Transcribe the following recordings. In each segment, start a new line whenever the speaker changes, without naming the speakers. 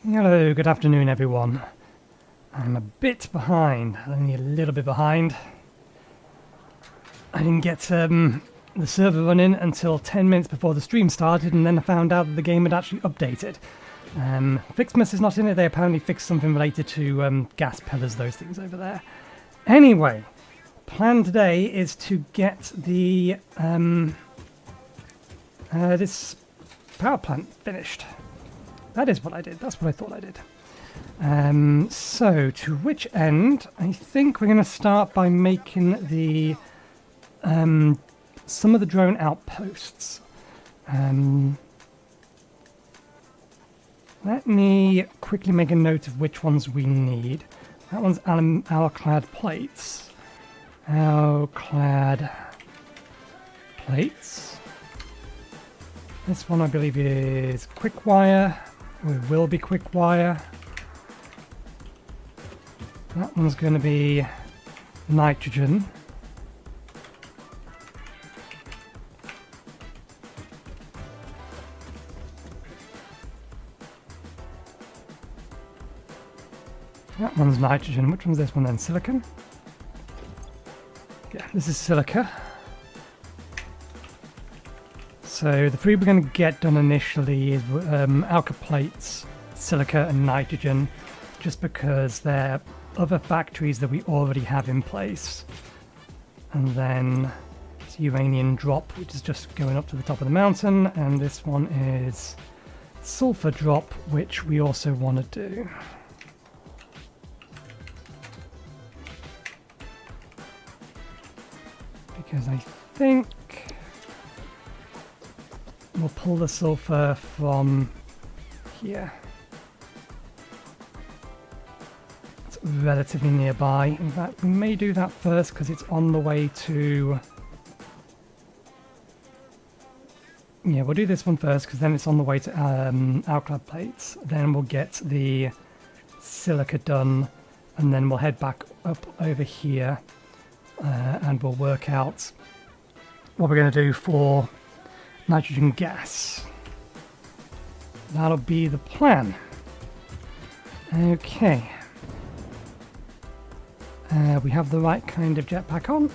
Hello, good afternoon everyone. I'm a bit behind, only a little bit behind. I didn't get the server running until 10 minutes before the stream started, and then I found out that the game had actually updated. Fixmas is not in it, they apparently fixed something related to gas pillars, those things over there. Anyway, plan today is to get the this power plant finished. That is what I did. That's what I thought I did. So, to which end, I think we're going to start by making the some of the drone outposts. Let me quickly make a note of which ones we need. That one's alclad plates. Alclad plates. This one I believe is quick wire. It will be quick wire. That one's going to be nitrogen. That one's nitrogen. Which one's this one then? Silicon? Yeah, this is silica. So the three we're going to get done initially is alka plates, silica and nitrogen, just because they're other factories that we already have in place. And then it's uranium drop, which is just going up to the top of the mountain, and this one is sulfur drop, which we also want to do. Because I think we'll pull the sulfur from here. It's relatively nearby. In fact, we may do that first because it's on the way to... Yeah, we'll do this one first because then it's on the way to alclad plates. Then we'll get the silica done, and then we'll head back up over here and we'll work out what we're going to do for nitrogen gas. That'll be the plan. Okay. We have the right kind of jetpack on.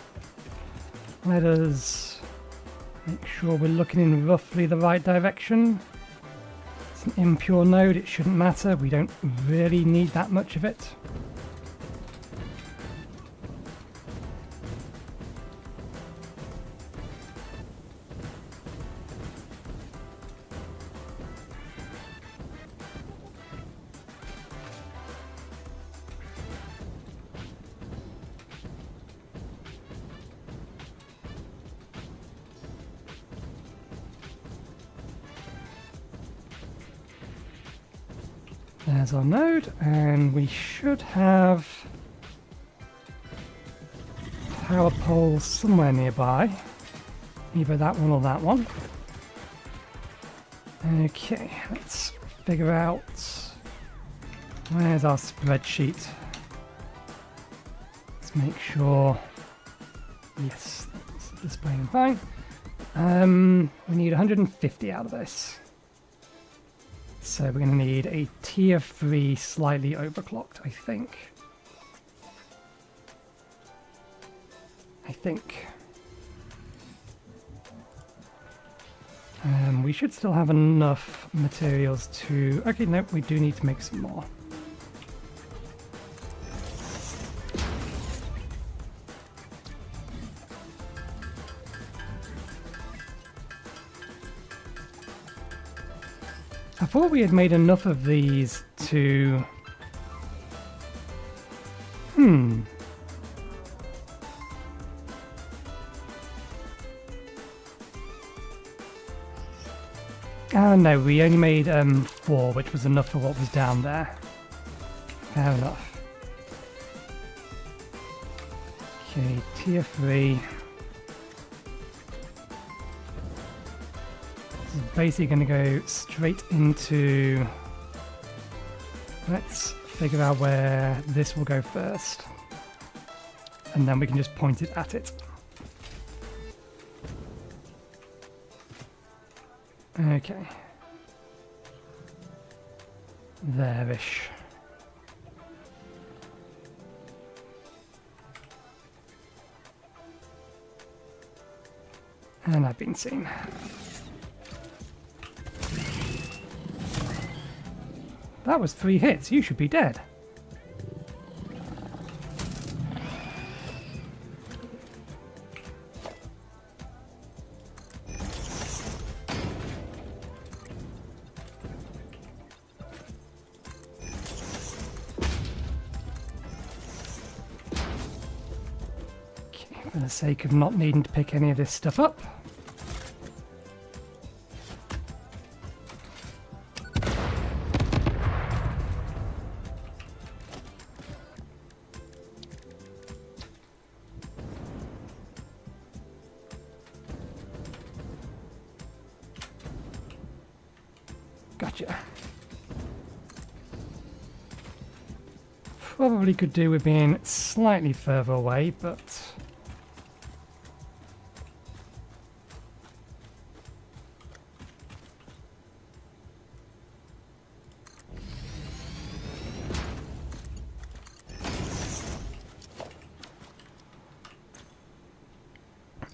Let us make sure we're looking in roughly the right direction. It's an impure node, it shouldn't matter. We don't really need that much of it. There's our node, and we should have power poles somewhere nearby. Either that one or that one. Okay, let's figure out where's our spreadsheet. Let's make sure. Yes, that's displaying fine. We need 150 out of this. So we're going to need a tier 3 slightly overclocked, I think. We should still have enough materials to... Okay, nope, we do need to make some more. I thought we had made enough of these to... Oh no, we only made 4, which was enough for what was down there. Fair enough. Okay, tier 3. This is basically going to go straight into... Let's figure out where this will go first. And then we can just point it at it. Okay. there-ish. And I've been seen. That was 3 hits. You should be dead. Okay, for the sake of not needing to pick any of this stuff up. Gotcha. Probably could do with being slightly further away, but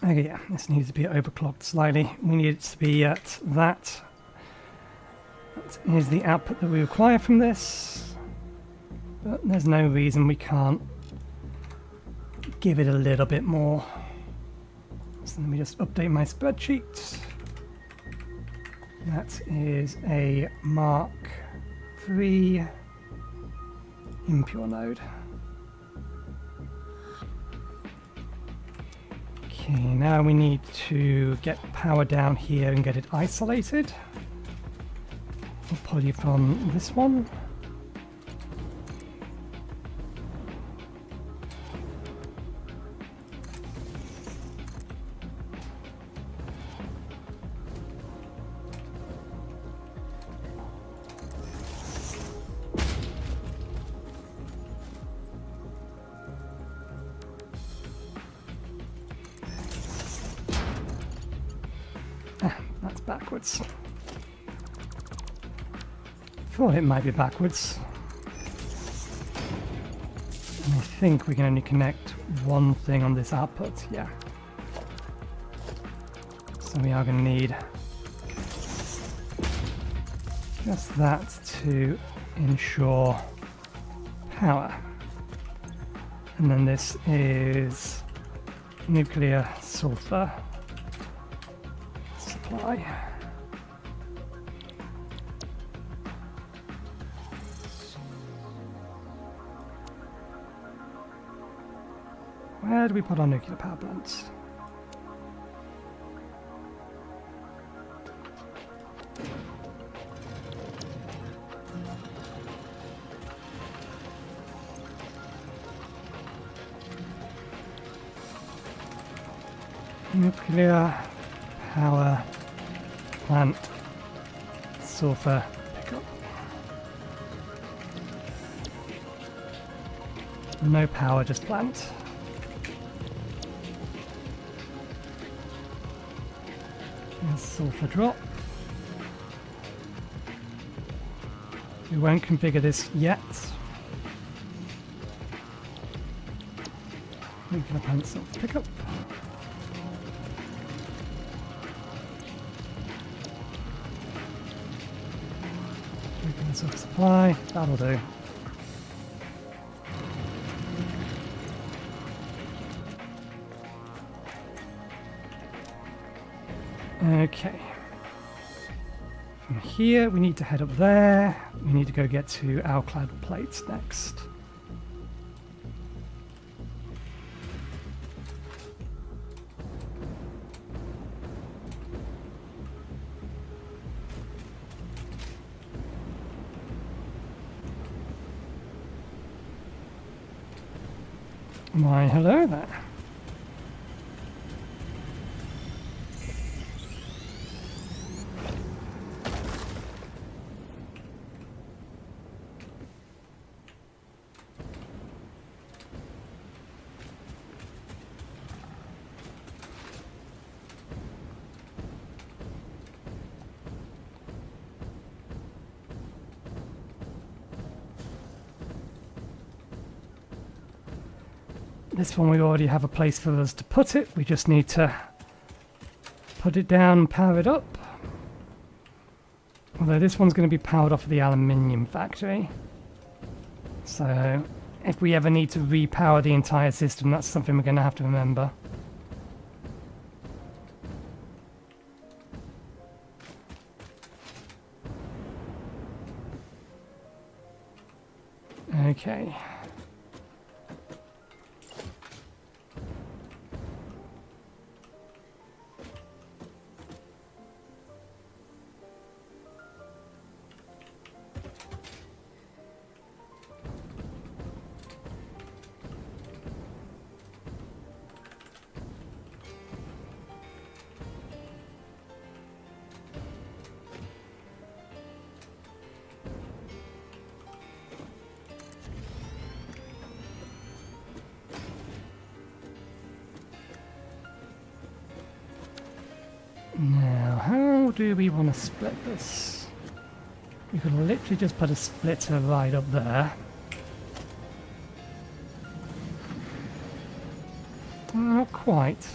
okay, yeah, this needs to be overclocked slightly. We need it to be at that. That is the output that we require from this, but there's no reason we can't give it a little bit more. So let me just update my spreadsheet. That is a Mark III impure node. Okay, now we need to get power down here and get it isolated. We'll pull you from this one. That's backwards. Thought it might be backwards. And I think we can only connect one thing on this output, yeah. So we are going to need just that to ensure power. And then this is nuclear sulfur supply. Where do we put our nuclear power plants? Nuclear power plant sulfur pickup. No power, just plant. Sulfur drop. We won't configure this yet. Nuclear plant sulfur pickup. Nuclear sulfur supply. That'll do. Okay. From here, we need to head up there. We need to go get to our clad plates next. Why, hello there. This one we already have a place for us to put it. We just need to put it down and power it up. Although this one's going to be powered off of the aluminium factory. So if we ever need to repower the entire system, that's something we're going to have to remember. Okay. Now, how do we want to split this? We could literally just put a splitter right up there. Not quite.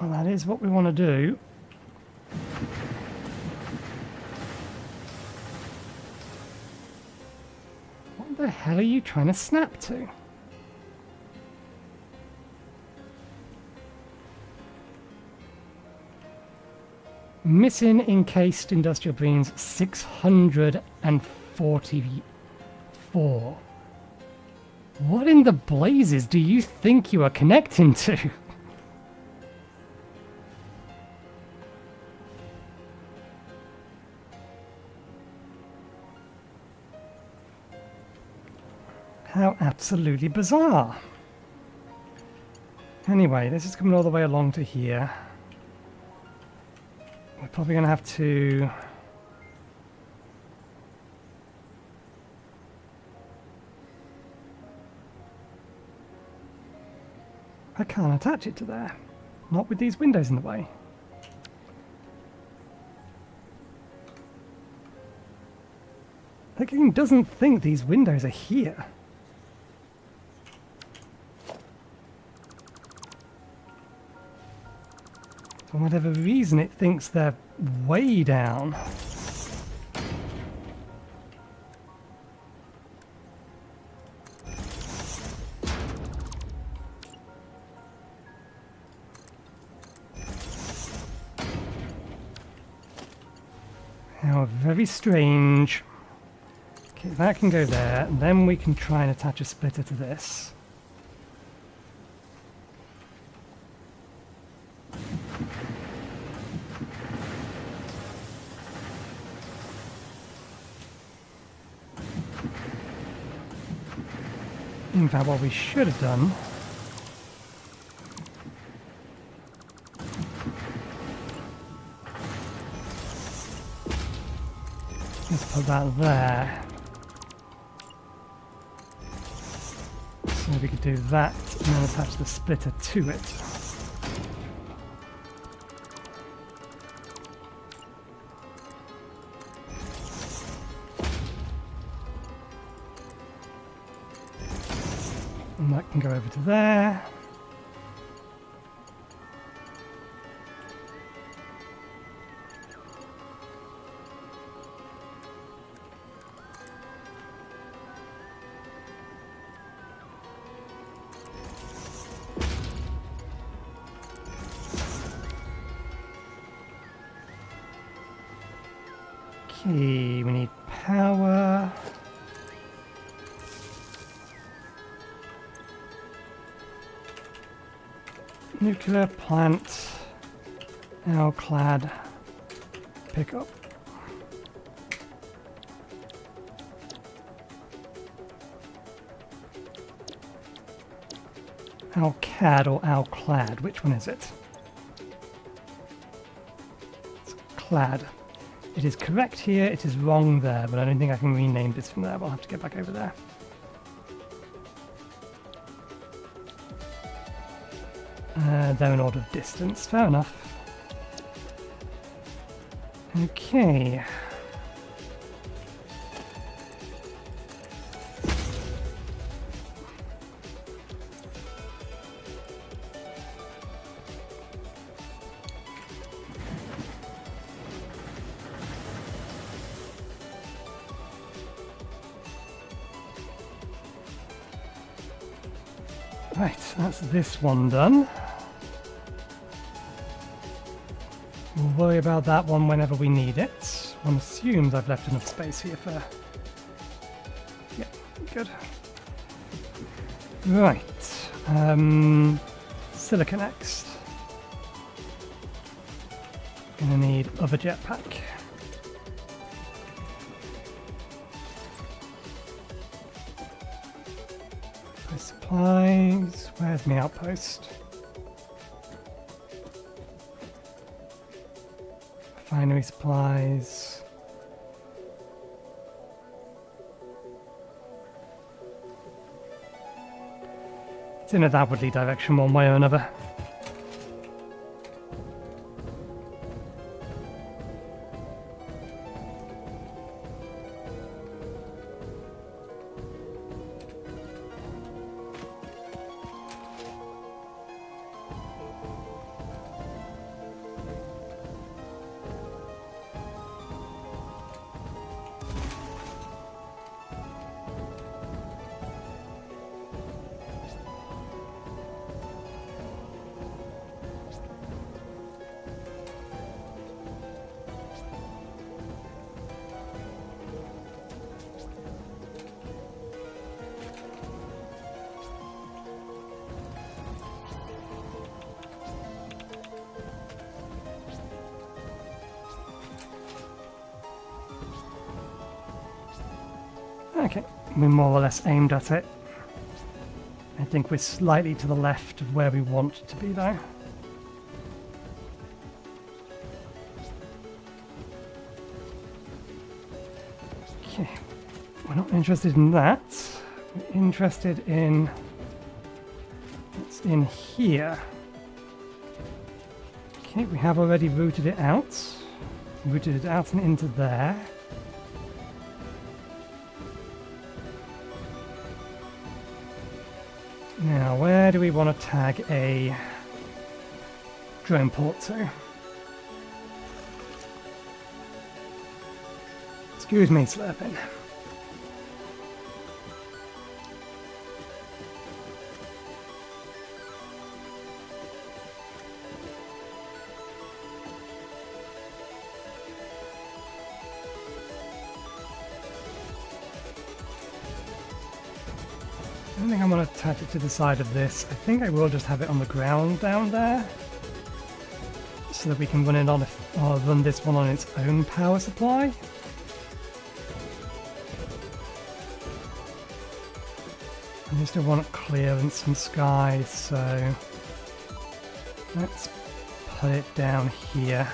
Well, that is what we want to do. What the hell are you trying to snap to? Missing encased industrial beams 644. What in the blazes do you think you are connecting to? How absolutely bizarre. Anyway, this is coming all the way along to here. We're probably going to have to... I can't attach it to there. Not with these windows in the way. The game doesn't think these windows are here. For whatever reason, it thinks they're way down. How very strange. Okay, that can go there, and then we can try and attach a splitter to this. In fact, what we should have done is put that there. So we could do that and then attach the splitter to it. And that can go over to there. Okay, we need power. Nuclear plant. Alclad. Pickup. Alcad or Alclad, which one is it? It's Clad. It is correct here, it is wrong there, but I don't think I can rename this from there, but I'll have to get back over there. They're in order of distance, fair enough. Okay. Right, that's this one done. We'll worry about that one whenever we need it. One assumes I've left enough space here for... Yeah, good. Right. Silica next. Gonna need other jetpack. Supplies. Where's my outpost? Refinery supplies. It's in a downwardly direction one way or another. Okay, we're more or less aimed at it. I think we're slightly to the left of where we want to be though. Okay, we're not interested in that. We're interested in what's in here. Okay, we have already routed it out. Routed it out and into there. Now, where do we want to tag a drone port to? Excuse me, slurping. I don't think I'm going to attach it to the side of this. I think I will just have it on the ground down there, so that we can run it on, or run this one on its own power supply. And I still want clearance from sky, so let's put it down here.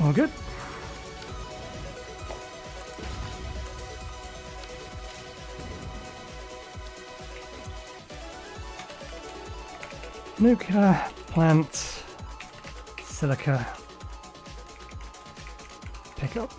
All good. Nuclear plant, silica, pick up.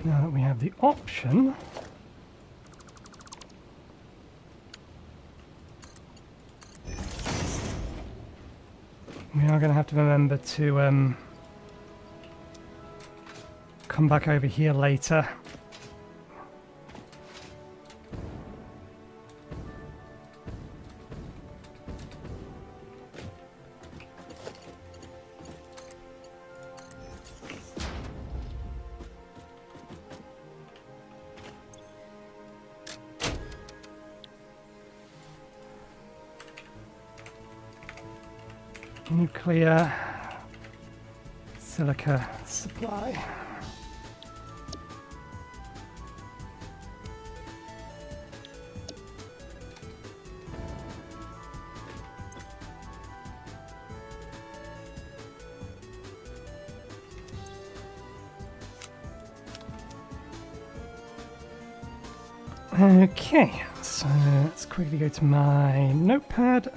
Now that we have the option, we are going to have to remember to come back over here later. Nuclear silica supply. Okay, so let's quickly go to my notepad.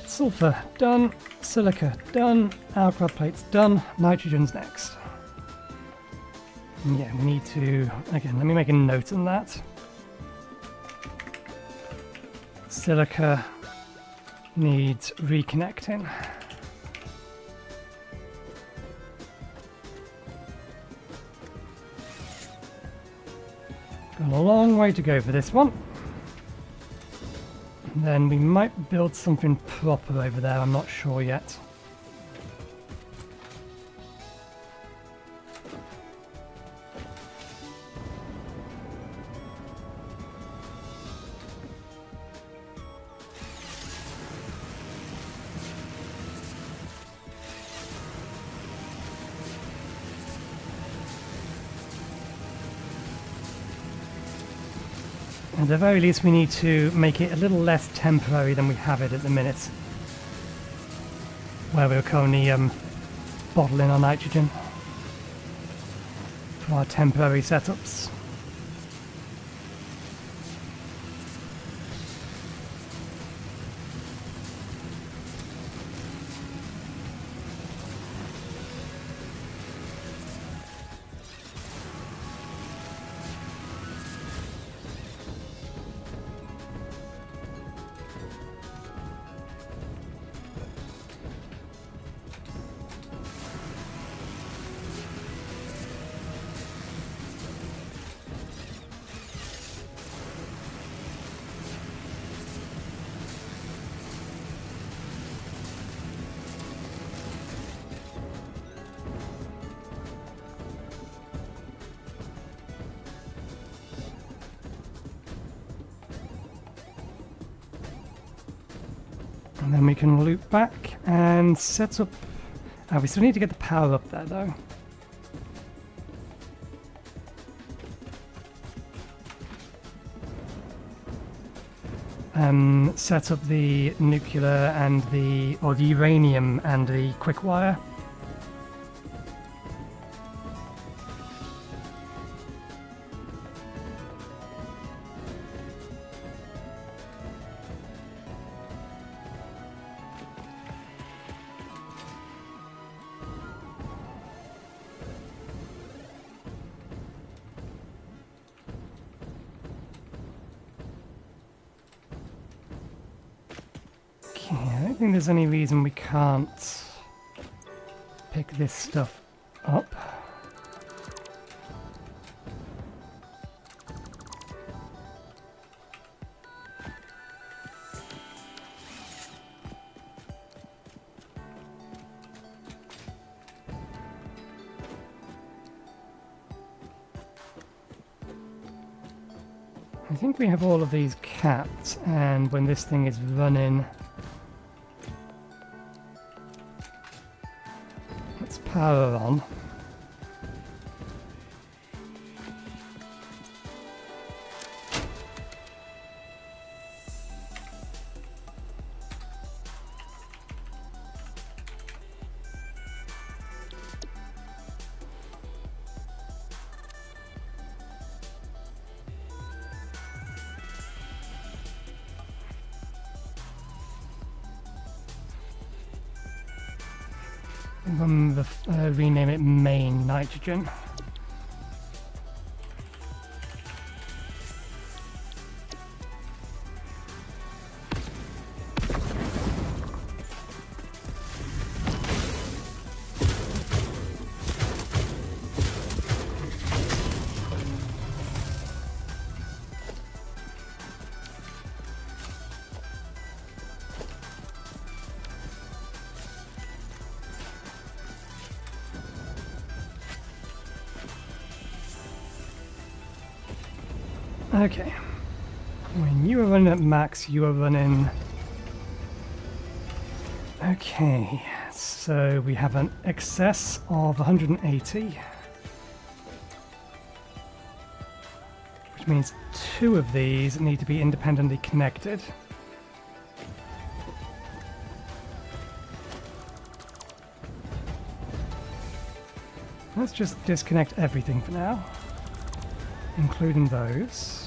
Sulfur done, silica done, alkali plates done, nitrogen's next. And yeah, we need to, again, let me make a note on that. Silica needs reconnecting. Got a long way to go for this one. Then we might build something proper over there, I'm not sure yet. At the very least, we need to make it a little less temporary than we have it at the minute, where we're currently bottling our nitrogen for our temporary setups. And then we can loop back and set up... we still need to get the power up there though. Set up the nuclear and the uranium and the quick wire. I don't think there's any reason we can't pick this stuff up. I think we have all of these capped, and when this thing is running, let's power on. Rename it main nitrogen. Okay, when you are running at max, you are running... Okay, so we have an excess of 180, which means 2 of these need to be independently connected. Let's just disconnect everything for now, including those.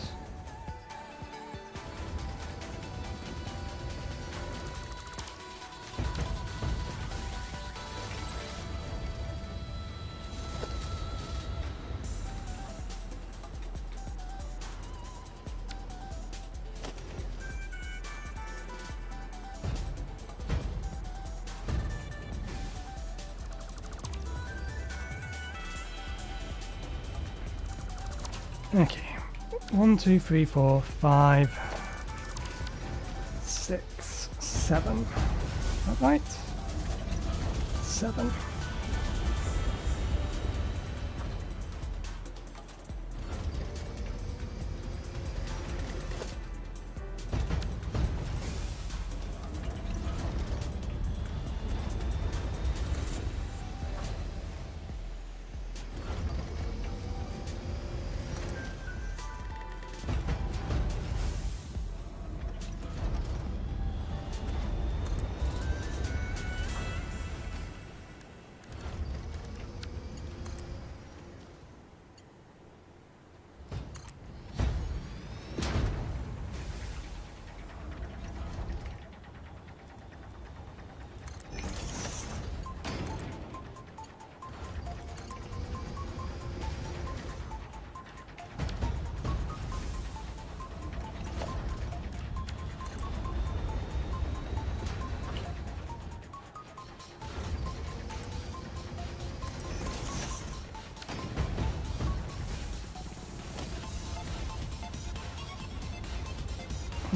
Okay, 1, 2, 3, 4, 5, 6, 7. Is that right? 7.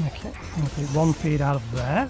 Okay, I'll take 1 feed out of there.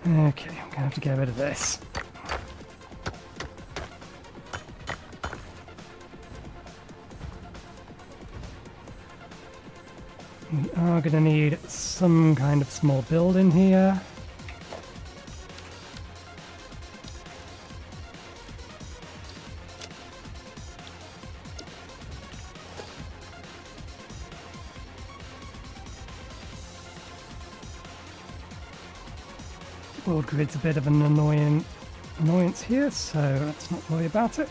Okay, I'm gonna have to get rid of this. We are gonna need some kind of small building here. World grid's a bit of an annoyance here, so let's not worry about it.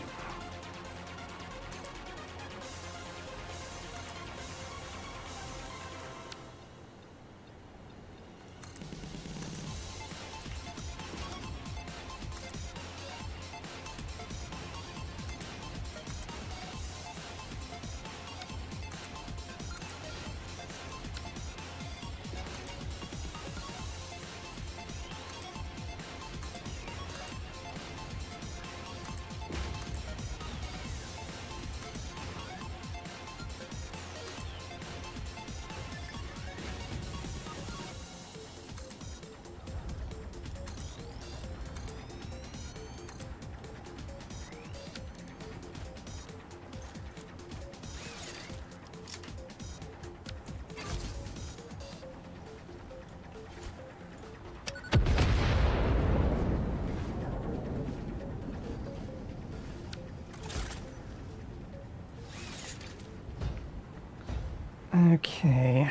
Okay.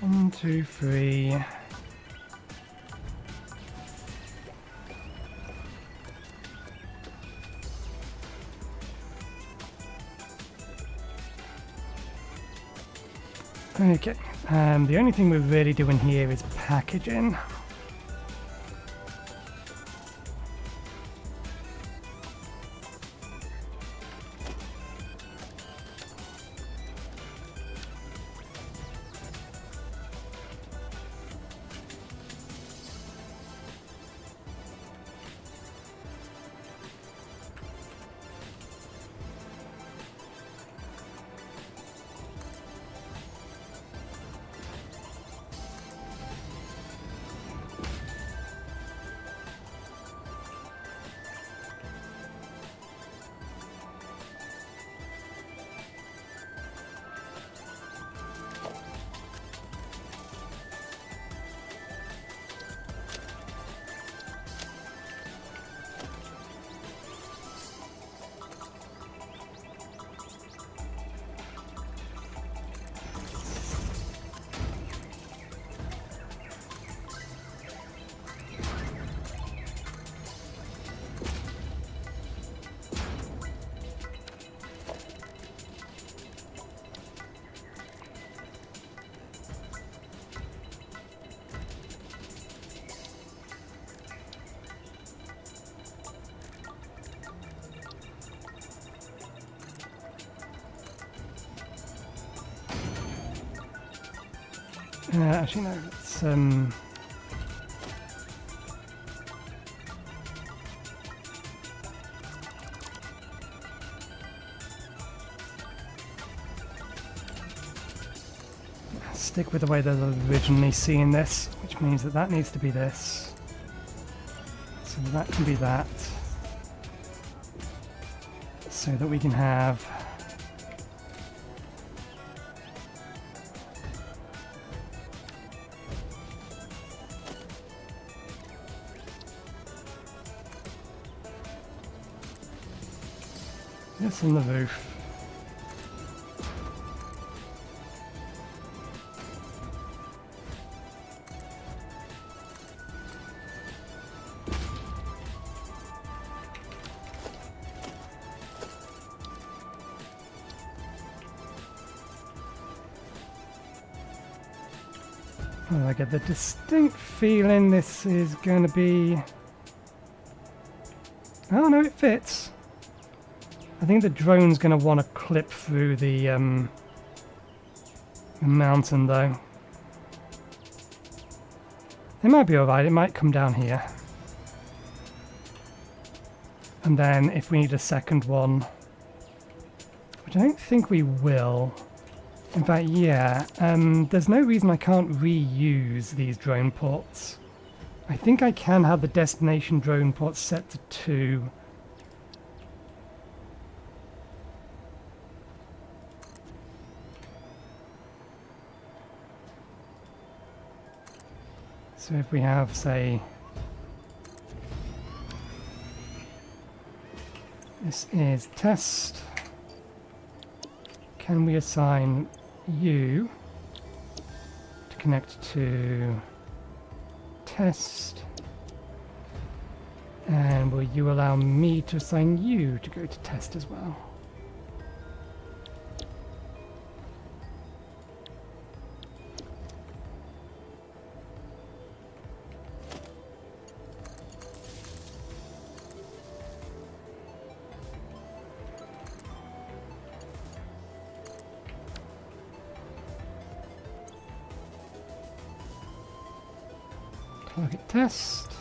One, two, three. Okay, the only thing we're really doing here is packaging. Actually, no, let's stick with the way that I was originally seeing this, which means that that needs to be this. So that can be that. So that we can have this on the roof. Oh, I get the distinct feeling this is going to be... Oh no, it fits. I think the drone's going to want to clip through the mountain though. It might be alright, it might come down here. And then if we need a second one, which I don't think we will. In fact, yeah, there's no reason I can't reuse these drone ports. I think I can have the destination drone port set to 2. So if we have, say, this is test, can we assign you to connect to test, and will you allow me to assign you to go to test as well? Target test.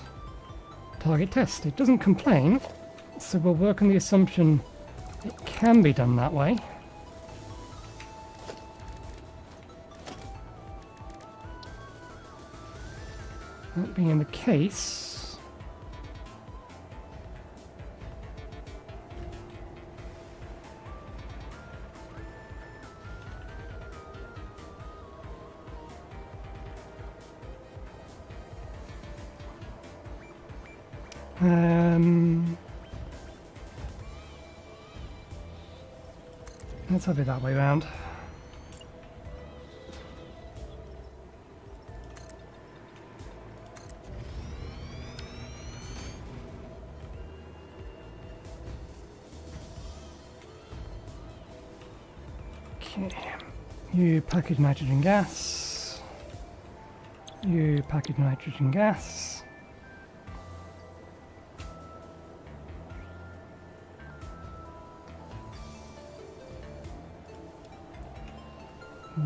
Target test. It doesn't complain, so we'll work on the assumption it can be done that way. That being the case, let's have it that way round. Okay, you package nitrogen gas. You package nitrogen gas.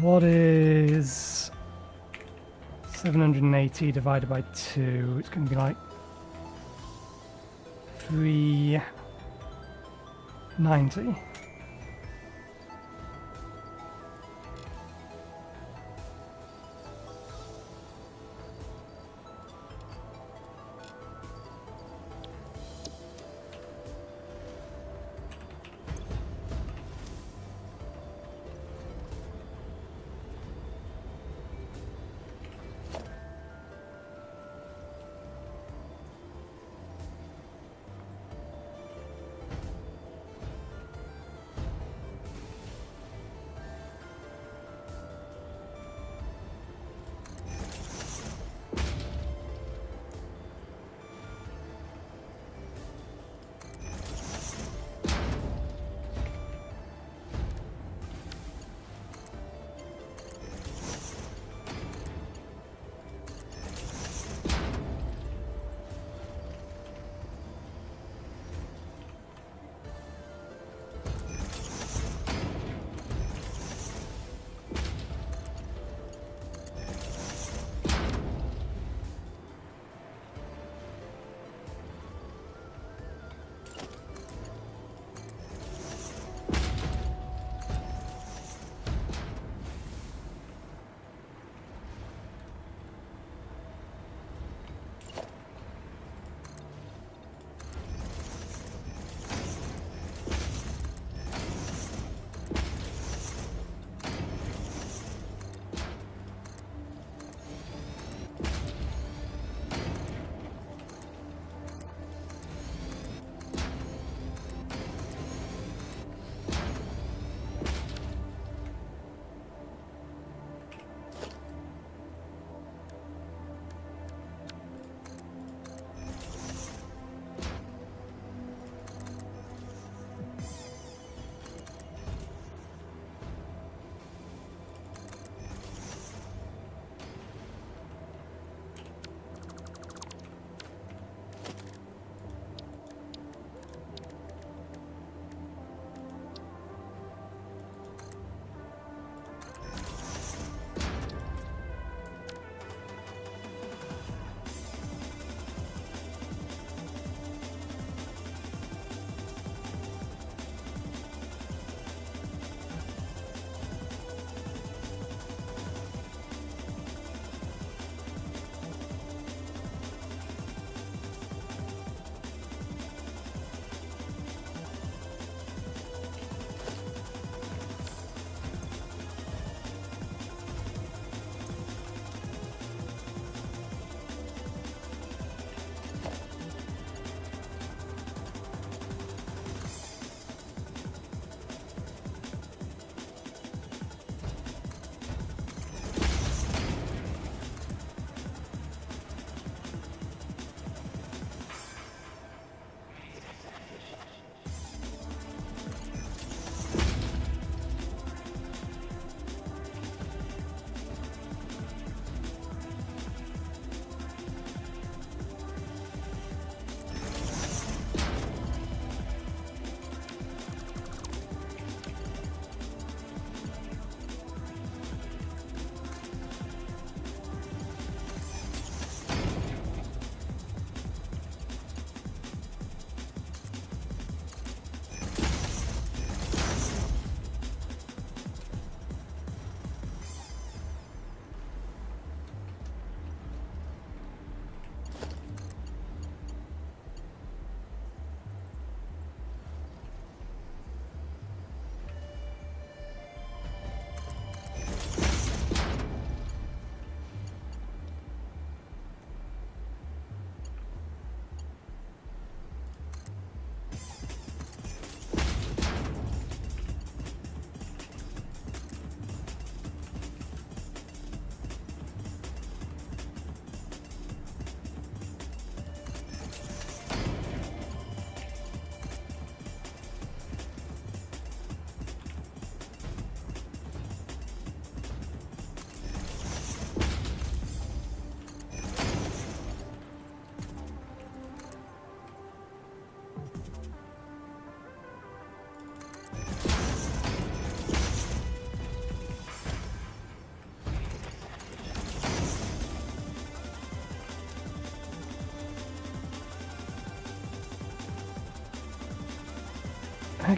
What is 780 divided by 2? It's going to be like 390.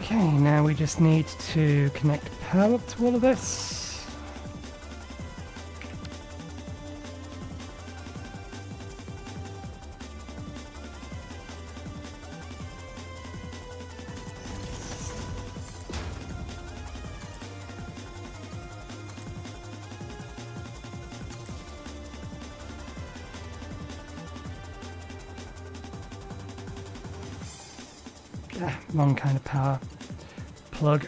Okay, now we just need to connect power up to all of this. Wrong kind of power plug.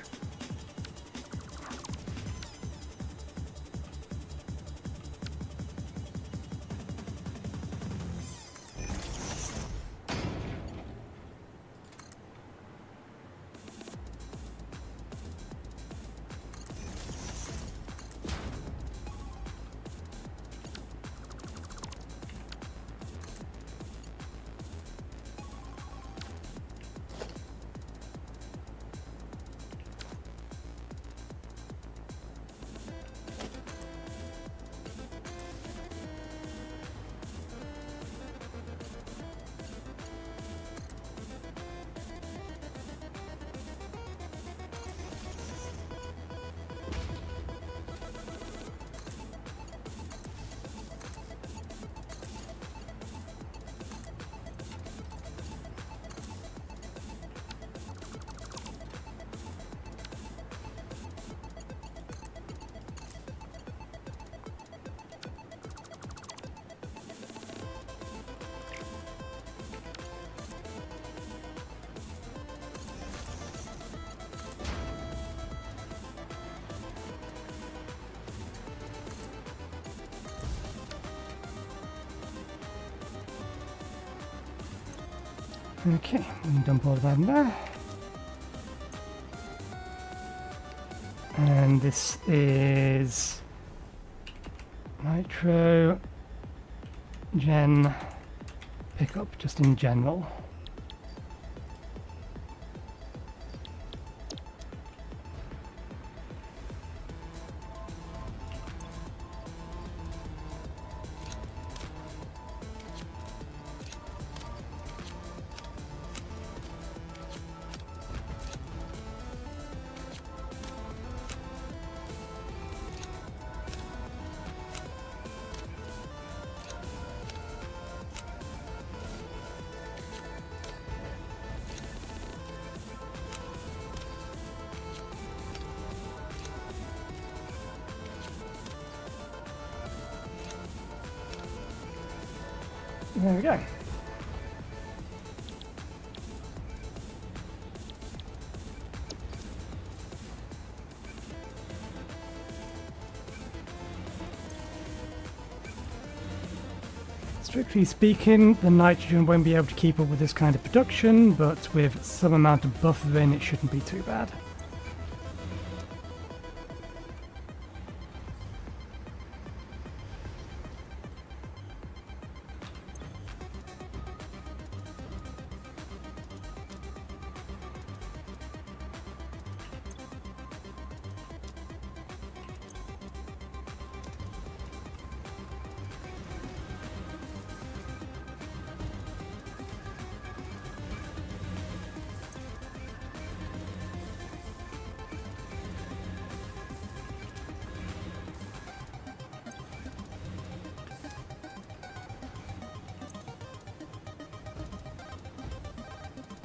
Okay, we can dump all of that in there. And this is nitrogen pickup just in general. There we go. Strictly speaking, the nitrogen won't be able to keep up with this kind of production, but with some amount of buffering it shouldn't be too bad.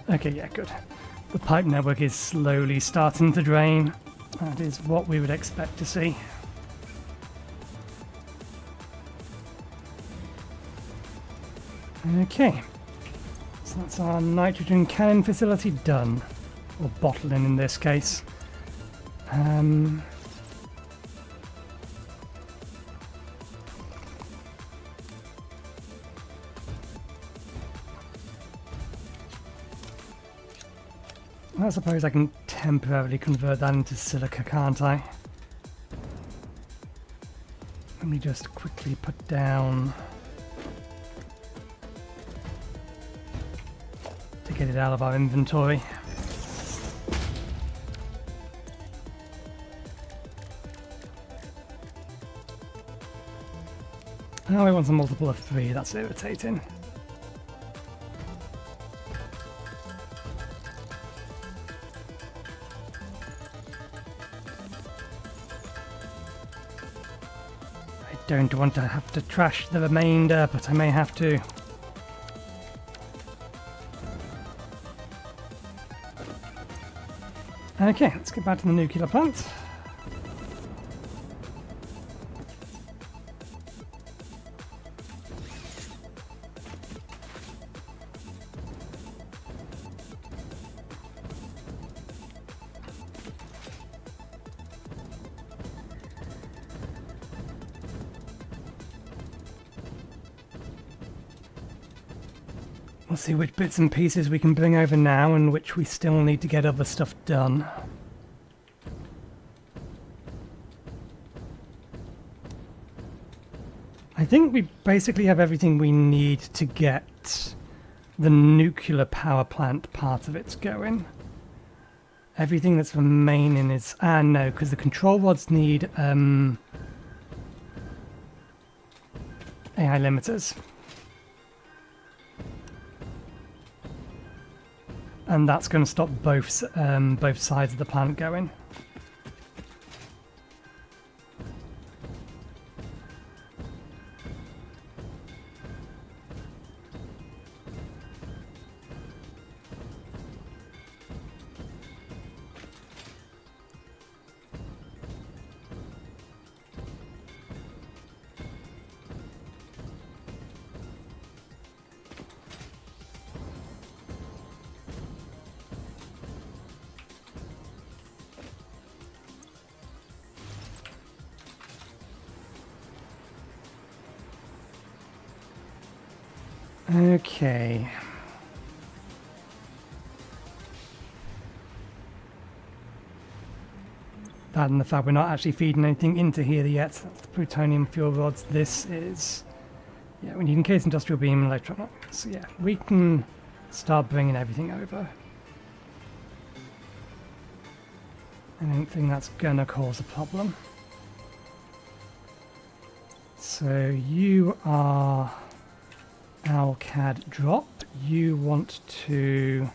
Okay, yeah, good. The pipe network is slowly starting to drain. That is what we would expect to see. Okay, so that's our nitrogen cannon facility done, or bottling in this case. I suppose I can temporarily convert that into silica, can't I? Let me just quickly put down to get it out of our inventory. Oh, I want a multiple of 3, that's irritating. Don't want to have to trash the remainder, but I may have to. Okay, let's get back to the nuclear plant. We'll see which bits and pieces we can bring over now and which we still need to get other stuff done. I think we basically have everything we need to get the nuclear power plant part of it going. Everything that's remaining is... no, because the control rods need AI limiters. And that's going to stop both sides of the plant going. Okay. That and the fact we're not actually feeding anything into here yet. That's the plutonium fuel rods. This is... yeah, we need encased industrial beam and electronics. So yeah, we can start bringing everything over. I don't think that's gonna cause a problem. So you are... Alcad drop. You want to,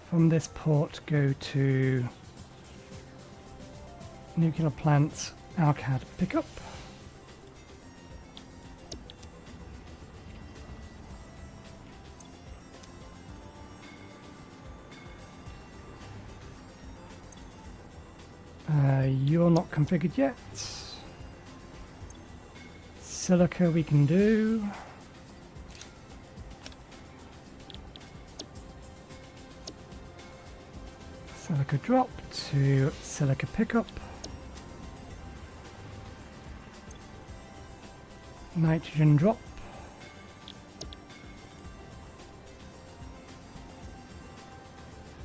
from this port, go to nuclear plant Alcad pickup. You're not configured yet. Silica we can do. Silica drop to silica pickup. Nitrogen drop.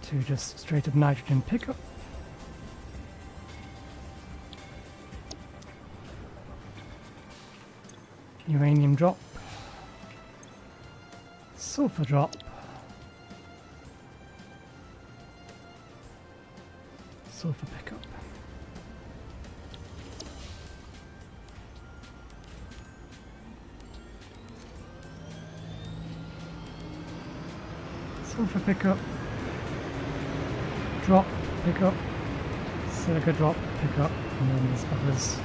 To just straight up nitrogen pickup. Uranium drop. Sulfur drop. Sulfur pickup. Sulfur pickup. Drop pickup. Silica drop pickup. And then there's others.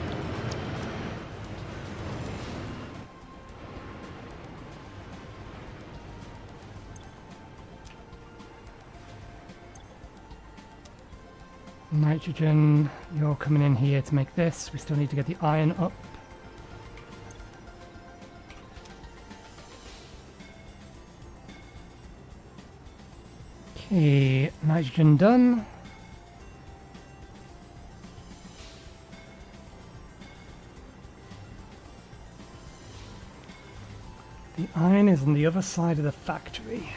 Nitrogen, you're coming in here to make this. We still need to get the iron up. Okay, nitrogen done. The iron is on the other side of the factory.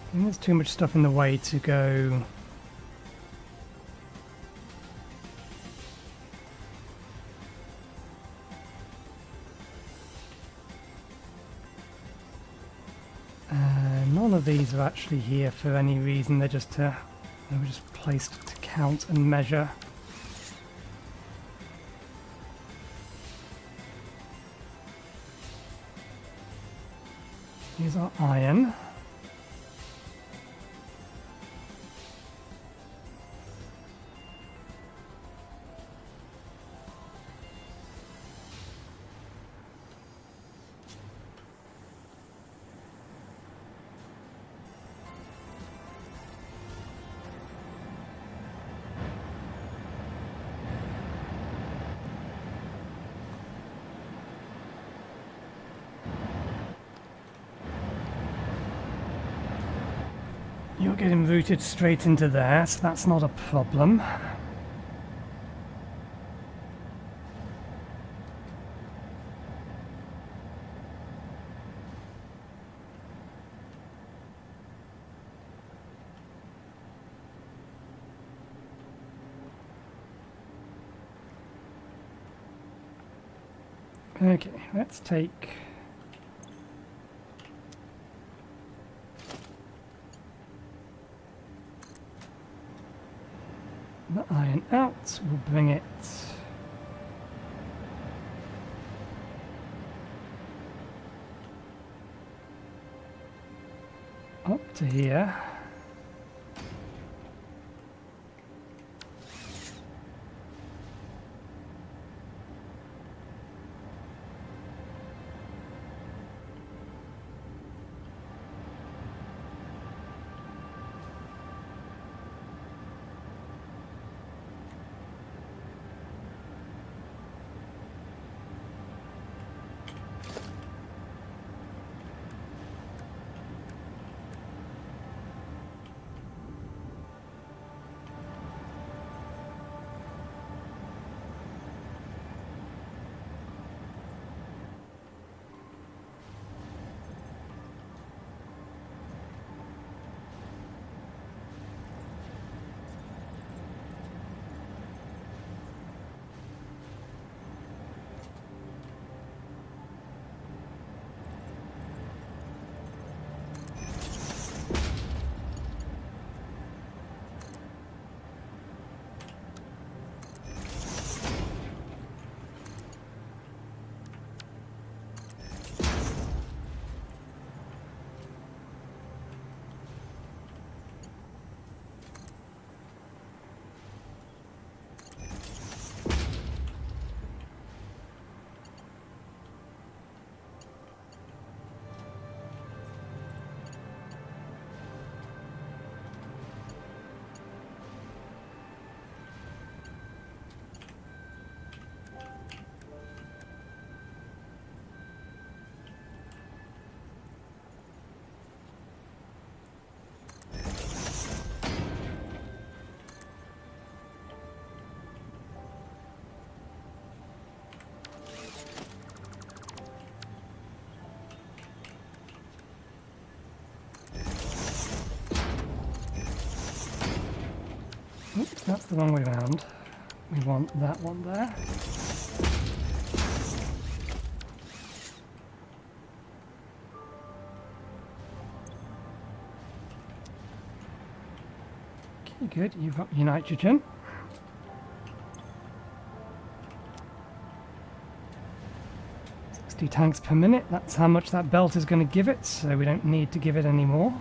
I think there's too much stuff in the way to go. None of these are actually here for any reason. They were just placed to count and measure. Here's our iron. Not getting routed straight into there, so that's not a problem. Okay, let's take the iron out. We'll bring it up to here. Oops, that's the wrong way around. We want that one there. Okay, good. You've got your nitrogen. Tanks per minute, that's how much that belt is going to give it, so we don't need to give it any more.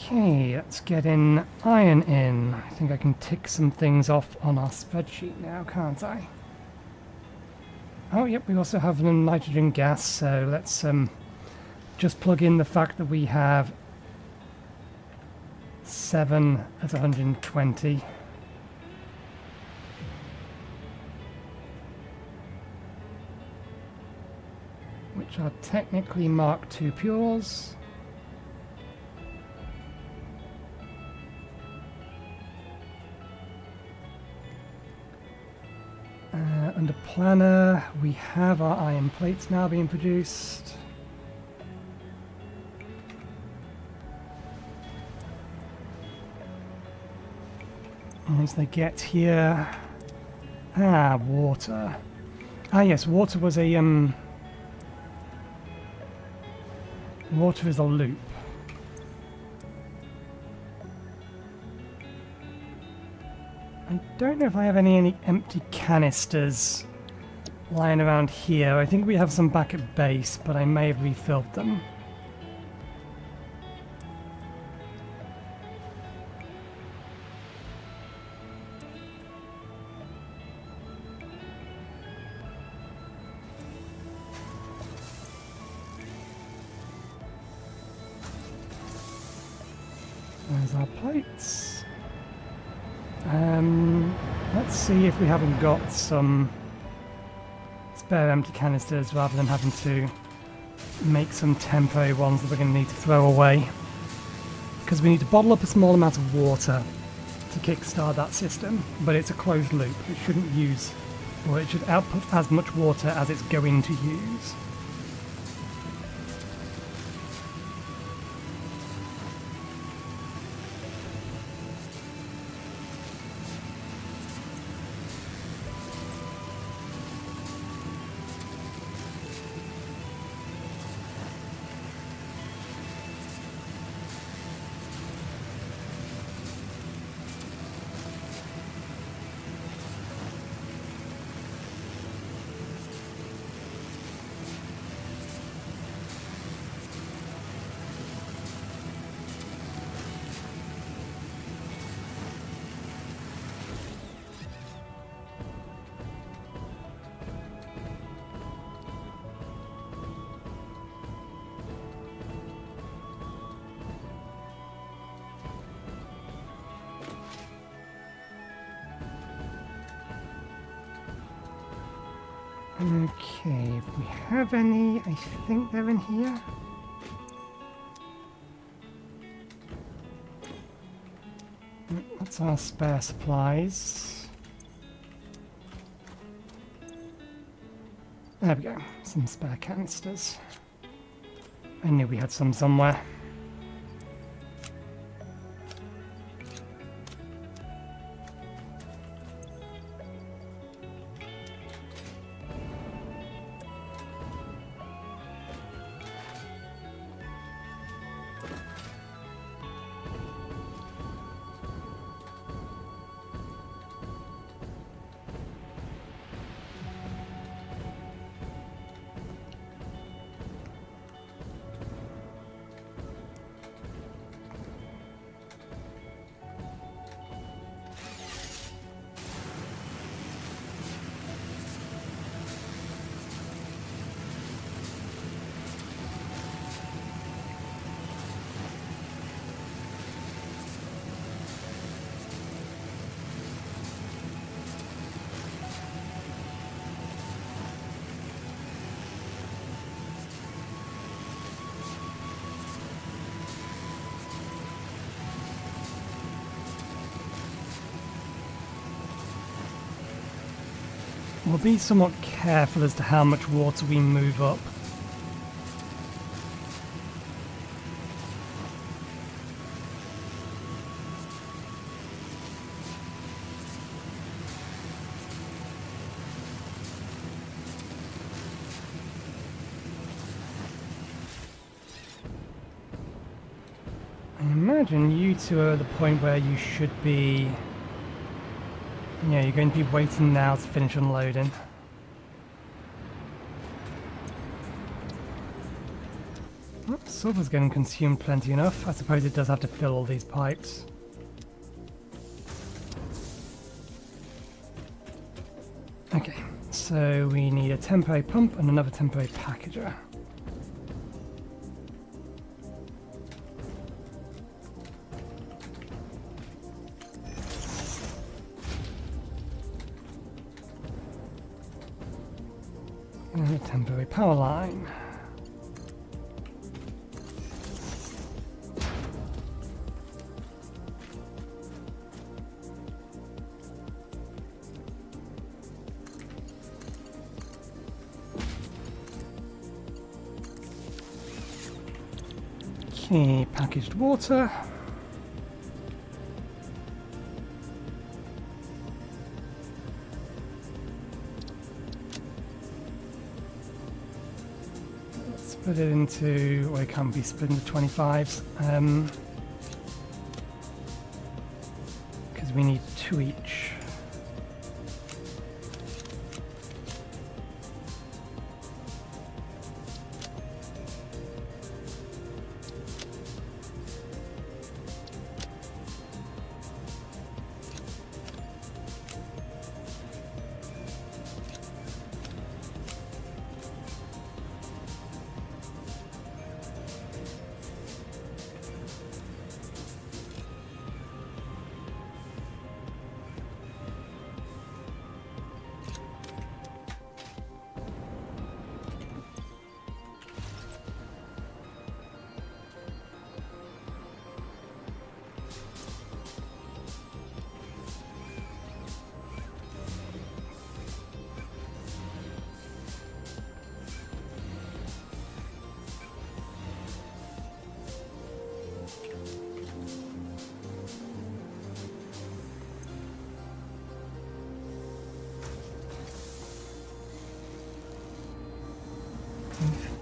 Okay, let's get in iron in. I think I can tick some things off on our spreadsheet now, can't I? Oh, yep, we also have nitrogen gas, so let's just plug in the fact that we have 7 at 120. Which are technically Mark II pures. Under planner, we have our iron plates now being produced. Once they get here... Ah, water. Ah yes, water was a... Water is a loop. don't know if I have any empty canisters lying around here. I think we have some back at base, but I may have refilled them. There's our plates. Let's see if we haven't got some spare empty canisters rather than having to make some temporary ones that we're going to need to throw away. Because we need to bottle up a small amount of water to kickstart that system, but it's a closed loop. It shouldn't use, or it should output as much water as it's going to use. Okay, if we have any, I think they're in here. That's our spare supplies. There we go, some spare canisters. I knew we had some somewhere. We'll be somewhat careful as to how much water we move up. I imagine you two are at the point where you should be... Yeah, you're going to be waiting now to finish unloading. Well, silver's getting consumed plenty enough. I suppose it does have to fill all these pipes. Okay, so we need a temporary pump and another temporary packager. And a temporary power line. Okay, packaged water. Split it into, well, it can't be split into 25s, because we need 2 each.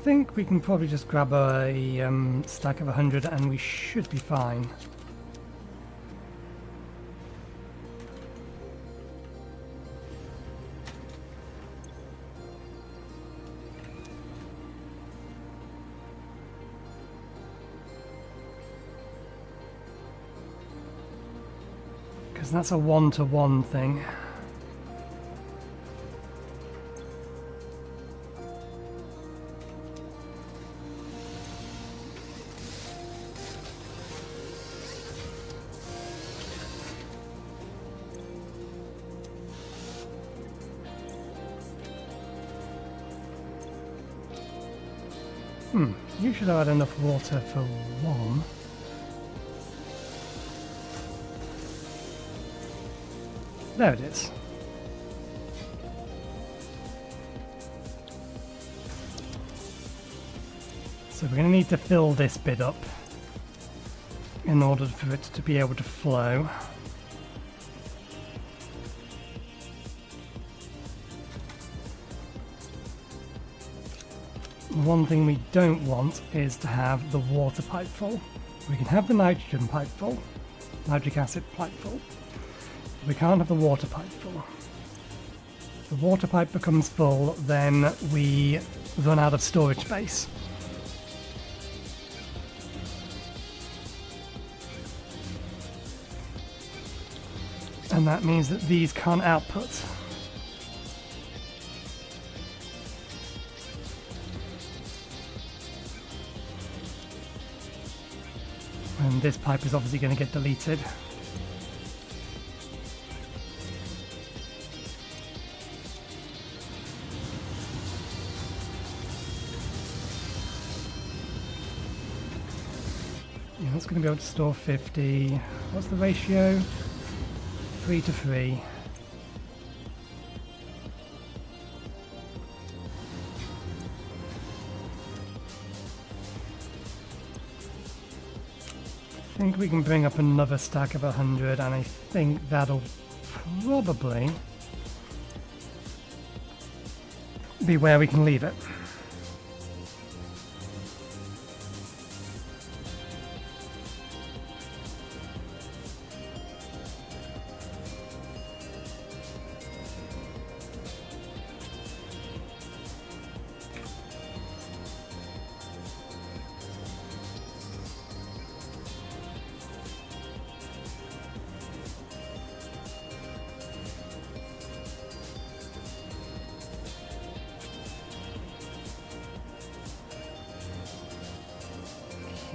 think we can probably just grab a stack of 100 and we should be fine. Because that's a one-to-one thing. You should have had enough water for one. There it is. So we're going to need to fill this bit up in order for it to be able to flow. The one thing we don't want is to have the water pipe full. We can have the nitrogen pipe full, nitric acid pipe full. We can't have the water pipe full. If the water pipe becomes full, then we run out of storage space. And that means that these can't output. And this pipe is obviously going to get deleted. Yeah, that's going to be able to store 50. What's the ratio? 3 to 3. I think we can bring up another stack of 100, and I think that'll probably be where we can leave it.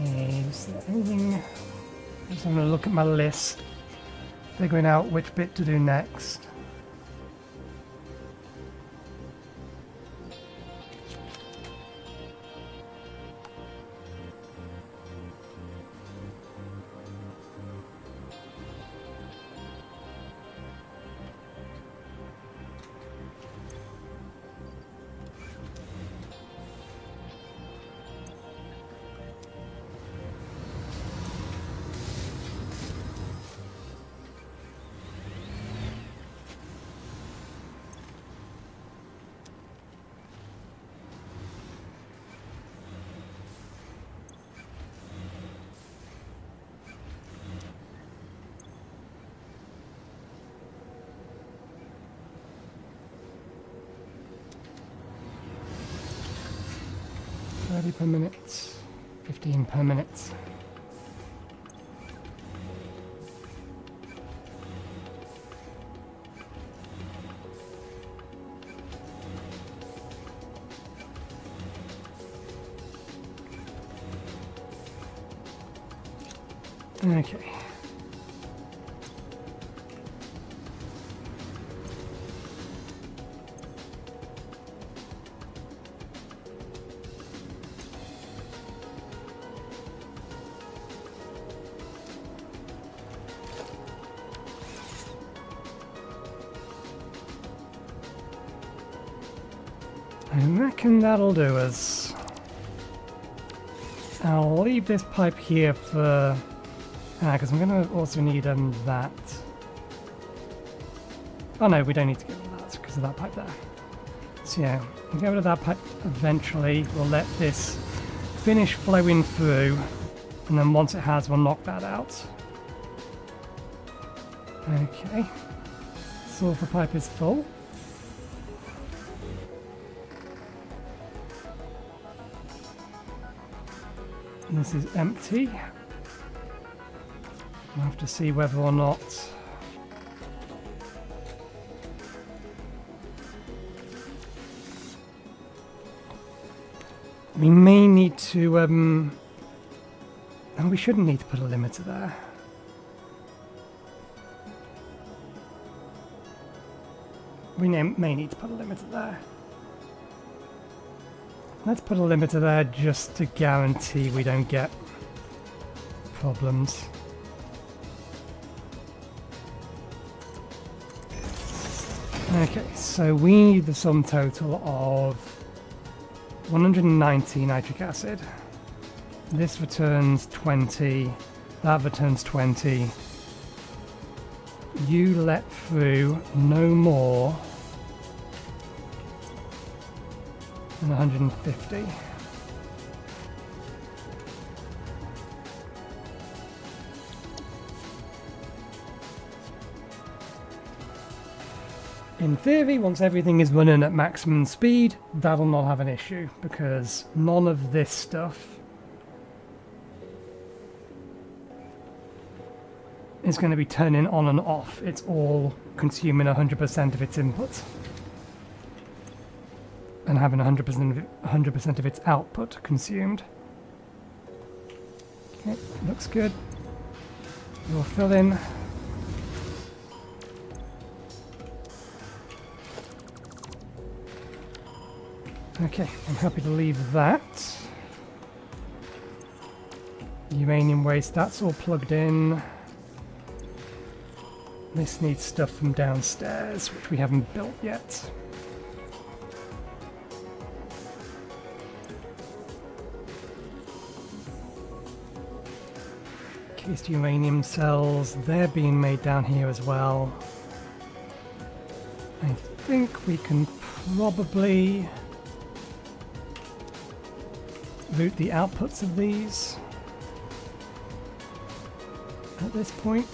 Okay, is there anything? Just I'm going to look at my list, figuring out which bit to do next. Per minute, 15 per minute. Okay. I reckon that'll do us. I'll leave this pipe here for... because I'm going to also need that. Oh no, we don't need to get rid of that because of that pipe there. So yeah, we'll get rid of that pipe eventually. We'll let this finish flowing through, and then once it has, we'll knock that out. Okay, sulfur pipe is full. This is empty. We'll have to see whether or not we may need to, oh, we shouldn't need to put a limiter there. We may need to put a limiter there. Let's put a limiter there just to guarantee we don't get problems. Okay, so we need the sum total of 190 nitric acid. This returns 20, that returns 20. You let through no more than 150. In theory, once everything is running at maximum speed, that'll not have an issue, because none of this stuff is going to be turning on and off. It's all consuming 100% of its input and having 100% of its output consumed. Okay, looks good. We'll fill in. Okay, I'm happy to leave that. Uranium waste, that's all plugged in. This needs stuff from downstairs, which we haven't built yet. Cased uranium cells, they're being made down here as well. I think we can probably route the outputs of these at this point.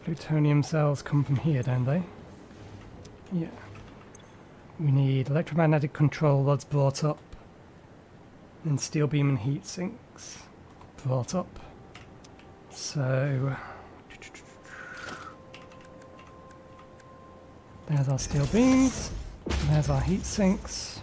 Plutonium cells come from here, don't they? Yeah. We need electromagnetic control rods brought up, and steel beam and heat sinks brought up. So there's our steel beams, there's our heat sinks.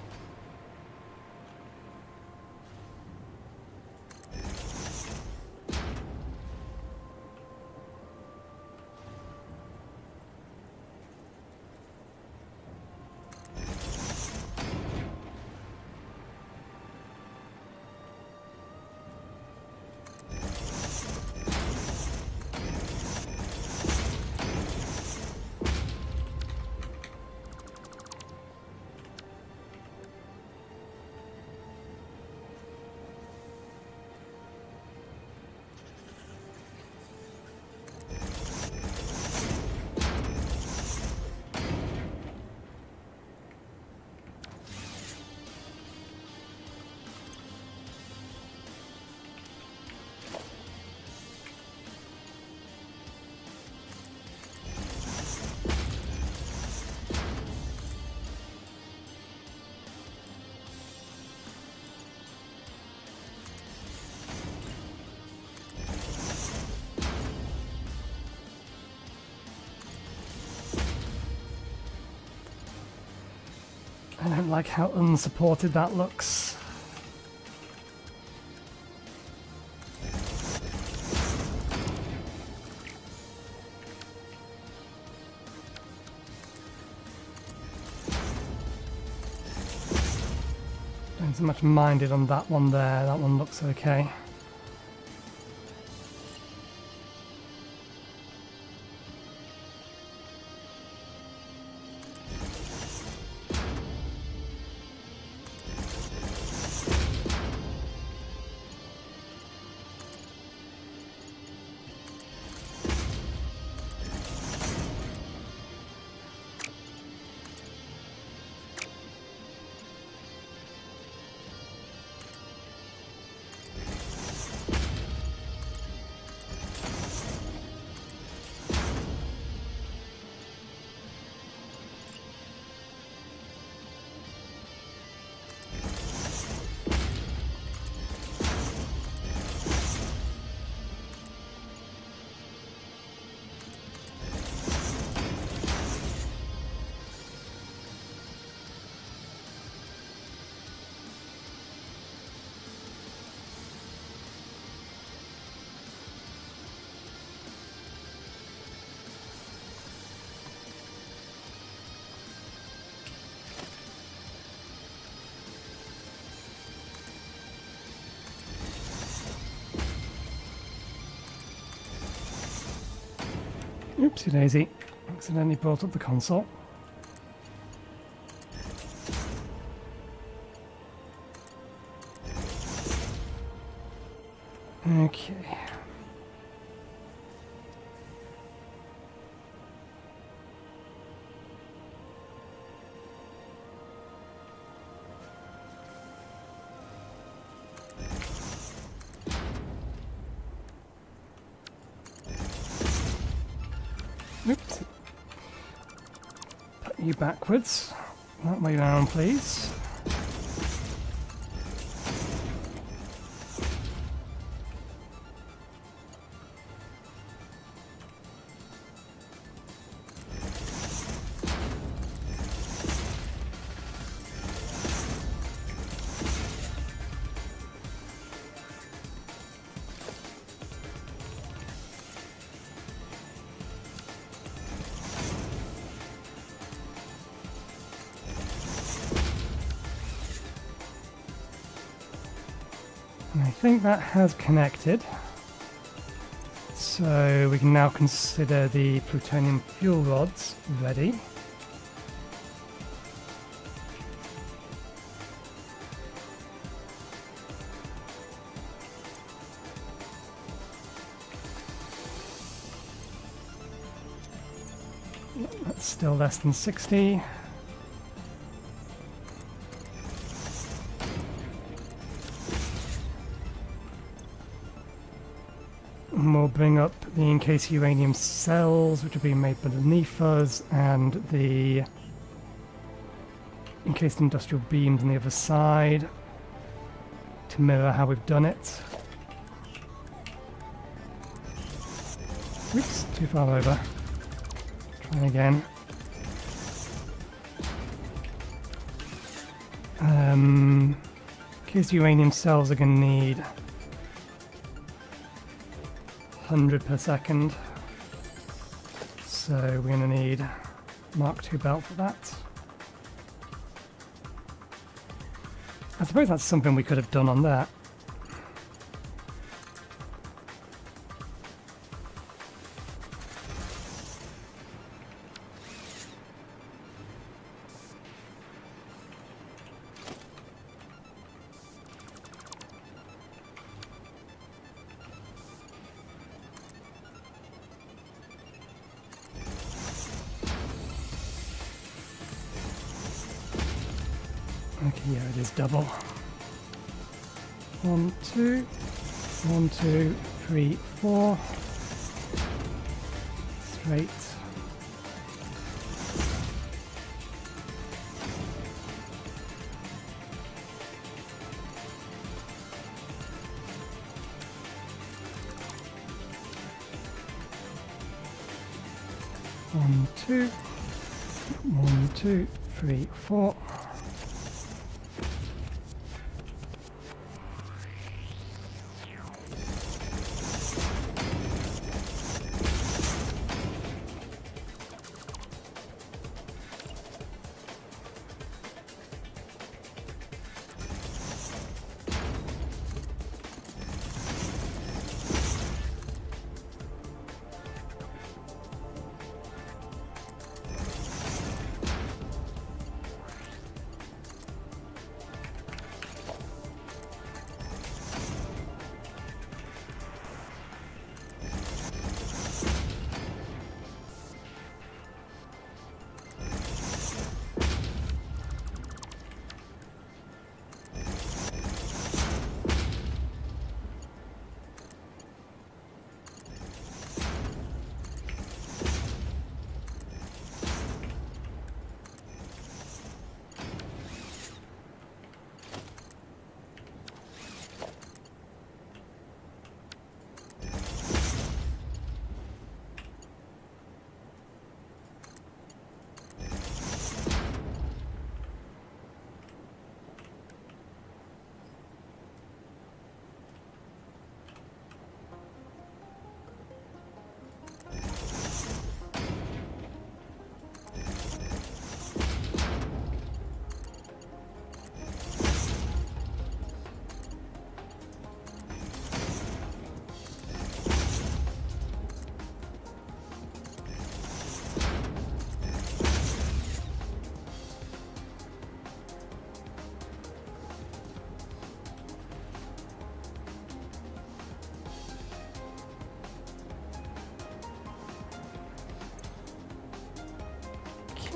I don't like how unsupported that looks. so much minded on that one there. That one looks okay. Oopsie daisy, accidentally brought up the console. Okay. Oops. Put you backwards. That way round, please. And I think that has connected. So we can now consider the plutonium fuel rods ready. That's still less than 60. And we'll bring up the encased uranium cells, which are being made beneath us, and the encased industrial beams on the other side to mirror how we've done it. Oops, too far over. Try again. Encased uranium cells are going to need 100 per second, so we're going to need Mark II belt for that. I suppose that's something we could have done on that. Okay, yeah, it is double. 1, 2, 1, 2, 3, 4. Straight. One, two, 1, 2, 3, 4.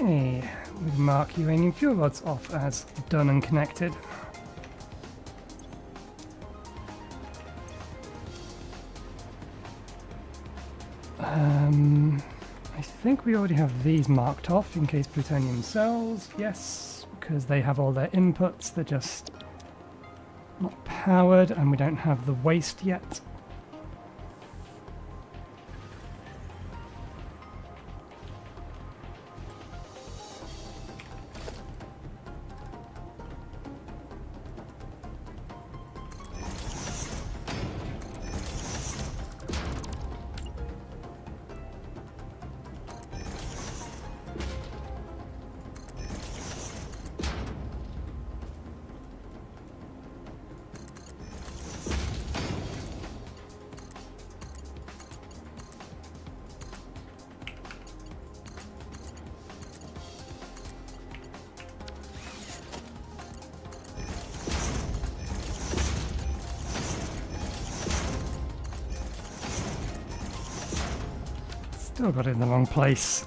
Okay, we mark uranium fuel rods off as done and connected. I think we already have these marked off in case plutonium cells. Yes, because they have all their inputs, they're just not powered and we don't have the waste yet. Still got it in the wrong place.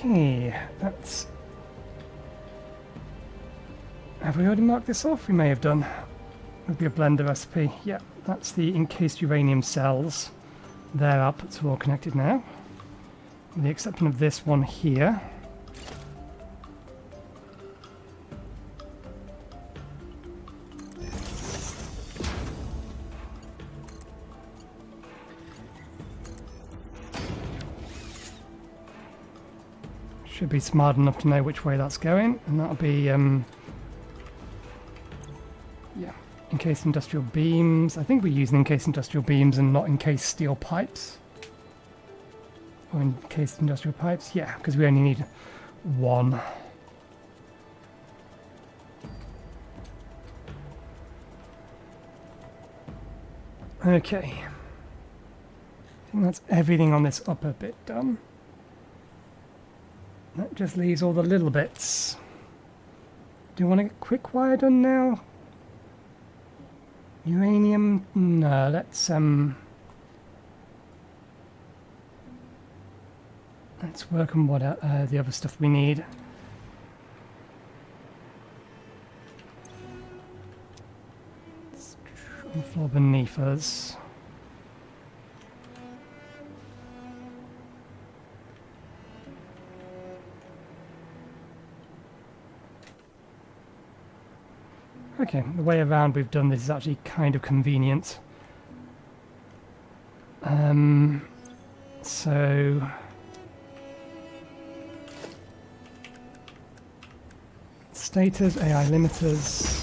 Okay, that's... Have we already marked this off? We may have done. Would be a blender recipe. Yeah, that's the encased uranium cells. They're up, it's all connected now. With the exception of this one here. Should be smart enough to know which way that's going, and that'll be, yeah, encased industrial beams. I think we're using encased industrial beams and not encased steel pipes. Or encased industrial pipes, yeah, because we only need one. Okay. I think that's everything on this upper bit done. That just leaves all the little bits. Do you want to get quick wire done now? Uranium? No, let's work on what the other stuff we need. It's on the floor beneath us. Okay, the way around we've done this is actually kind of convenient. So... Stators, AI limiters...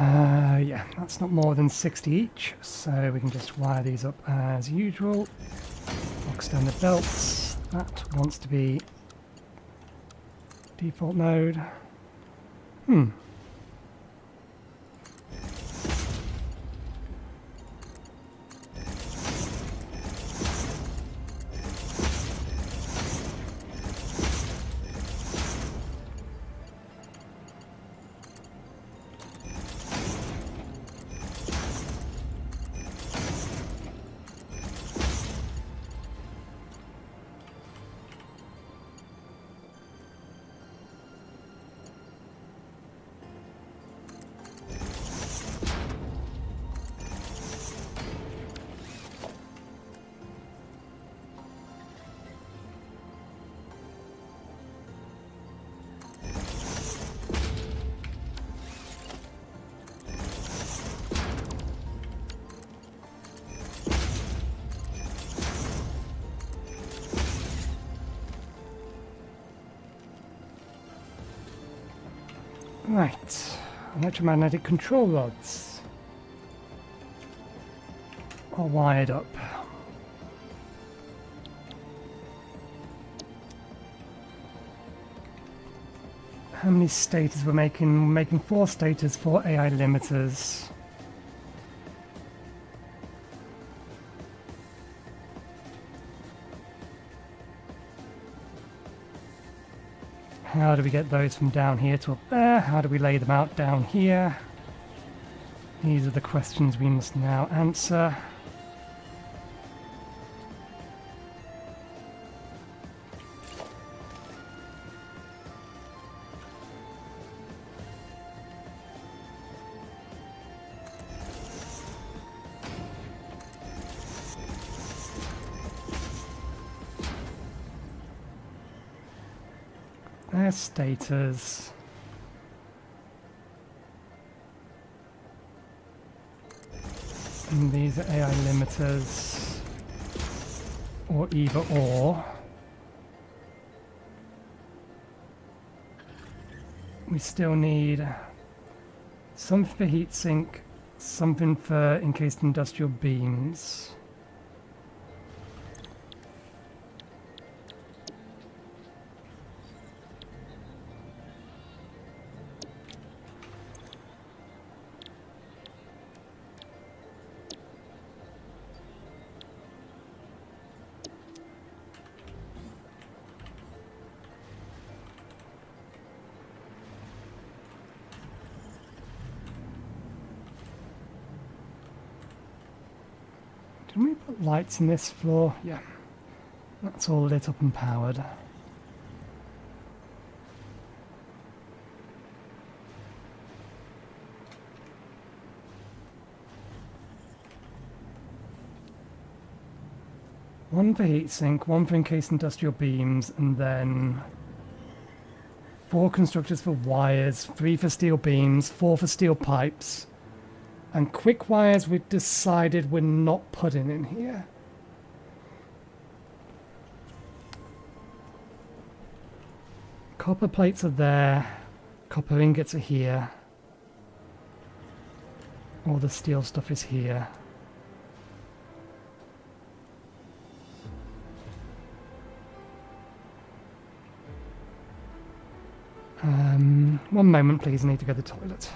Yeah, that's not more than 60 each, so we can just wire these up as usual. Box standard belts. That wants to be default mode. Right, electromagnetic control rods are wired up. How many stators we're making? We're making 4 stators, 4 AI limiters. How do we get those from down here to up there? How do we lay them out down here? These are the questions we must now answer. Their stators. And these are AI limiters. Or either or. We still need something for heatsink, something for encased industrial beams. Didn't we put lights in this floor? Yeah. That's all lit up and powered. One for heatsink, one for encased industrial beams, and then 4 constructors for wires, 3 for steel beams, 4 for steel pipes. And quick wires we've decided we're not putting in here. Copper plates are there. Copper ingots are here. All the steel stuff is here. One moment please, I need to go to the toilet.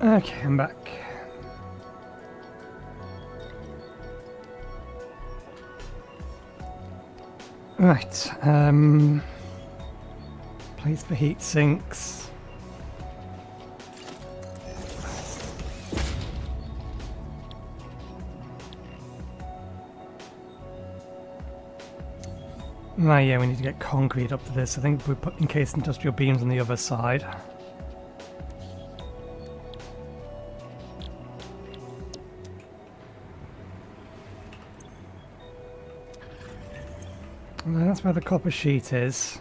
Okay, I'm back. Right, place for heat sinks. Right, yeah, we need to get concrete up for this. I think we put encased industrial beams on the other side. And that's where the copper sheet is.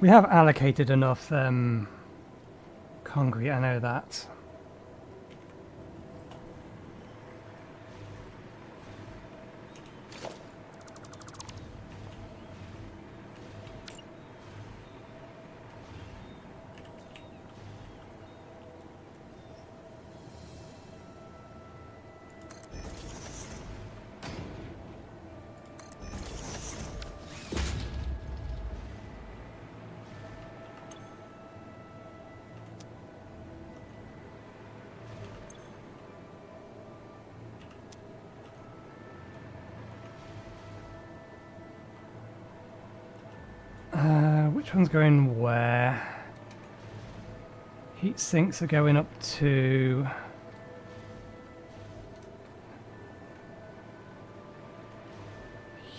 We have allocated enough concrete, I know that. Which one's going where? Heat sinks are going up to...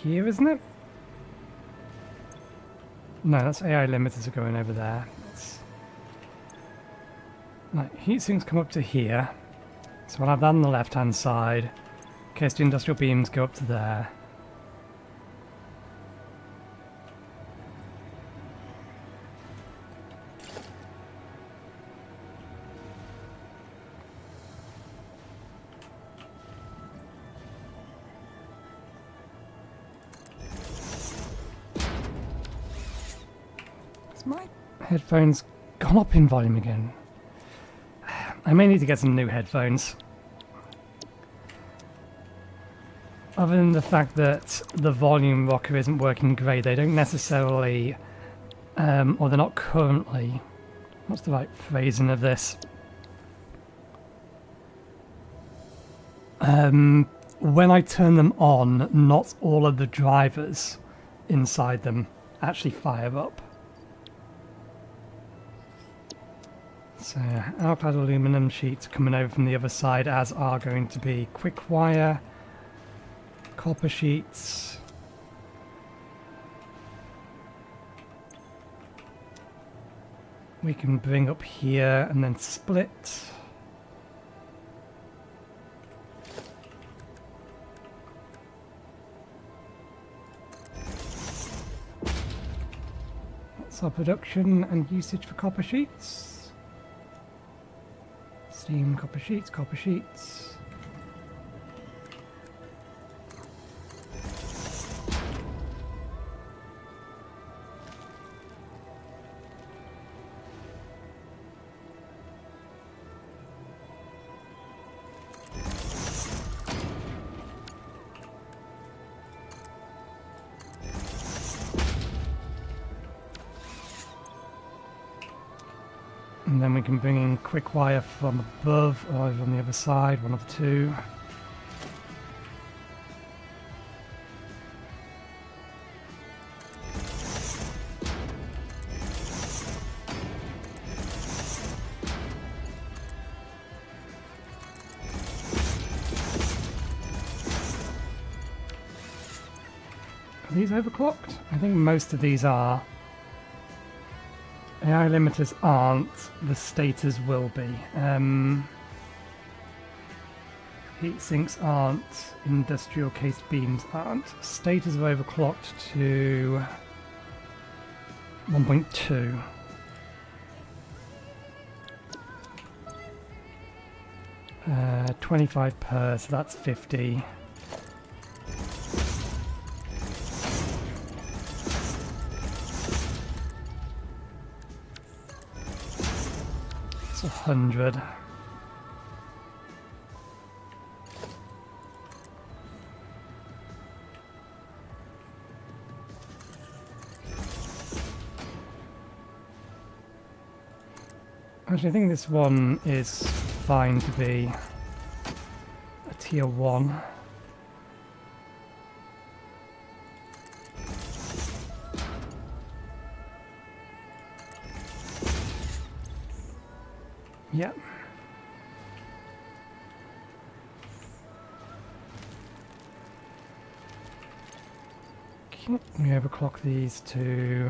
here, isn't it? No, that's AI limiters are going over there. Right, heat sinks come up to here. So we'll have that on the left-hand side. In case the industrial beams go up to there. Has my headphones gone up in volume again? I may need to get some new headphones. Other than the fact that the volume rocker isn't working great, they don't necessarily, or they're not currently, what's the right phrasing of this? When I turn them on, not all of the drivers inside them actually fire up. So alclad aluminum sheets coming over from the other side, as are going to be quick wire, copper sheets. We can bring up here and then split. That's our production and usage for copper sheets. Steam, copper sheets, copper sheets. And then we can bring in quick wire from above or over on the other side, one of the two. Are these overclocked? I think most of these are. AI limiters aren't, the stators will be. Heat sinks aren't, industrial cased beams aren't. Stators are overclocked to 1.2. Uh, 25 per, so that's 50. It's 100. Actually, I think this one is fine to be a tier 1. Yep. Okay, we overclock these to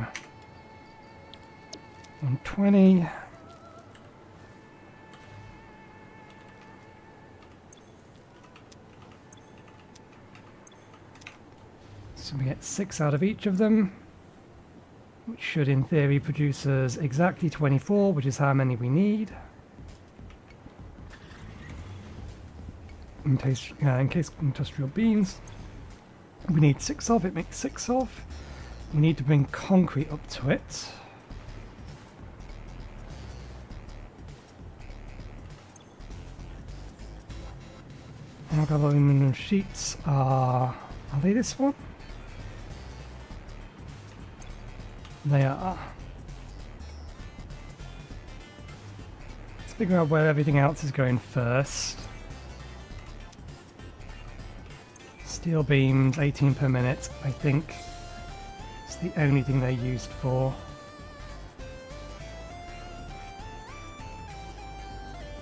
120. So we get 6 out of each of them, which should in theory produce us exactly 24, which is how many we need. In case industrial beams, we need 6 of, it makes 6 of. We need to bring concrete up to it. Aluminium sheets are they this one? They are. Let's figure out where everything else is going first. Steel beams, 18 per minute, I think it's the only thing they're used for.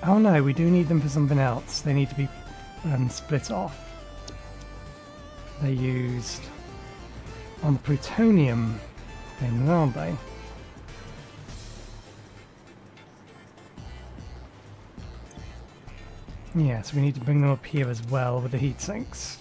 Oh no, we do need them for something else. They need to be split off. They're used on the plutonium things, aren't they? Yeah, so we need to bring them up here as well with the heat sinks.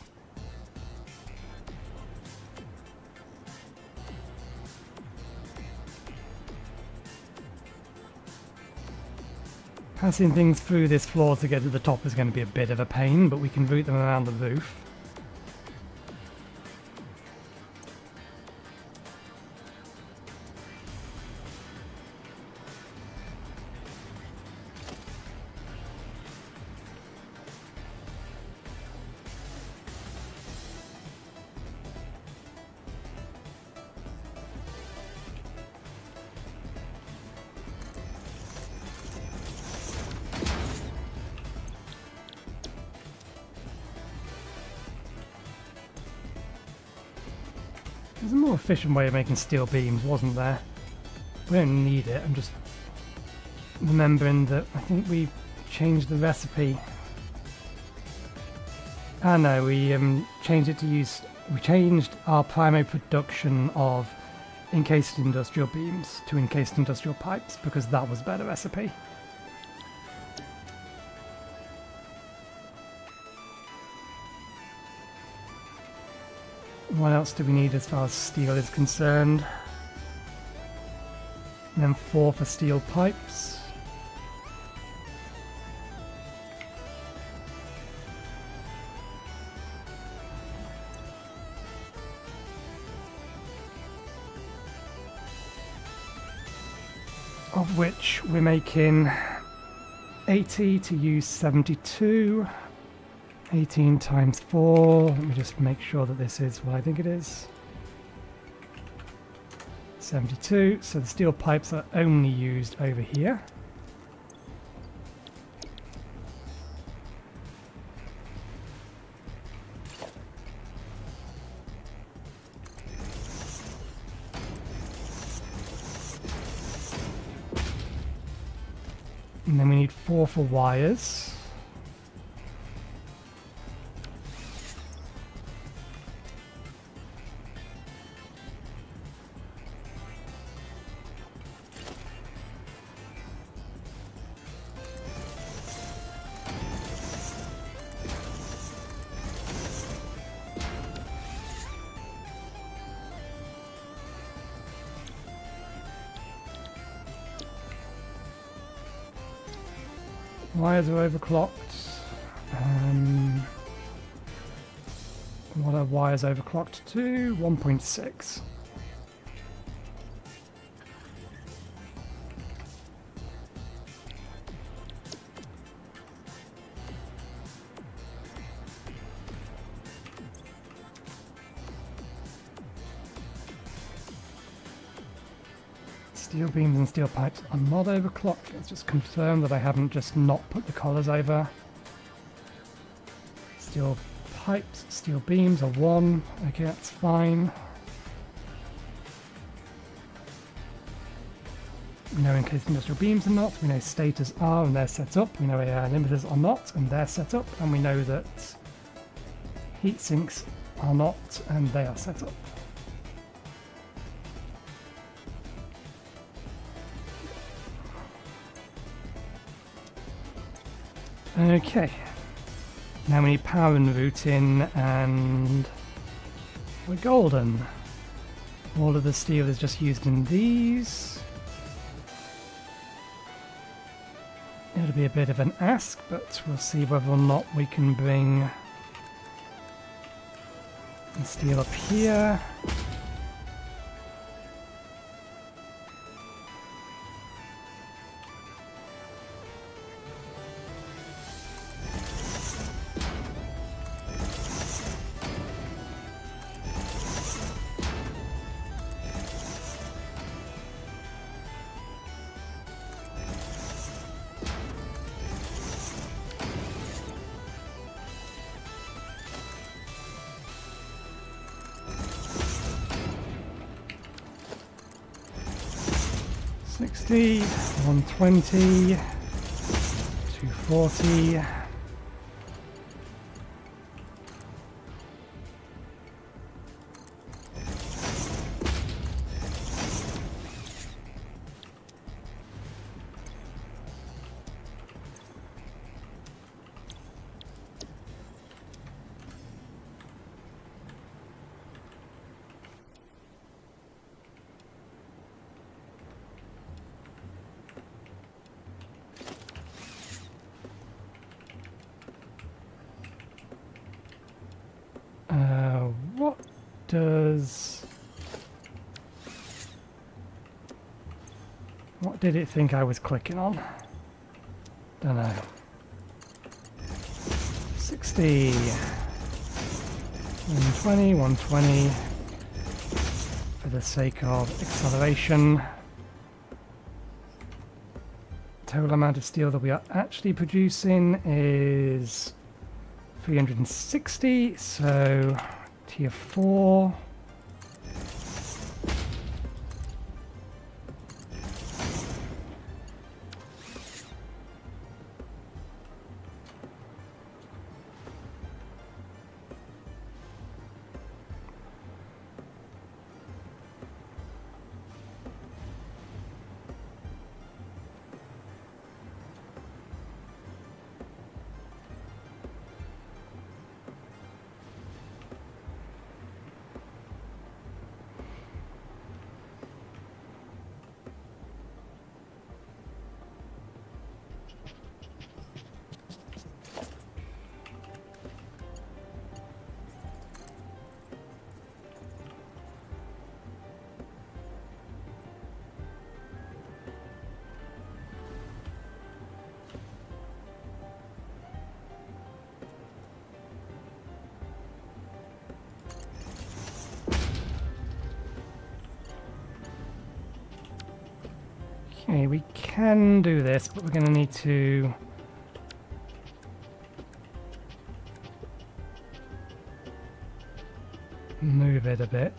Passing things through this floor to get to the top is going to be a bit of a pain, but we can route them around the roof. There's a more efficient way of making steel beams, wasn't there? We don't need it, I'm just remembering that I think we changed the recipe. Ah no, we changed it to use... We changed our primary production of encased industrial beams to encased industrial pipes because that was a better recipe. What else do we need as far as steel is concerned? And then 4 for steel pipes. Of which we're making 80 to use 72. 18 times 4, let me just make sure that this is what I think it is. 72, so the steel pipes are only used over here. And then we need 4 for wires. Wires are overclocked. What are wires overclocked to? 1.6. Steel beams and steel pipes are not overclocked. Let's just confirm that I haven't just not put the collars over. Steel pipes, steel beams are 1. Okay, that's fine. We know encased industrial beams are not. We know stators are and they're set up. We know air limiters are not and they're set up. And we know that heat sinks are not and they are set up. Okay, now we need power and routing and we're golden. All of the steel is just used in these. It'll be a bit of an ask, but we'll see whether or not we can bring the steel up here. $60, $120, $240. What does... What did it think I was clicking on? Don't know. 60, 120, 120 for the sake of acceleration. Total amount of steel that we are actually producing is 360, so tier 4. Okay, we can do this, but we're going to need to move it a bit.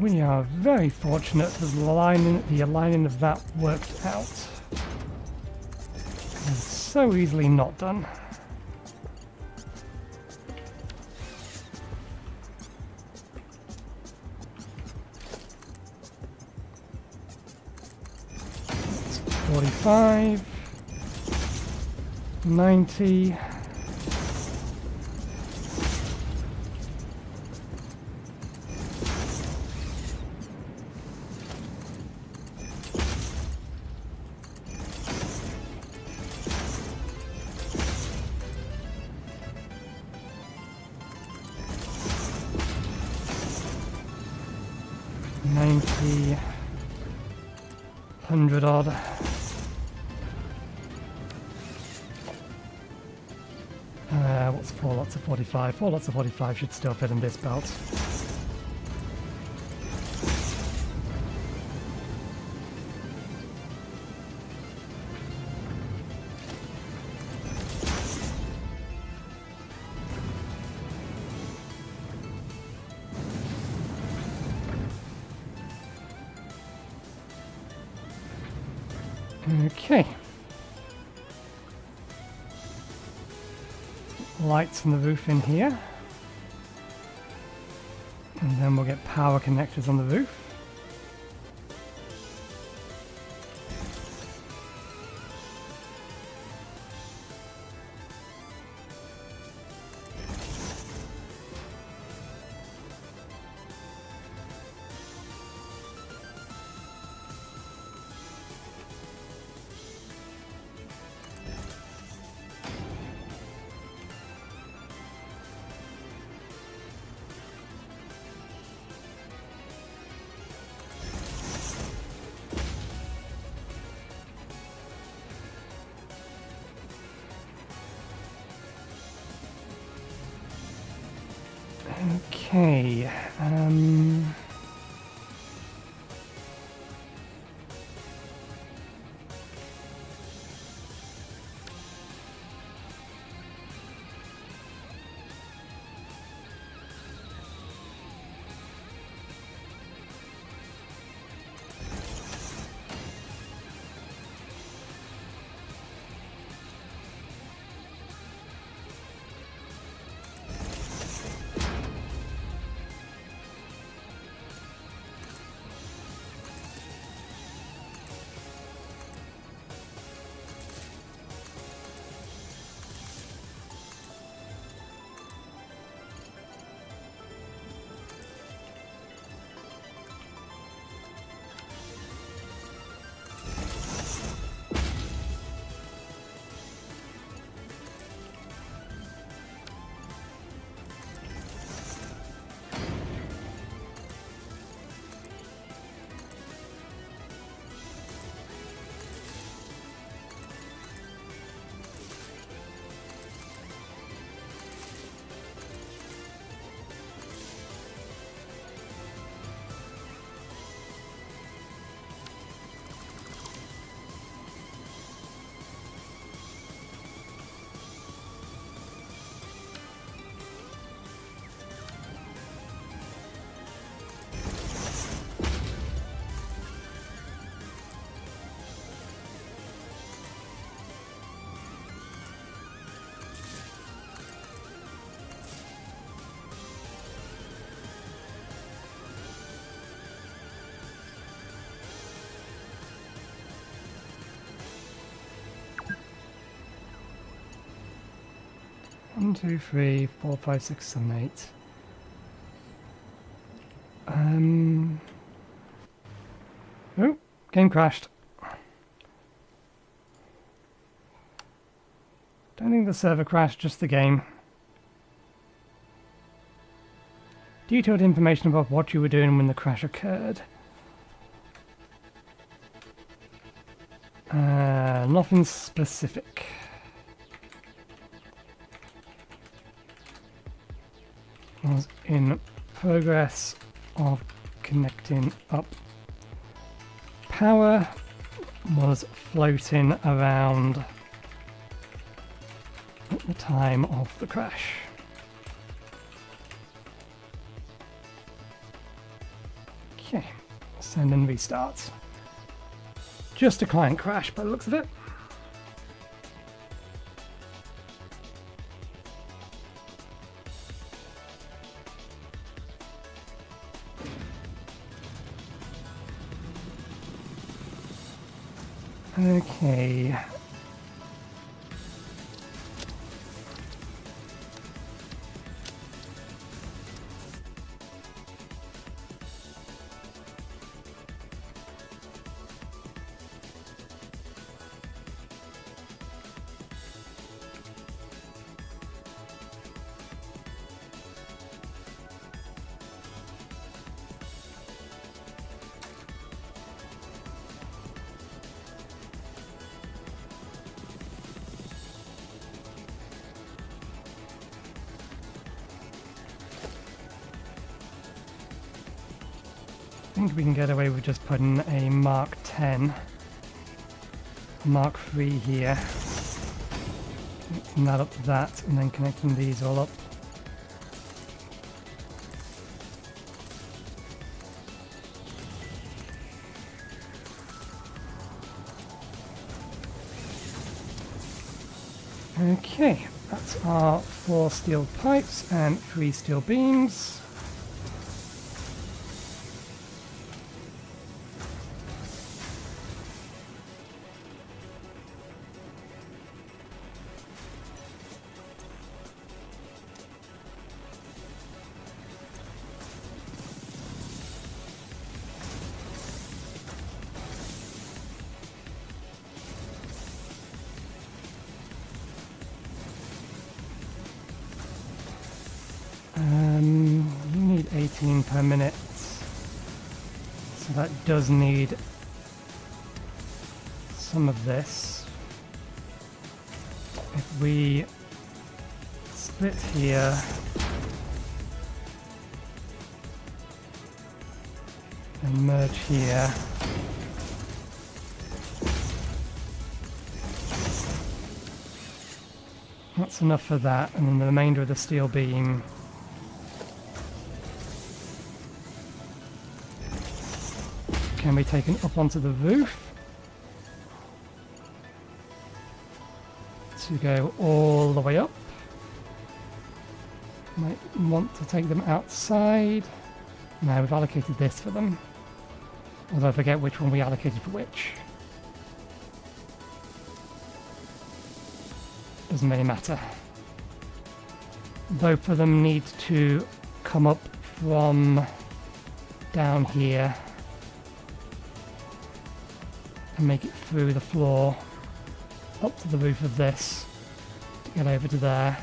We are very fortunate that the aligning of that worked out. It's so easily not done. It's 45, 90. $90, 100 odd. What's 4 lots of 45? 4 lots of 45 should still fit in this belt. Okay. Lights on the roof in here. And then we'll get power connectors on the roof. Okay, One, two, three, 4, 5, 6, 7, 8. Oh, game crashed. Don't think the server crashed, just the game. Detailed information about what you were doing when the crash occurred. Nothing specific. Was in progress of connecting up. Power was floating around at the time of the crash. Send and restart. Just a client crash by the looks of it. Okay. I think we can get away with just putting a Mark 10, Mark 3 here, connecting that up to that, and then connecting these all up. Okay, that's our 4 steel pipes and 3 steel beams. You need 18 per minute, so that does need some of this. If we split here and merge here, that's enough for that, and then the remainder of the steel beam can be taken up onto the roof to go all the way up. Might want to take them outside. No, we've allocated this for them. Although I forget which one we allocated for which. Doesn't really matter. Both of them need to come up from down here and make it through the floor up to the roof of this to get over to there.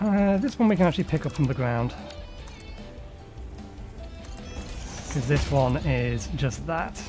This one we can actually pick up from the ground. Because this one is just that.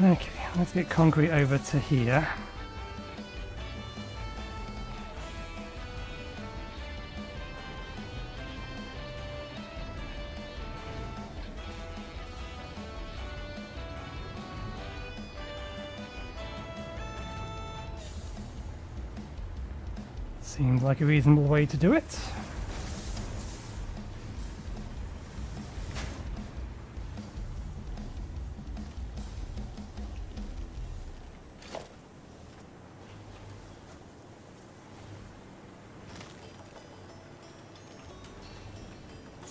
Okay, let's get concrete over to here. Seems like a reasonable way to do it.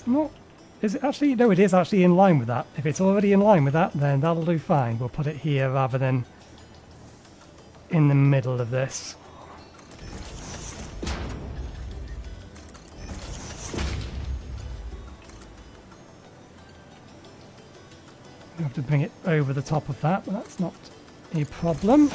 No, is it actually? No, it is actually in line with that. If it's already in line with that, then that'll do fine. We'll put it here rather than in the middle of this. We have to bring it over the top of that, but that's not a problem.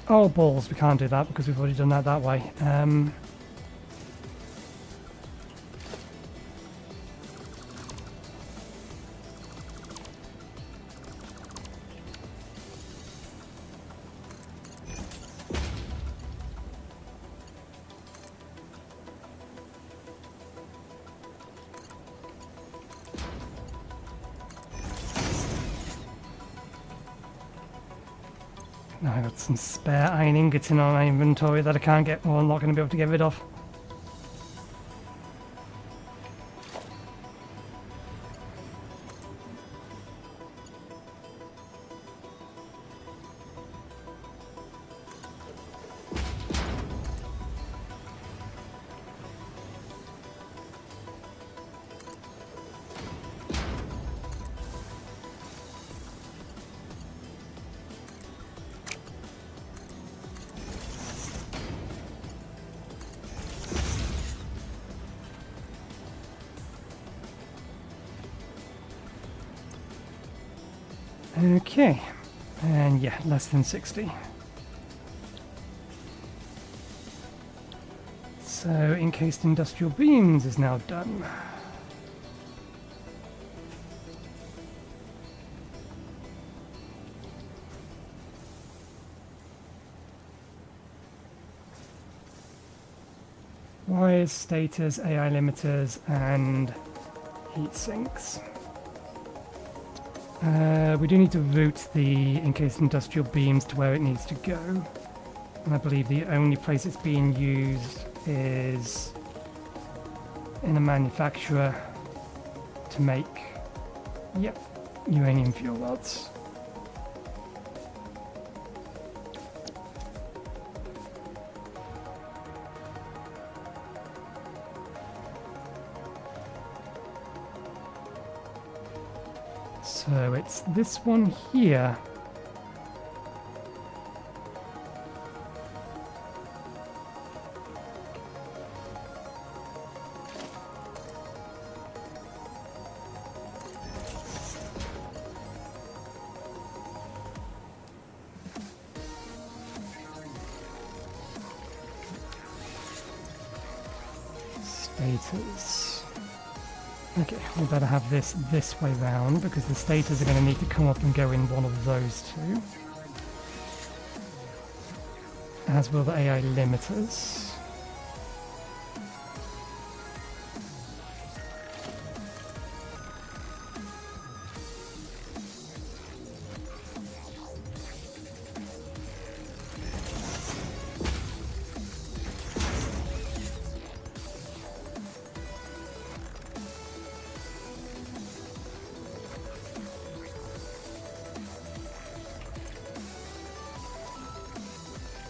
Oh, balls, we can't do that because we've already done that way. Now I've got some spare iron ingots in my inventory that I can't get, or I'm not going to be able to get rid of. Okay, and yeah, less than 60. So encased industrial beams is now done. Wires, stators, AI limiters, and heat sinks. We do need to route the encased industrial beams to where it needs to go. And I believe the only place it's being used is in a manufacturer to make, yep, uranium fuel rods. So it's this one here. Stators. Okay, we better have this way round because the stators are going to need to come up and go in one of those two. As will the AI limiters.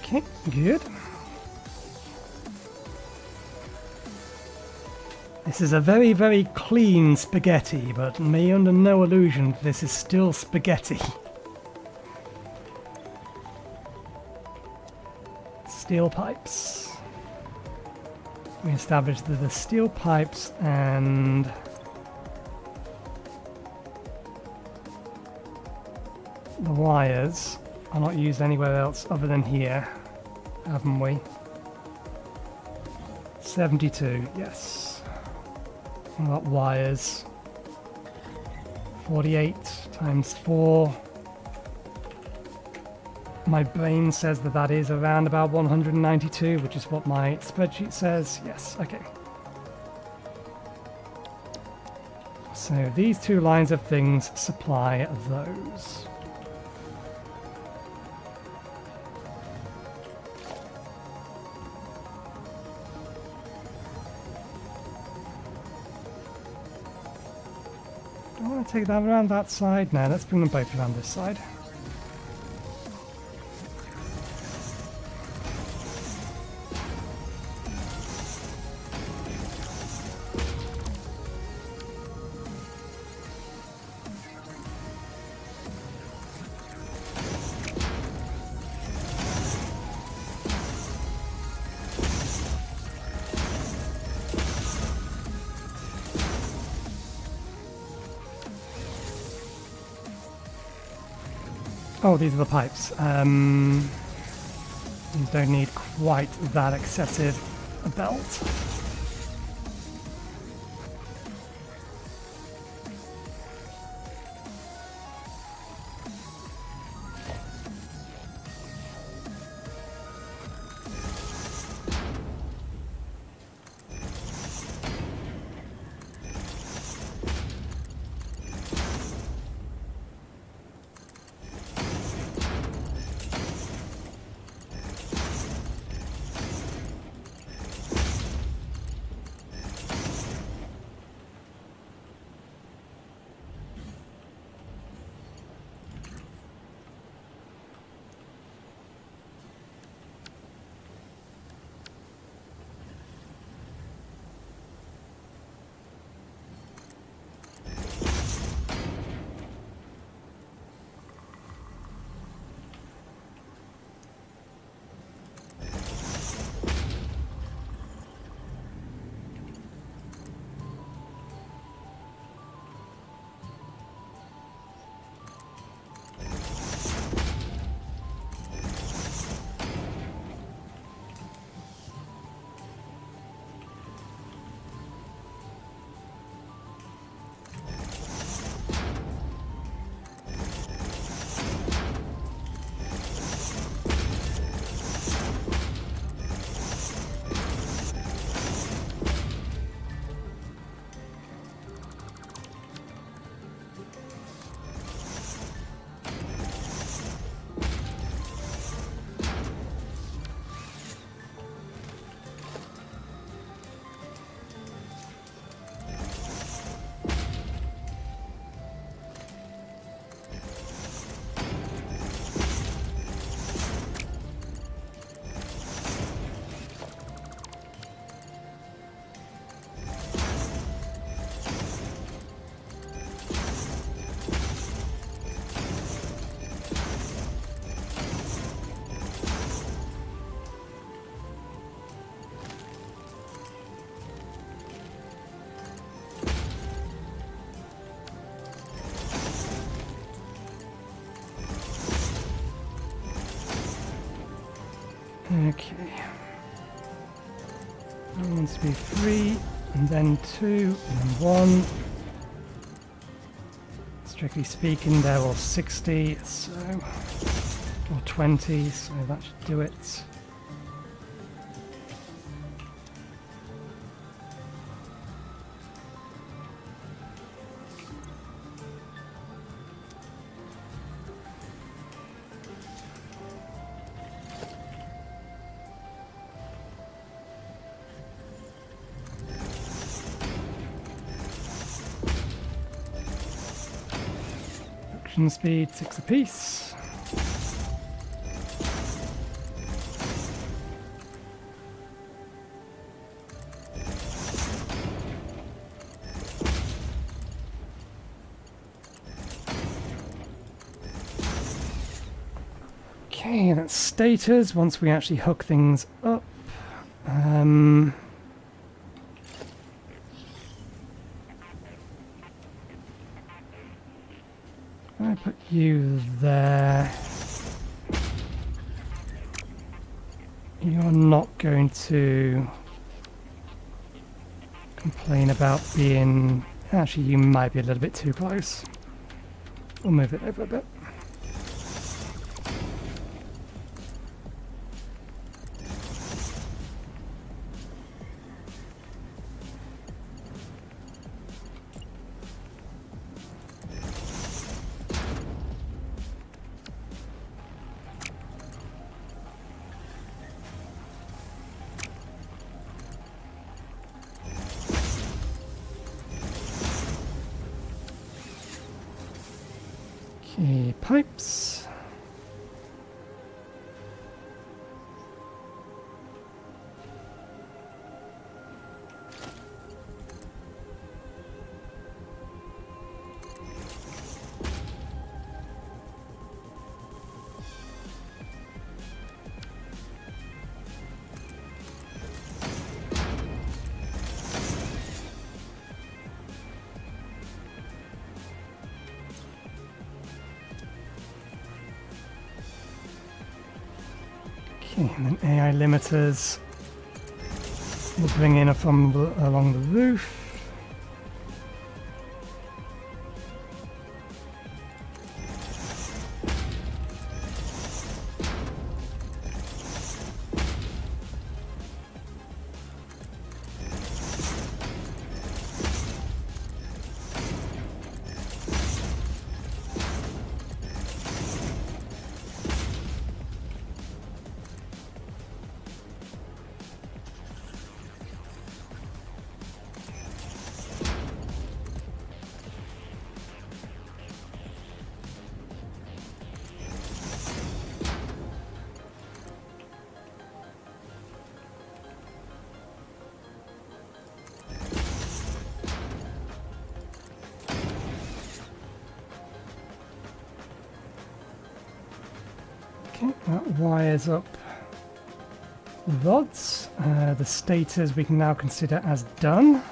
Okay, good. This is a very, very clean spaghetti, but may under no illusion this is still spaghetti. Steel pipes. We established that the steel pipes and the wires are not used anywhere else other than here, haven't we? 72, yes. What about wires? 48 times 4. My brain says that that is around about 192, which is what my spreadsheet says. Yes, okay. So these two lines of things supply those. Do I want to take that around that side? No, let's bring them both around this side. Oh, these are the pipes. These don't need quite that excessive a belt. Okay. It wants to be 3, and then 2, and then 1. Strictly speaking, they're all 60, so... or 20, so that should do it. Production speed 6 apiece. Okay, that's status once we actually hook things up. I put you there. You're not going to complain about being... Actually, you might be a little bit too close. We'll move it over a bit. Okay, pipes. Okay, and then AI limiters we'll bring in along the roof. Okay, that wires up the rods. The stators we can now consider as done.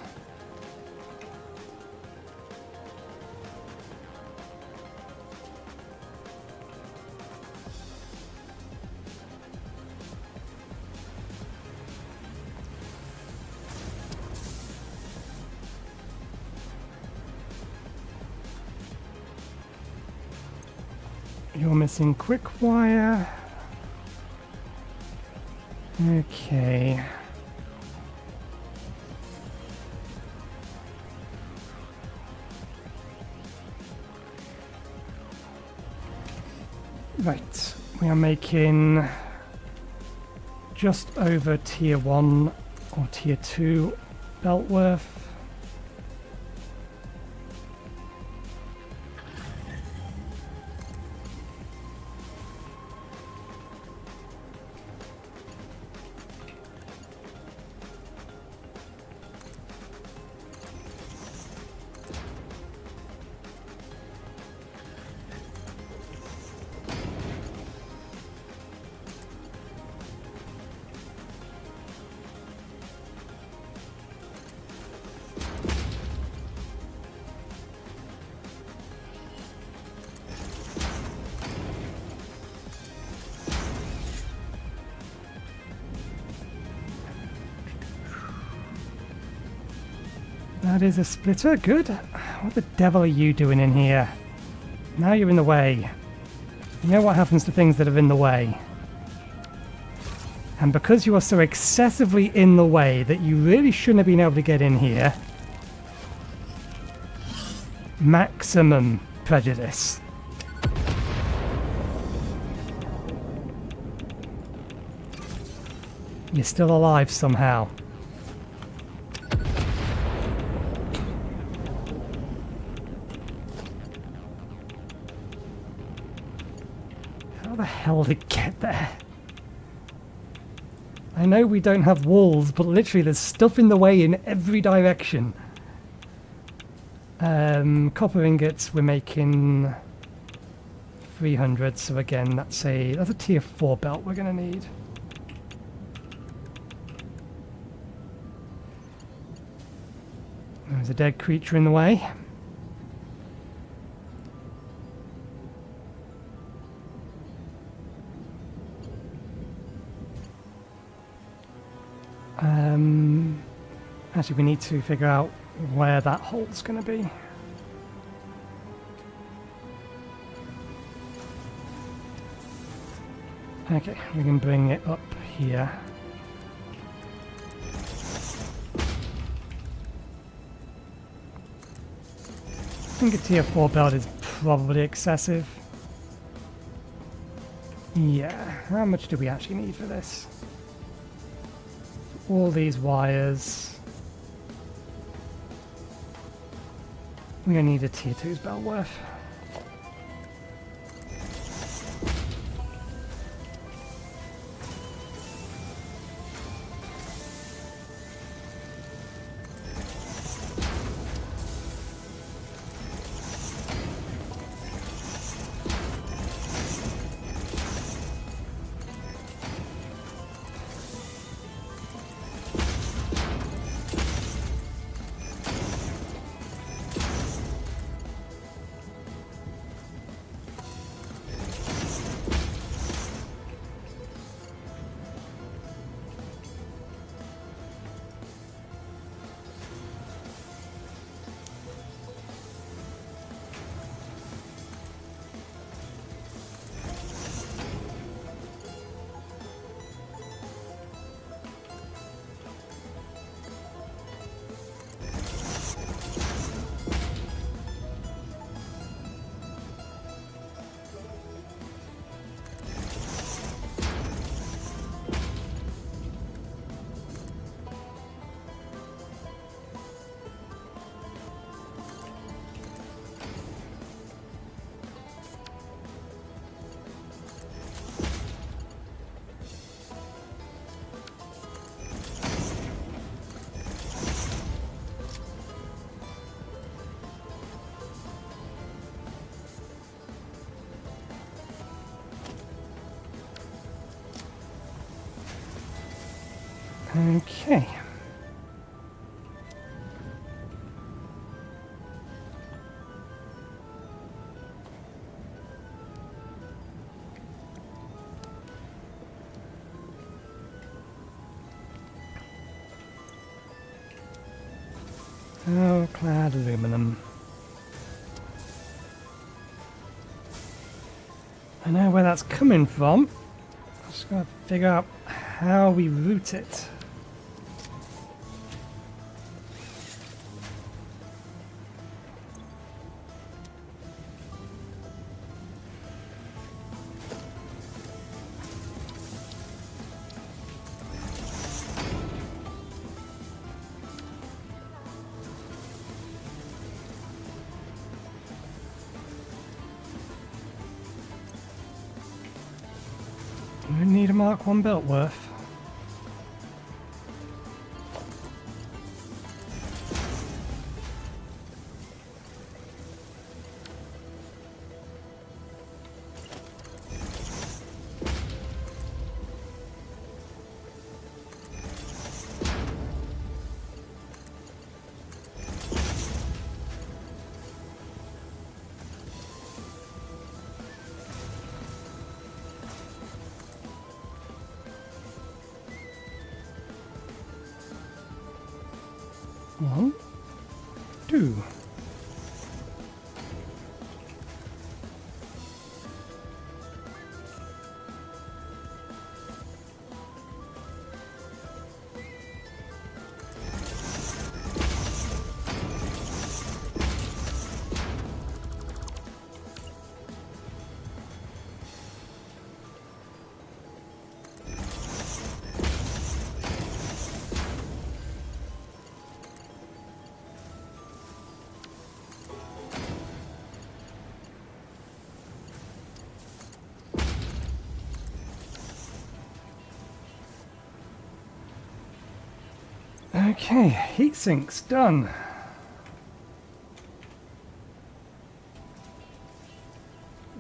You're missing quick wire. Okay. Right, we are making just over tier 1 or tier 2 belt worth. That is a splitter. Good. What the devil are you doing in here? Now you're in the way. You know what happens to things that are in the way. And because you are so excessively in the way that you really shouldn't have been able to get in here, maximum prejudice. You're still alive somehow. How the hell did it get there? I know we don't have walls, but literally there's stuff in the way in every direction. Copper ingots, we're making 300, so again that's a tier 4 belt we're going to need. There's a dead creature in the way. Actually, we need to figure out where that hole's going to be. Okay, we can bring it up here. I think a tier 4 belt is probably excessive. Yeah, how much do we actually need for this? All these wires. We're going to need a tier 2's belt worth. Okay. Oh, clad aluminum. I know where that's coming from. I'm just going to figure out how we route it. We need a Mark 1 belt worth. One, do. Okay, heat sinks done.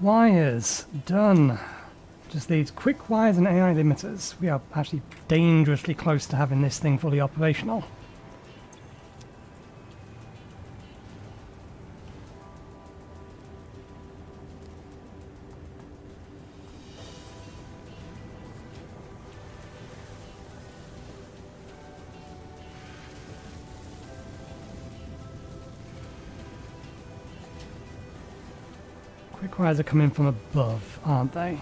Wires done. Just leaves quick wires and AI limiters. We are actually dangerously close to having this thing fully operational. Quick wires are coming from above, aren't they?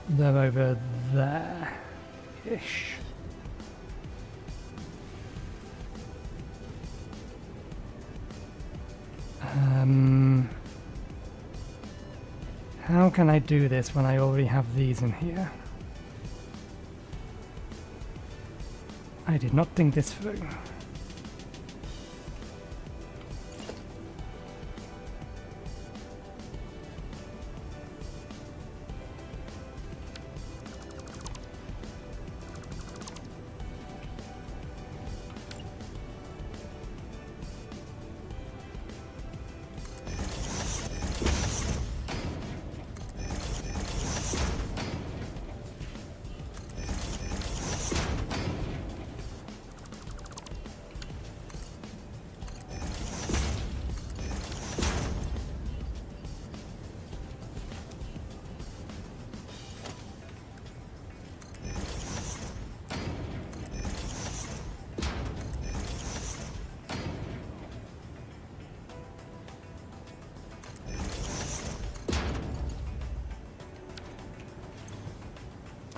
They're over there-ish. How can I do this when I already have these in here? I did not think this through.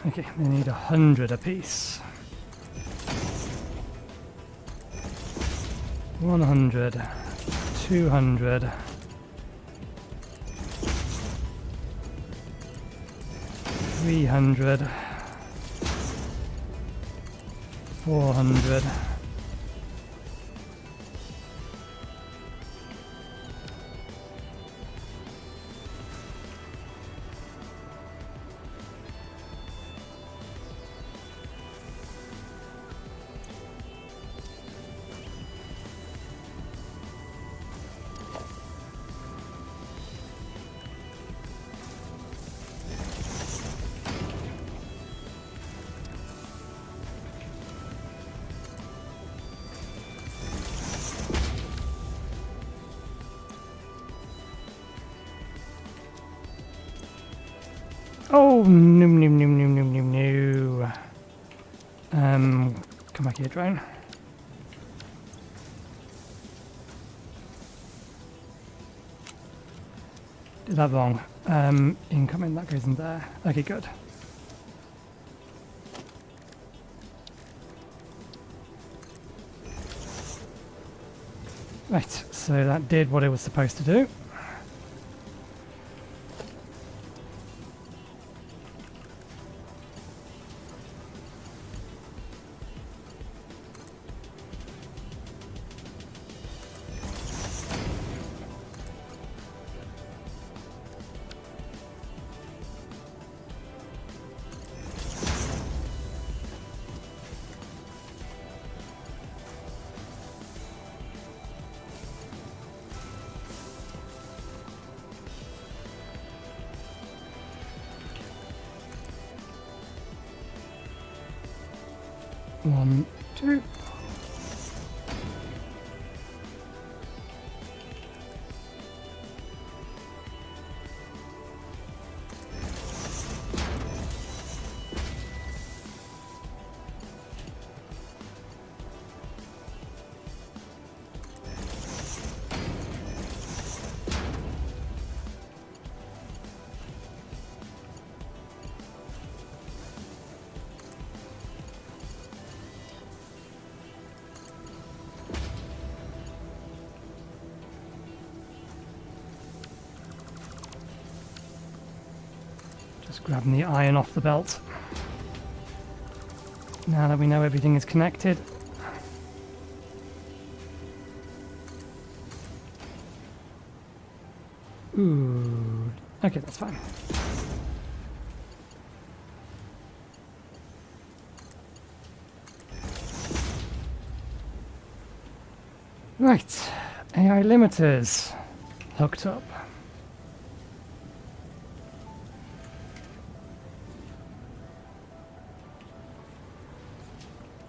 Okay, they need 100 apiece. 100, 200, 300, 400. Oh, no, no, no, no, no, no, no. Come back here, drone. Did that wrong. Incoming, that goes in there. Okay, good. Right, so that did what it was supposed to do. One, two. Just grabbing the iron off the belt. Now that we know everything is connected. Ooh, okay, that's fine. Right, AI limiters hooked up.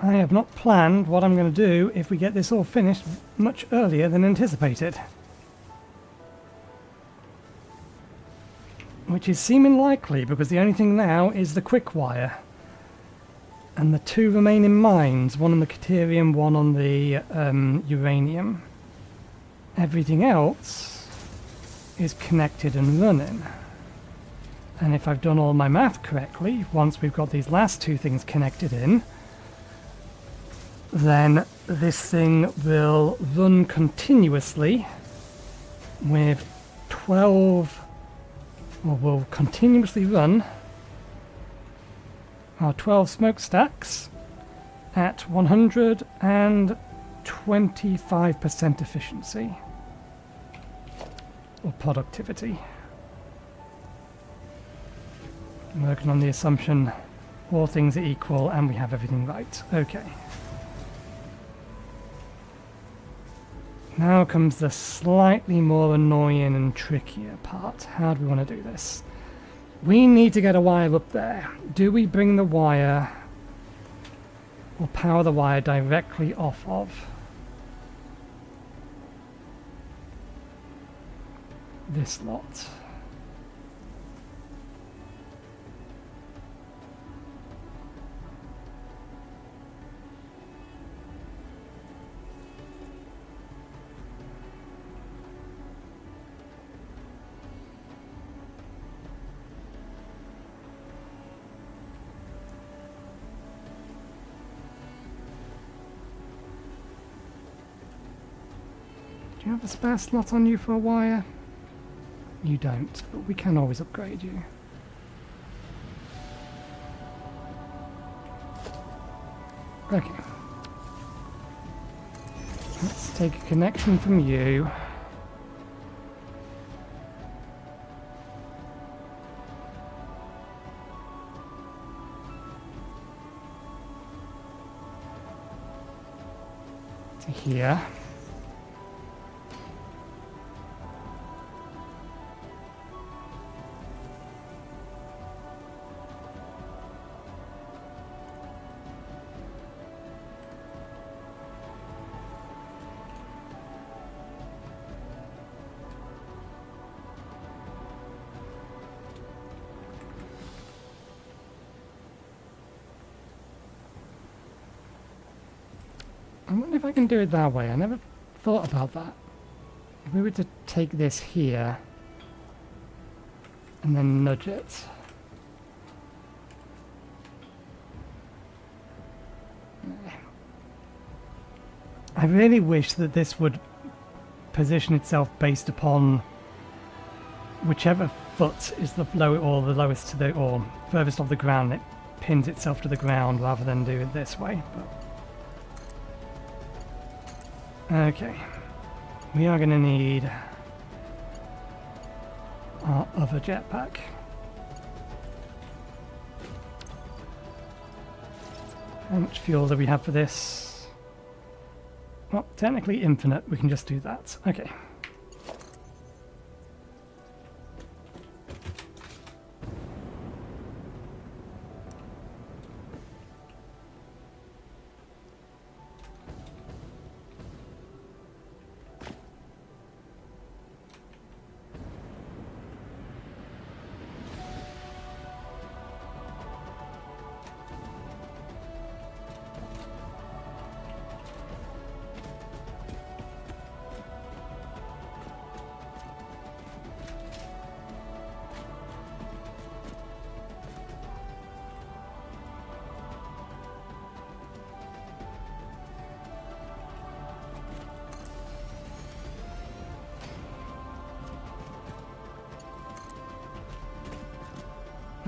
I have not planned what I'm going to do if we get this all finished much earlier than anticipated. Which is seeming likely because the only thing now is the quick wire. And the two remaining mines, one on the Caterium, one on the uranium. Everything else is connected and running. And if I've done all my math correctly, once we've got these last two things connected in, then this thing will run continuously with 12, or will continuously run our 12 smokestacks at 125% efficiency or productivity. I'm working on the assumption all things are equal and we have everything right. Okay. Now comes the slightly more annoying and trickier part. How do we want to do this? We need to get a wire up there. Do we bring the wire or power the wire directly off of this lot? Do you have a spare slot on you for a wire? You don't, but we can always upgrade you. Okay. Let's take a connection from you. To here. I wonder if I can do it that way. I never thought about that. If we were to take this here and then nudge it. I really wish that this would position itself based upon whichever foot is the low or the lowest to the or furthest off the ground. It pins itself to the ground rather than do it this way. But okay, we are going to need our other jetpack. How much fuel do we have for this? Well, technically infinite, we can just do that. Okay.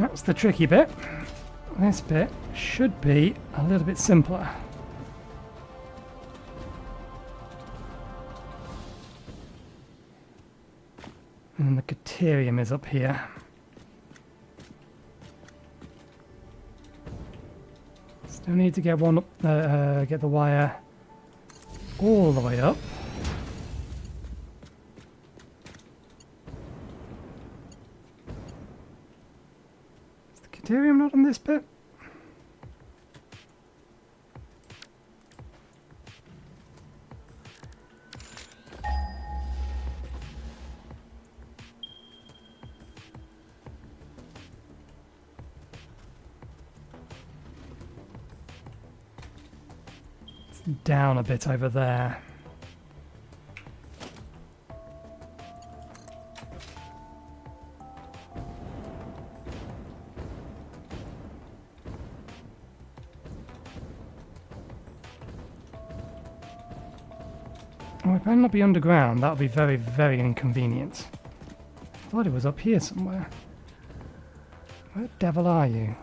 That's the tricky bit. This bit should be a little bit simpler. And the deuterium is up here. Still need to get one up, get the wire all the way up. Is the deuterium not on this bit? Down a bit over there. Oh, it better not be underground. That would be very, very inconvenient. I thought it was up here somewhere. Where the devil are you?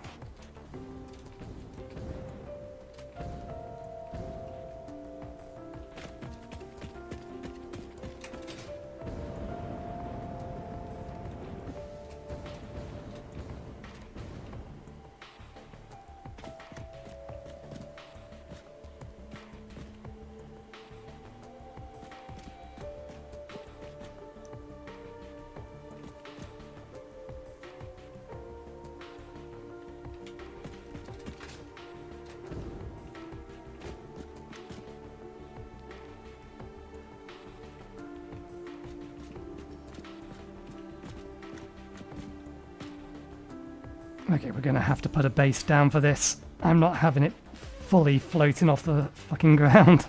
Okay, we're going to have to put a base down for this. I'm not having it fully floating off the fucking ground.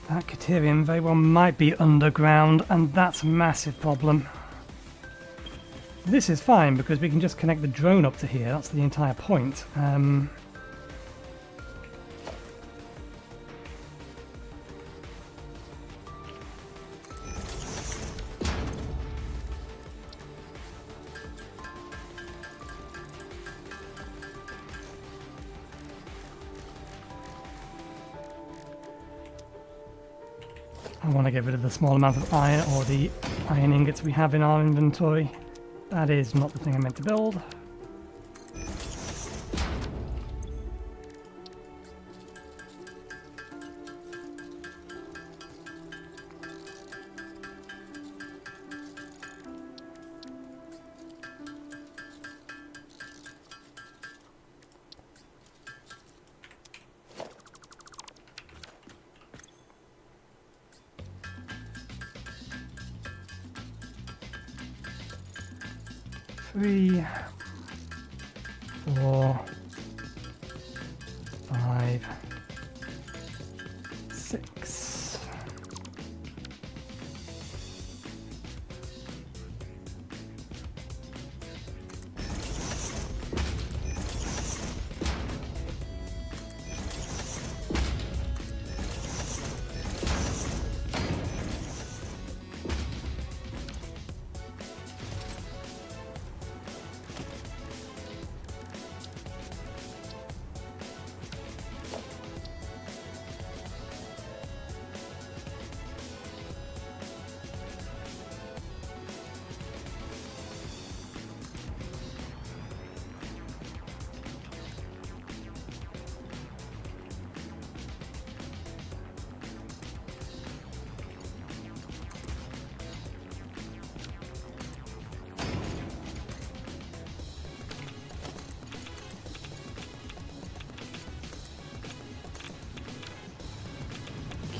That deuterium very well might be underground, and that's a massive problem. This is fine because we can just connect the drone up to here. That's the entire point. I want to get rid of the small amount of iron or the iron ingots we have in our inventory. That is not the thing I meant to build. Three, 4, 5, 6.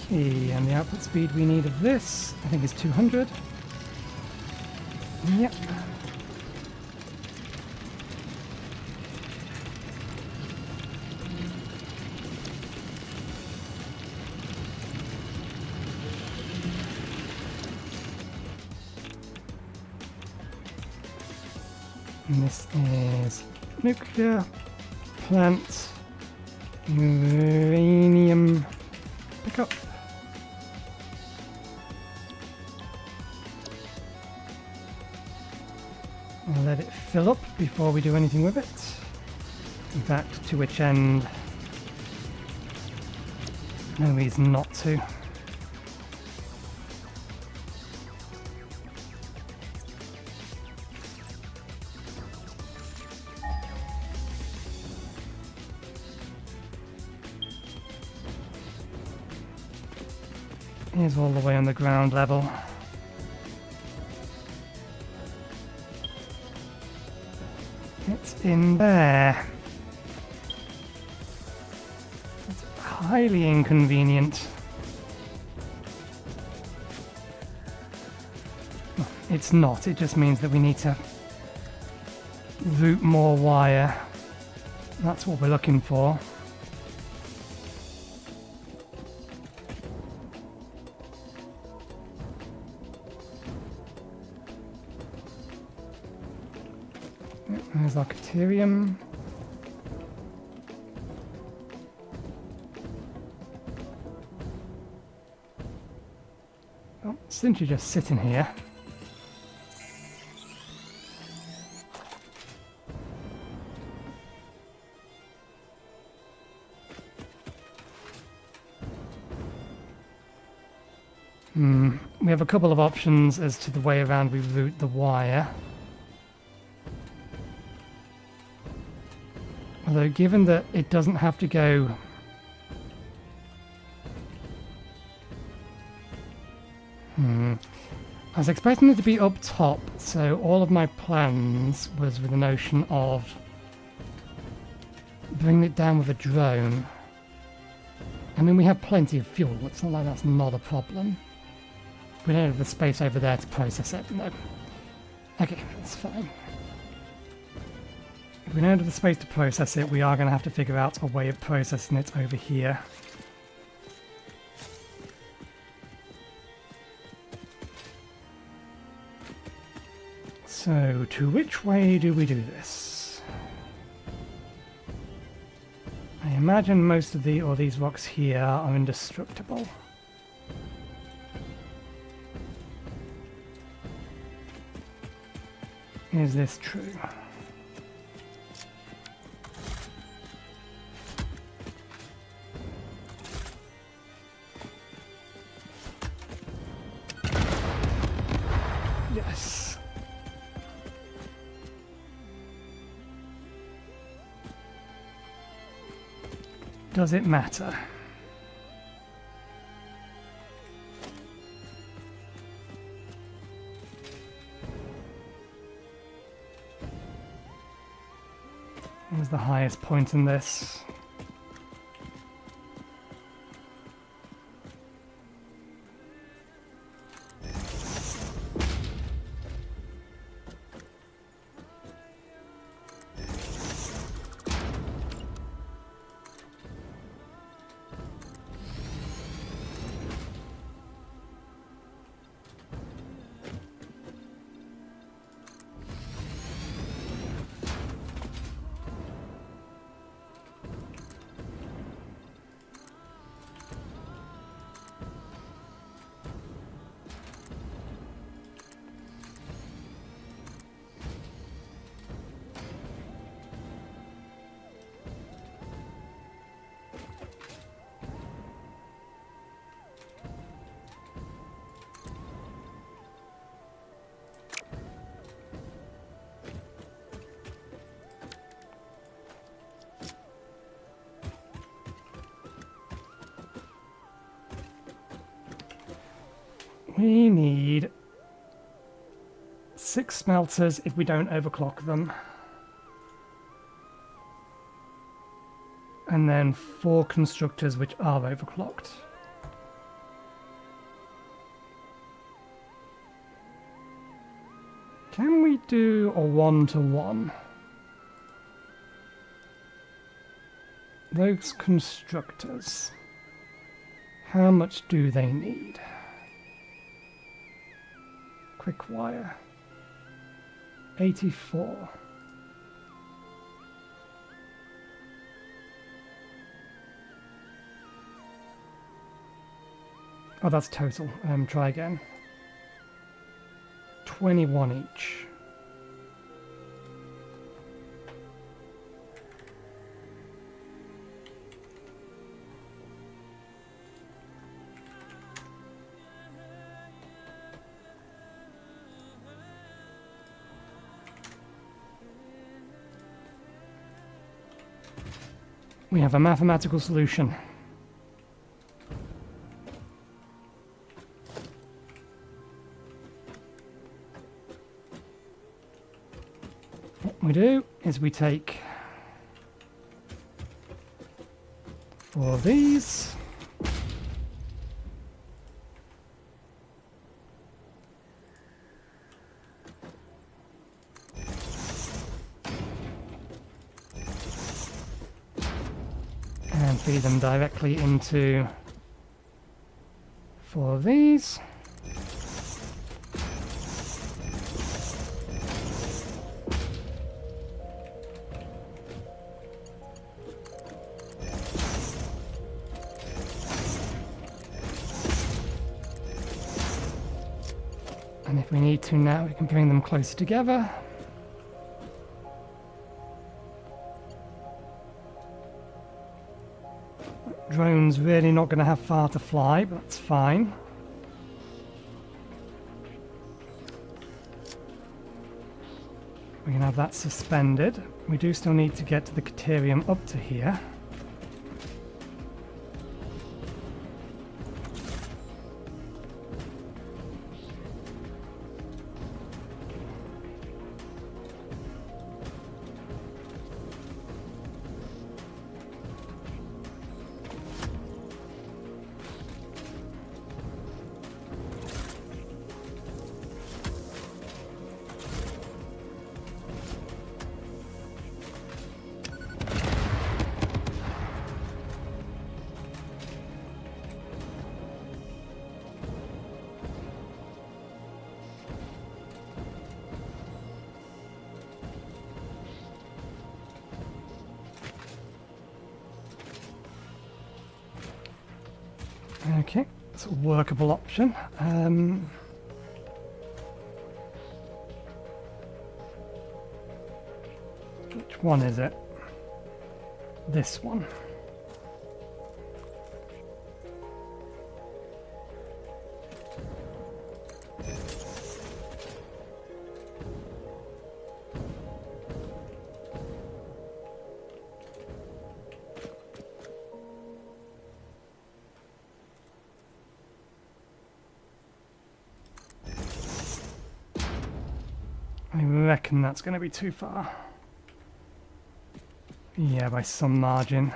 Okay, and the output speed we need of this, I think, is 200. Yep. And this is nuclear plant uranium pickup. I'll let it fill up before we do anything with it. In fact, to which end, no reason not to. Here's all the way on the ground level. It's in there. It's highly inconvenient. Well, it's not, it just means that we need to route more wire. That's what we're looking for. There's our Caterium. Oh, since you're just sitting here. We have a couple of options as to the way around we route the wire. Although, given that it doesn't have to go... I was expecting it to be up top, so all of my plans was with the notion of bringing it down with a drone. I mean, we have plenty of fuel, it's not like that's not a problem. We don't have the space over there to process it, no. Okay, that's fine. If we don't have the space to process it, we are going to have to figure out a way of processing it over here. So, to which way do we do this? I imagine most of these rocks here are indestructible. Is this true? Yes. Does it matter? What was the highest point in this? We need 6 smelters if we don't overclock them. And then 4 constructors which are overclocked. Can we do a 1-to-1? Those constructors, how much do they need? Quick wire. 84. Oh, that's total. Try again. 21 each. We have a mathematical solution. What we do is we take 4 of these. And feed them directly into 4 of these. And if we need to now, we can bring them closer together. Drone's really not going to have far to fly, but that's fine. We can have that suspended. We do still need to get to the Caterium up to here. Okay, it's a workable option. Which one is it? This one. I reckon that's going to be too far. Yeah, by some margin.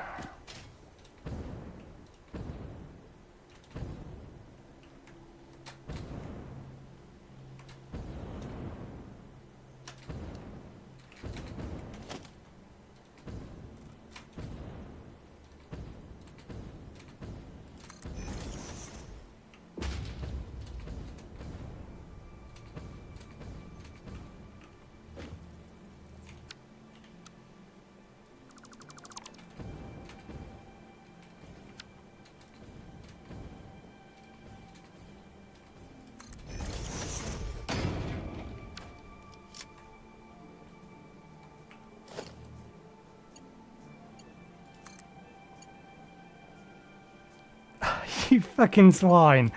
You fucking swine.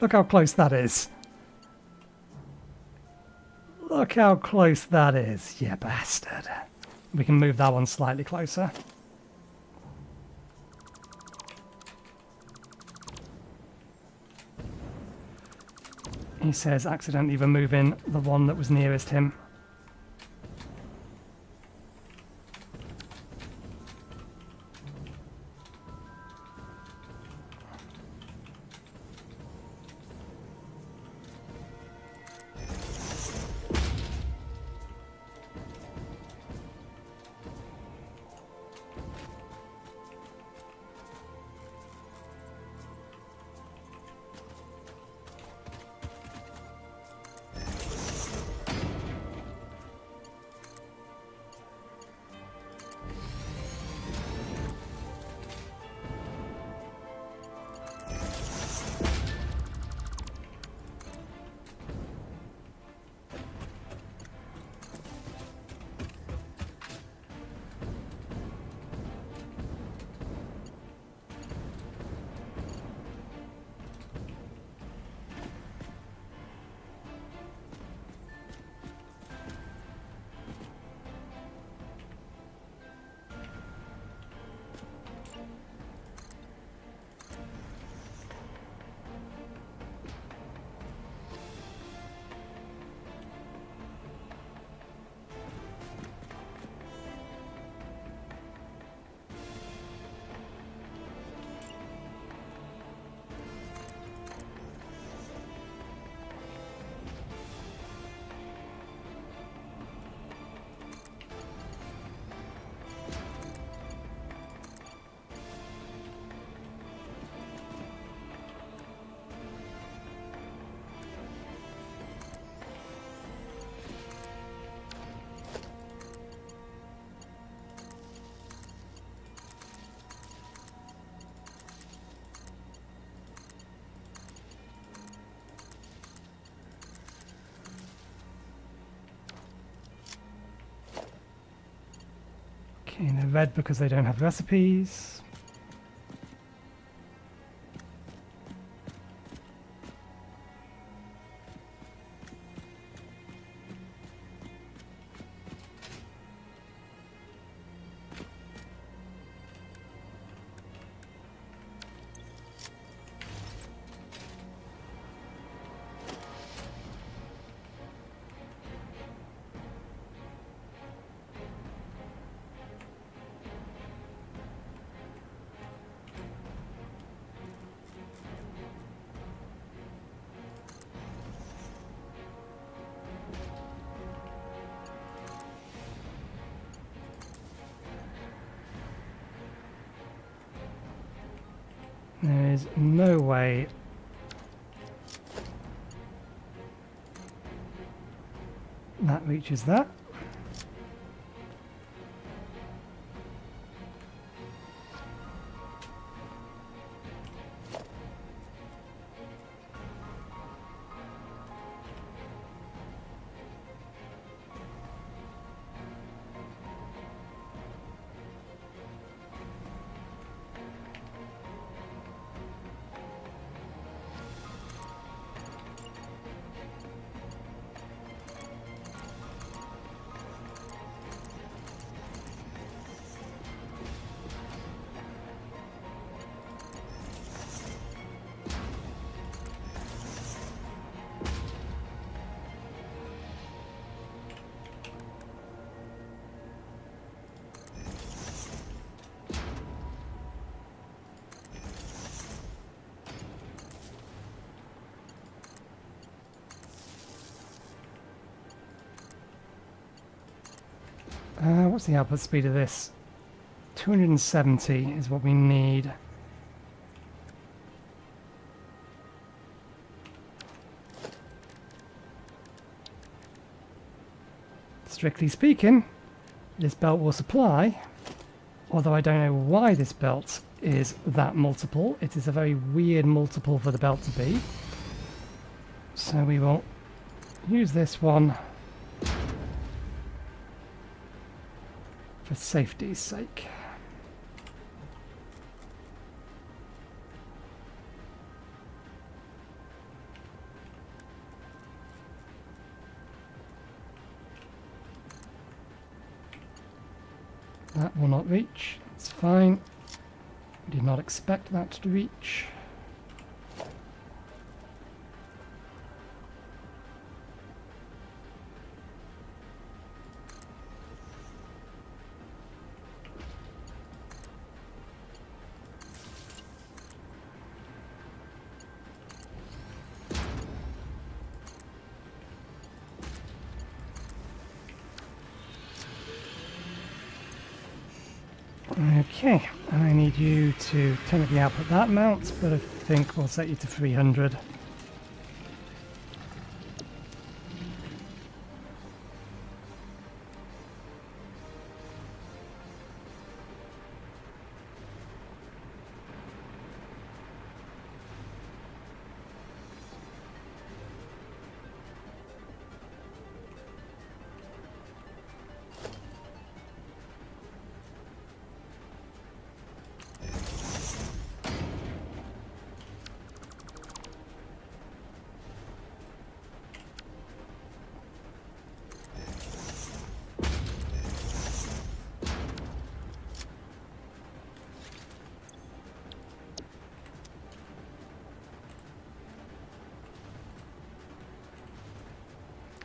Look how close that is. Look how close that is, you bastard. We can move that one slightly closer. He says accidentally removing the one that was nearest him. Okay, they're red because they don't have recipes. There is no way that reaches that. What's the output speed of this? 270 is what we need. Strictly speaking, this belt will supply, although I don't know why this belt is that multiple. It is a very weird multiple for the belt to be. So we will use this one for safety's sake. That will not reach. It's fine. Did not expect that to reach. Okay, I need you to technically output that amount, but I think we'll set you to 300.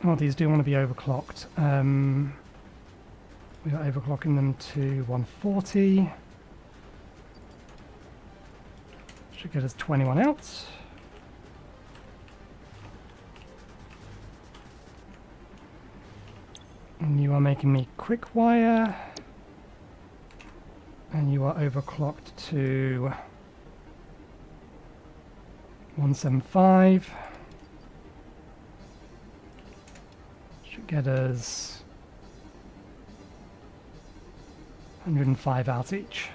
Oh, these do want to be overclocked. We are overclocking them to 140. Should get us 21 out. And you are making me quick wire. And you are overclocked to 175. Should get us 105 out each.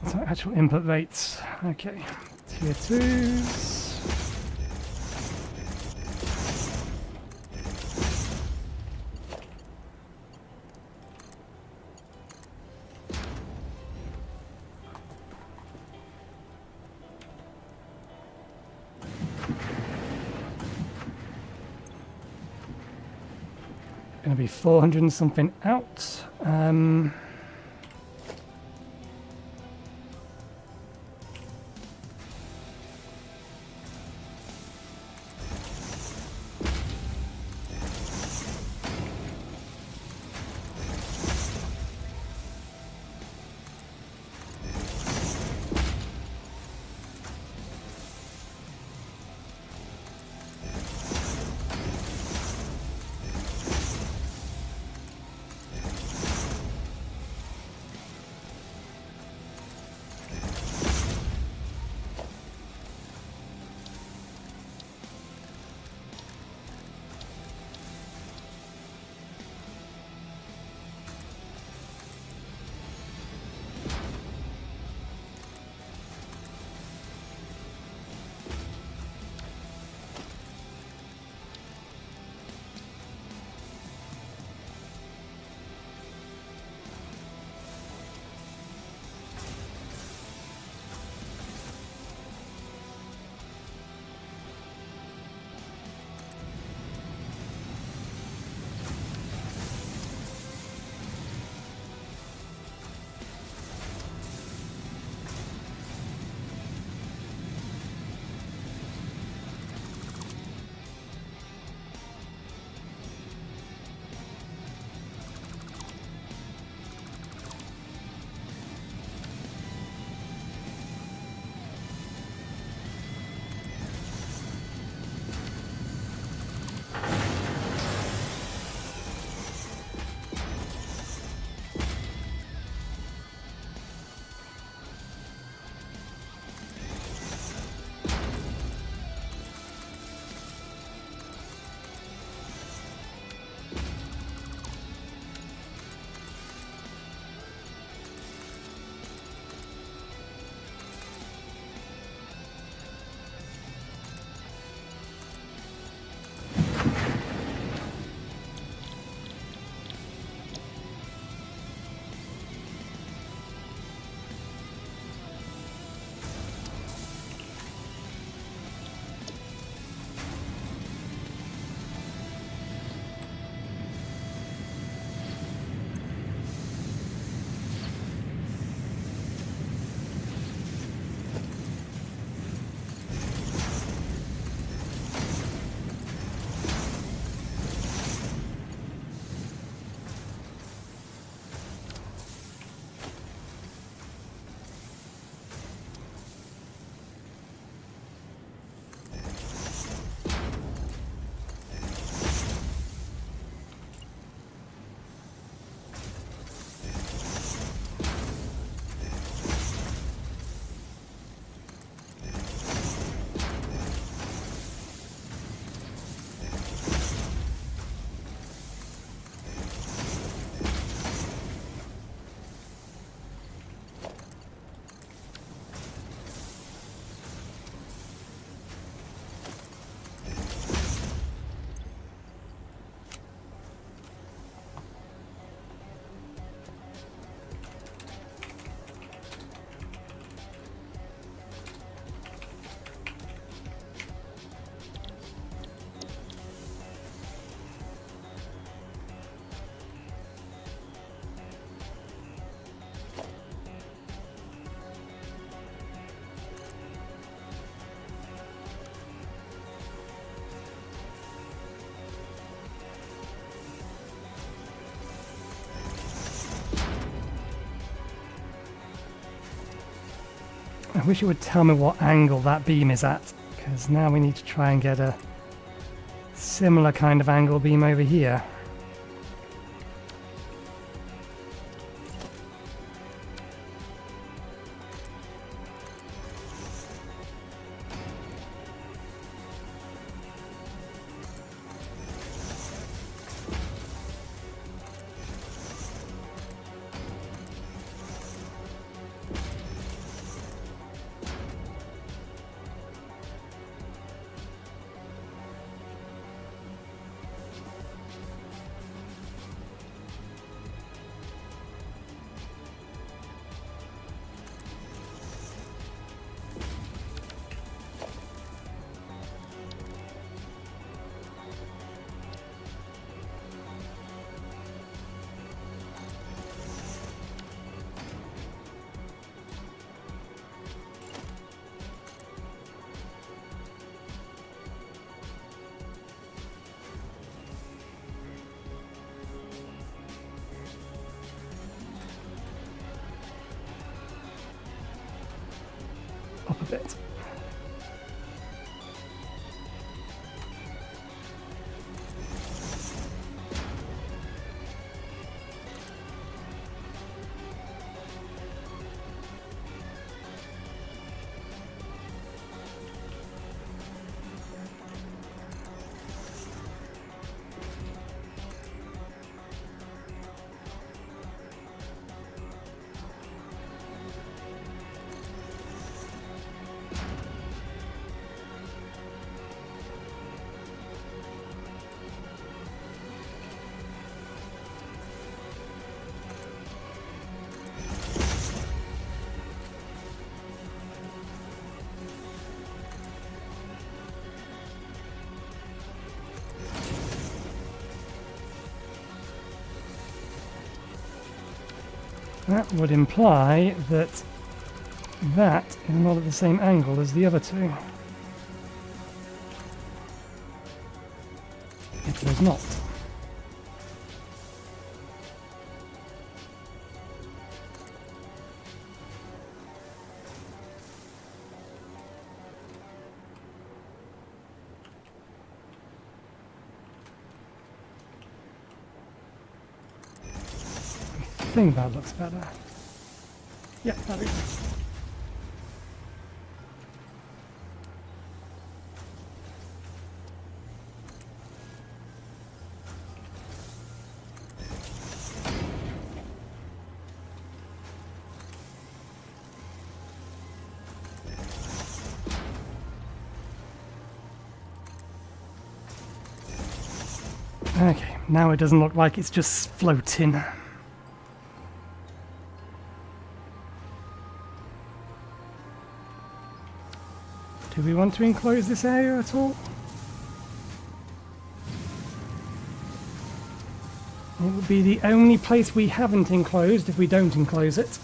So actual input rates. Okay, tier 2s. Going to be 400 and something out. I wish it would tell me what angle that beam is at, because now we need to try and get a similar kind of angle beam over here. bit. That would imply that that is not at the same angle as the other two. It was not. I think that looks better. Yeah, there we go. Okay, now it doesn't look like it's just floating. Do we want to enclose this area at all? It would be the only place we haven't enclosed if we don't enclose it.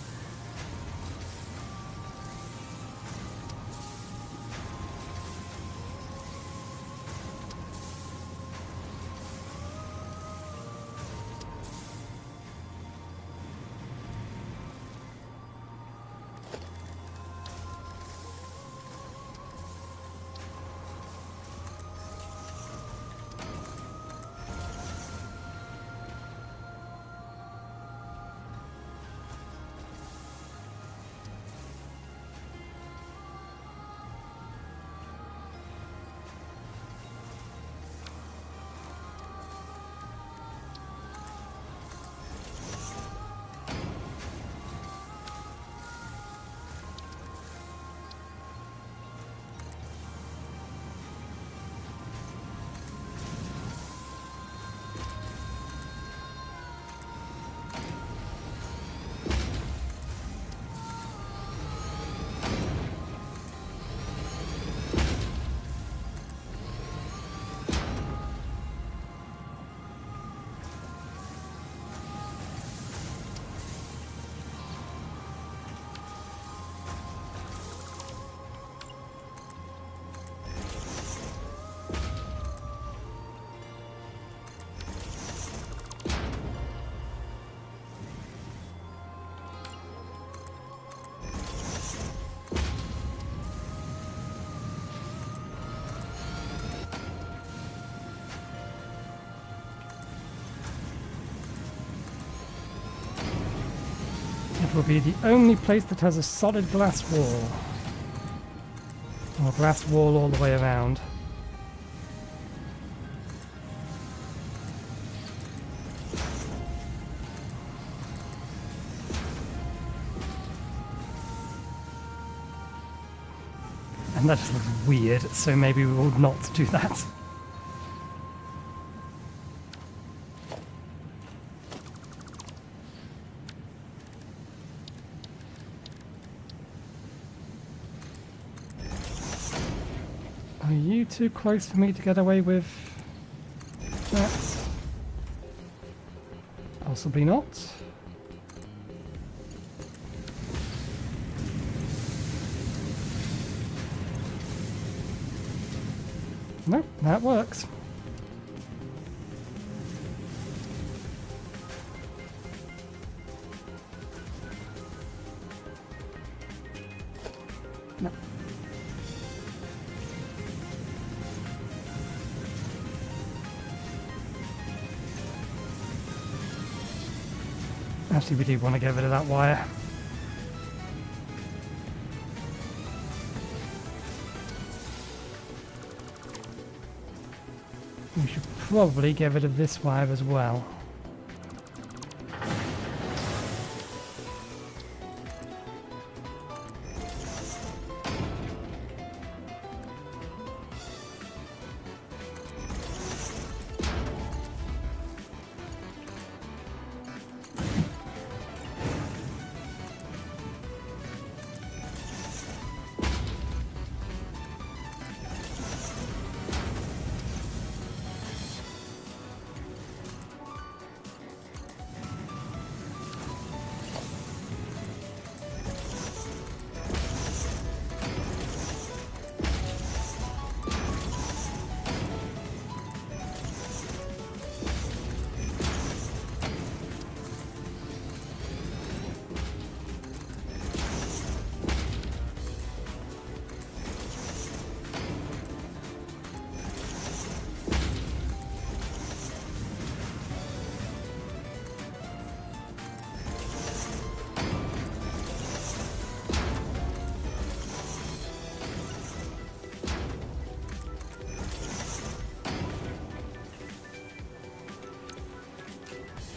It will be the only place that has a solid glass wall. Or glass wall all the way around. And that just looks weird, so maybe we will not do that. Are you too close for me to get away with that? Possibly not. No, that works. No. Actually, we do want to get rid of that wire. We should probably get rid of this wire as well.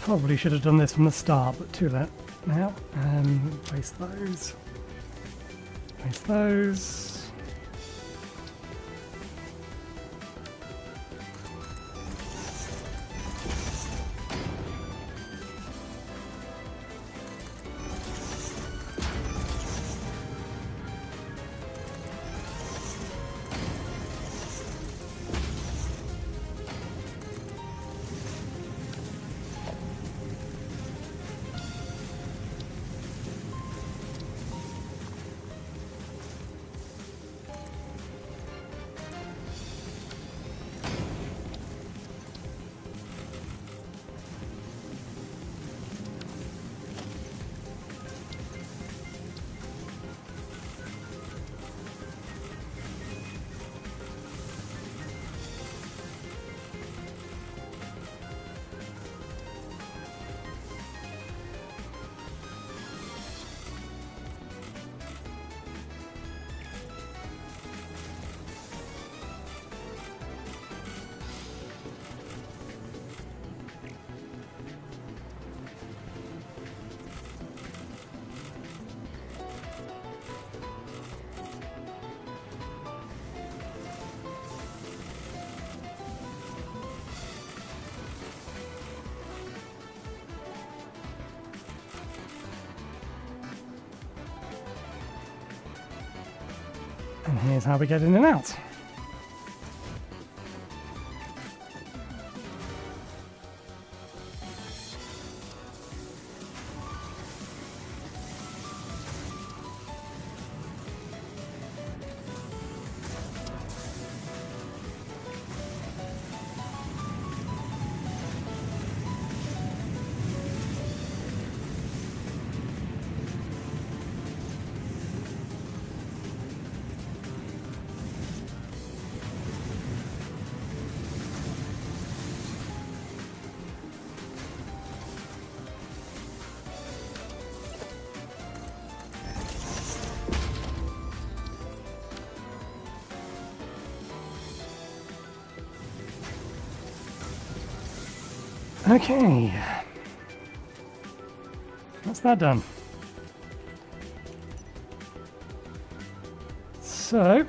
Probably should have done this from the start, but too late now. Place those. Place those. And here's how we get in and out. Okay, that's that done. So,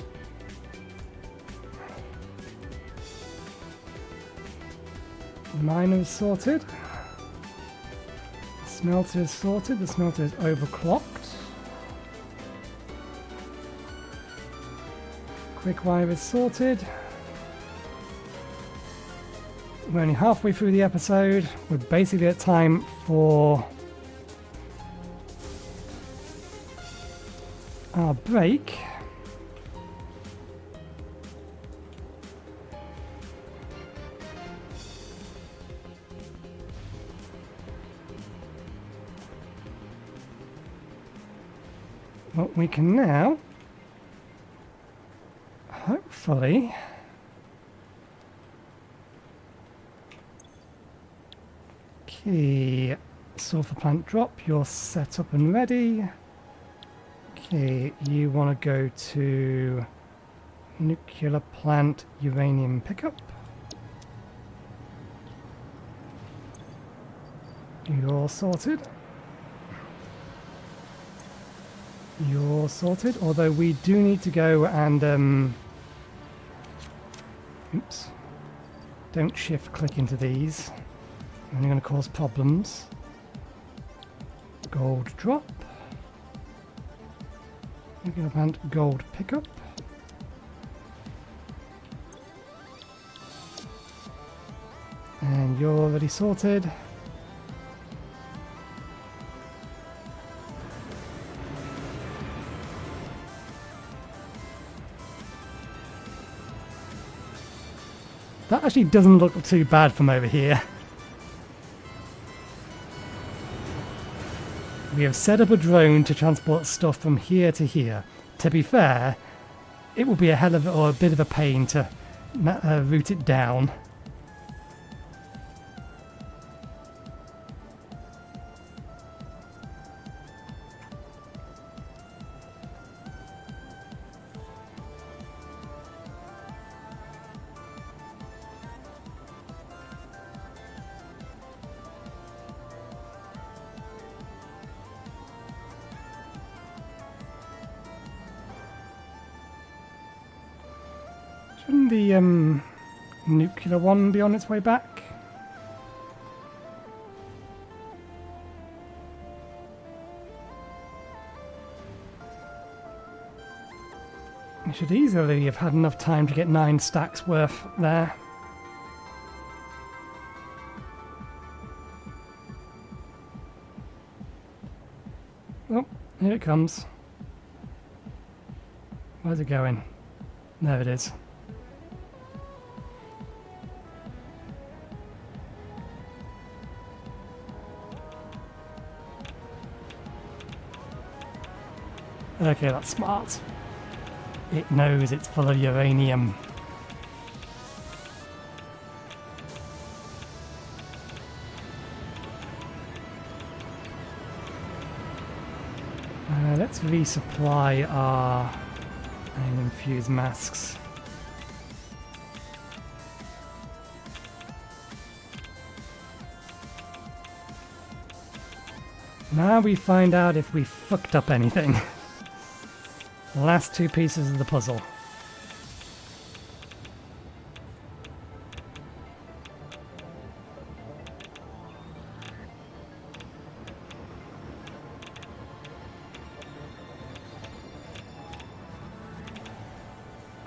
miner is sorted, smelter is sorted, the smelter is overclocked. Quick wire is sorted. We're only halfway through the episode. We're basically at time for our break. But we can now, hopefully, sulfur plant drop, you're set up and ready. Okay, you want to go to nuclear plant uranium pickup. You're sorted. You're sorted, although we do need to go and oops. Don't shift click into these. They're going to cause problems. Gold drop. Nuclear plant gold pickup. And you're already sorted. That actually doesn't look too bad from over here. We have set up a drone to transport stuff from here to here. To be fair, it will be a hell of a bit of a pain to route it down. Shouldn't the nuclear one be on its way back? I should easily have had enough time to get 9 stacks worth there. Oh, here it comes. Where's it going? There it is. Okay, that's smart. It knows it's full of uranium. Let's resupply our iron infused masks. Now we find out if we fucked up anything. The last 2 pieces of the puzzle.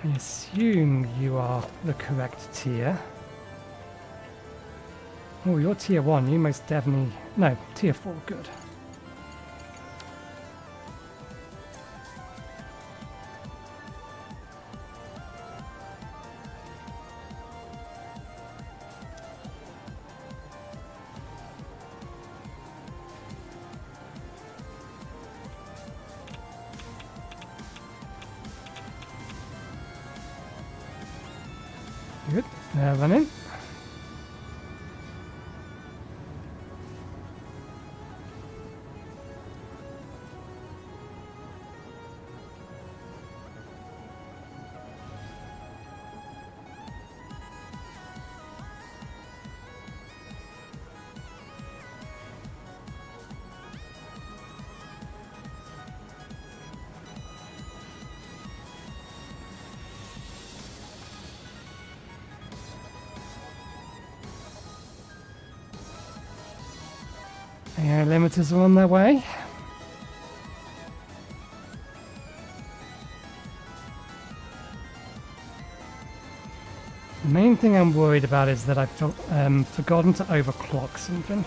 I assume you are the correct tier. Oh, you're tier 1. You most definitely... No, tier 4. Good. Good. They're running. Air limiters are on their way. The main thing I'm worried about is that I've forgotten to overclock something.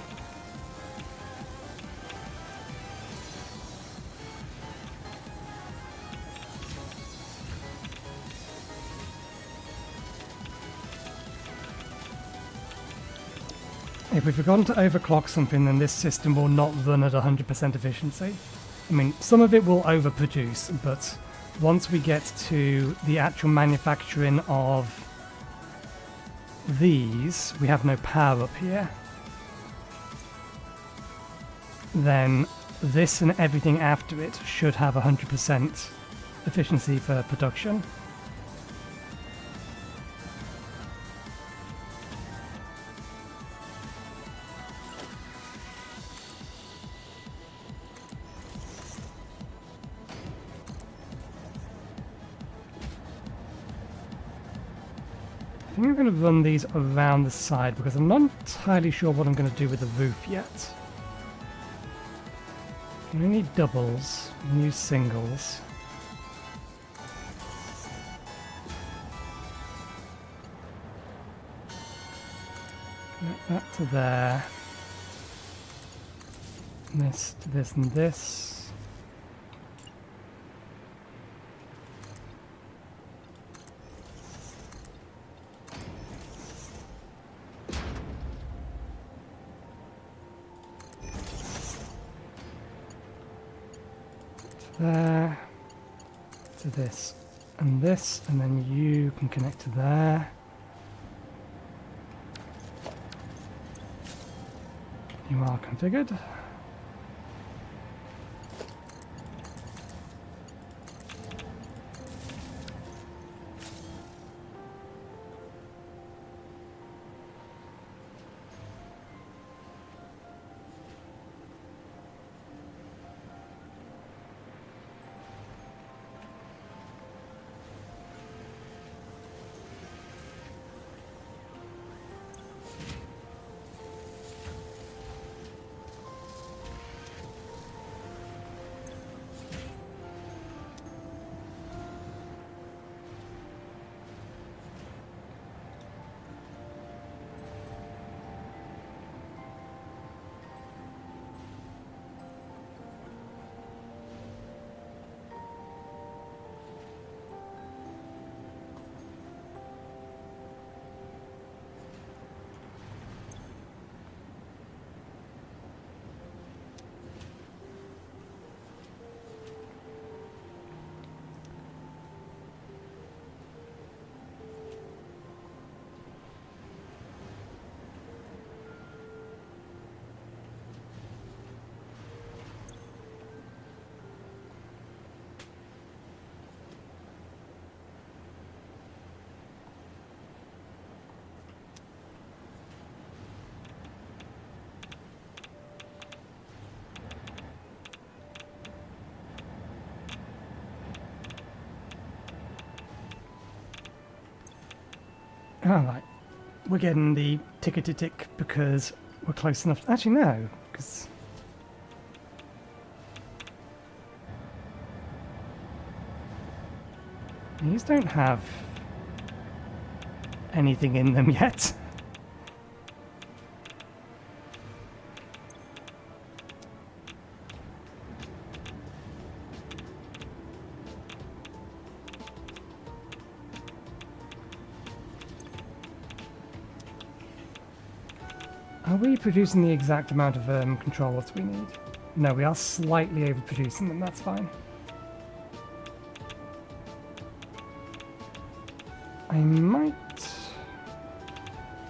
If we've forgotten to overclock something, then this system will not run at 100% efficiency. I mean, some of it will overproduce, but once we get to the actual manufacturing of these, we have no power up here. then this and everything after it should have 100% efficiency for production. I think I'm going to run these around the side because I'm not entirely sure what I'm going to do with the roof yet. I need doubles, new singles. Connect that to there. This to this and this. There, to this, and then you can connect to there. You are configured. Alright, we're getting the tick because we're close enough. Actually, no, because these don't have anything in them yet. Are we producing the exact amount of controllers we need? No, we are slightly overproducing them, that's fine. I might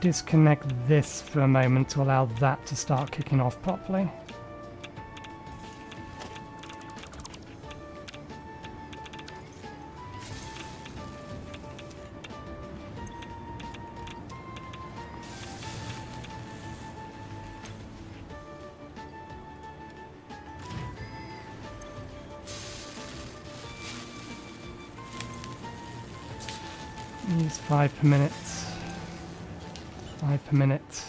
disconnect this for a moment to allow that to start kicking off properly. Use 5 per minute. 5 per minute.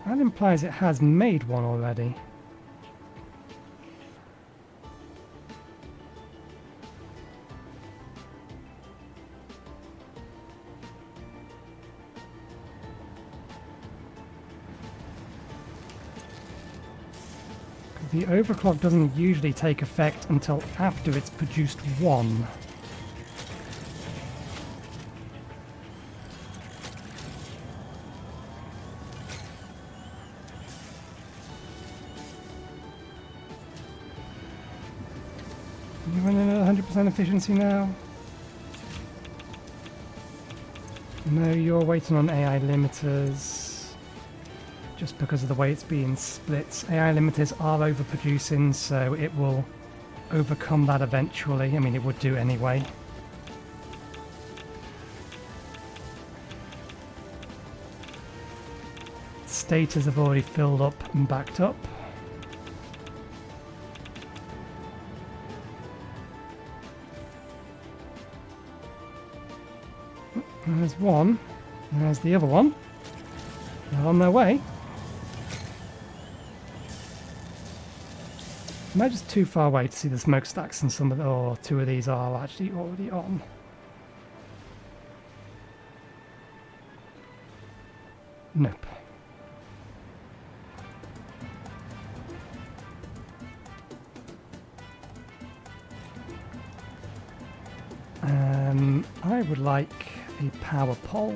That implies it has made one already. The overclock doesn't usually take effect until after it's produced one. You running at 100% efficiency now? No, you're waiting on AI limiters. Just because of the way it's being split. AI limiters are overproducing, so it will overcome that eventually. I mean, it would do anyway. Stators have already filled up and backed up. There's one. There's the other one. They're on their way. Am I just too far away to see the smokestacks, and some of the, or two of these are actually already on? Nope. I would like a power pole.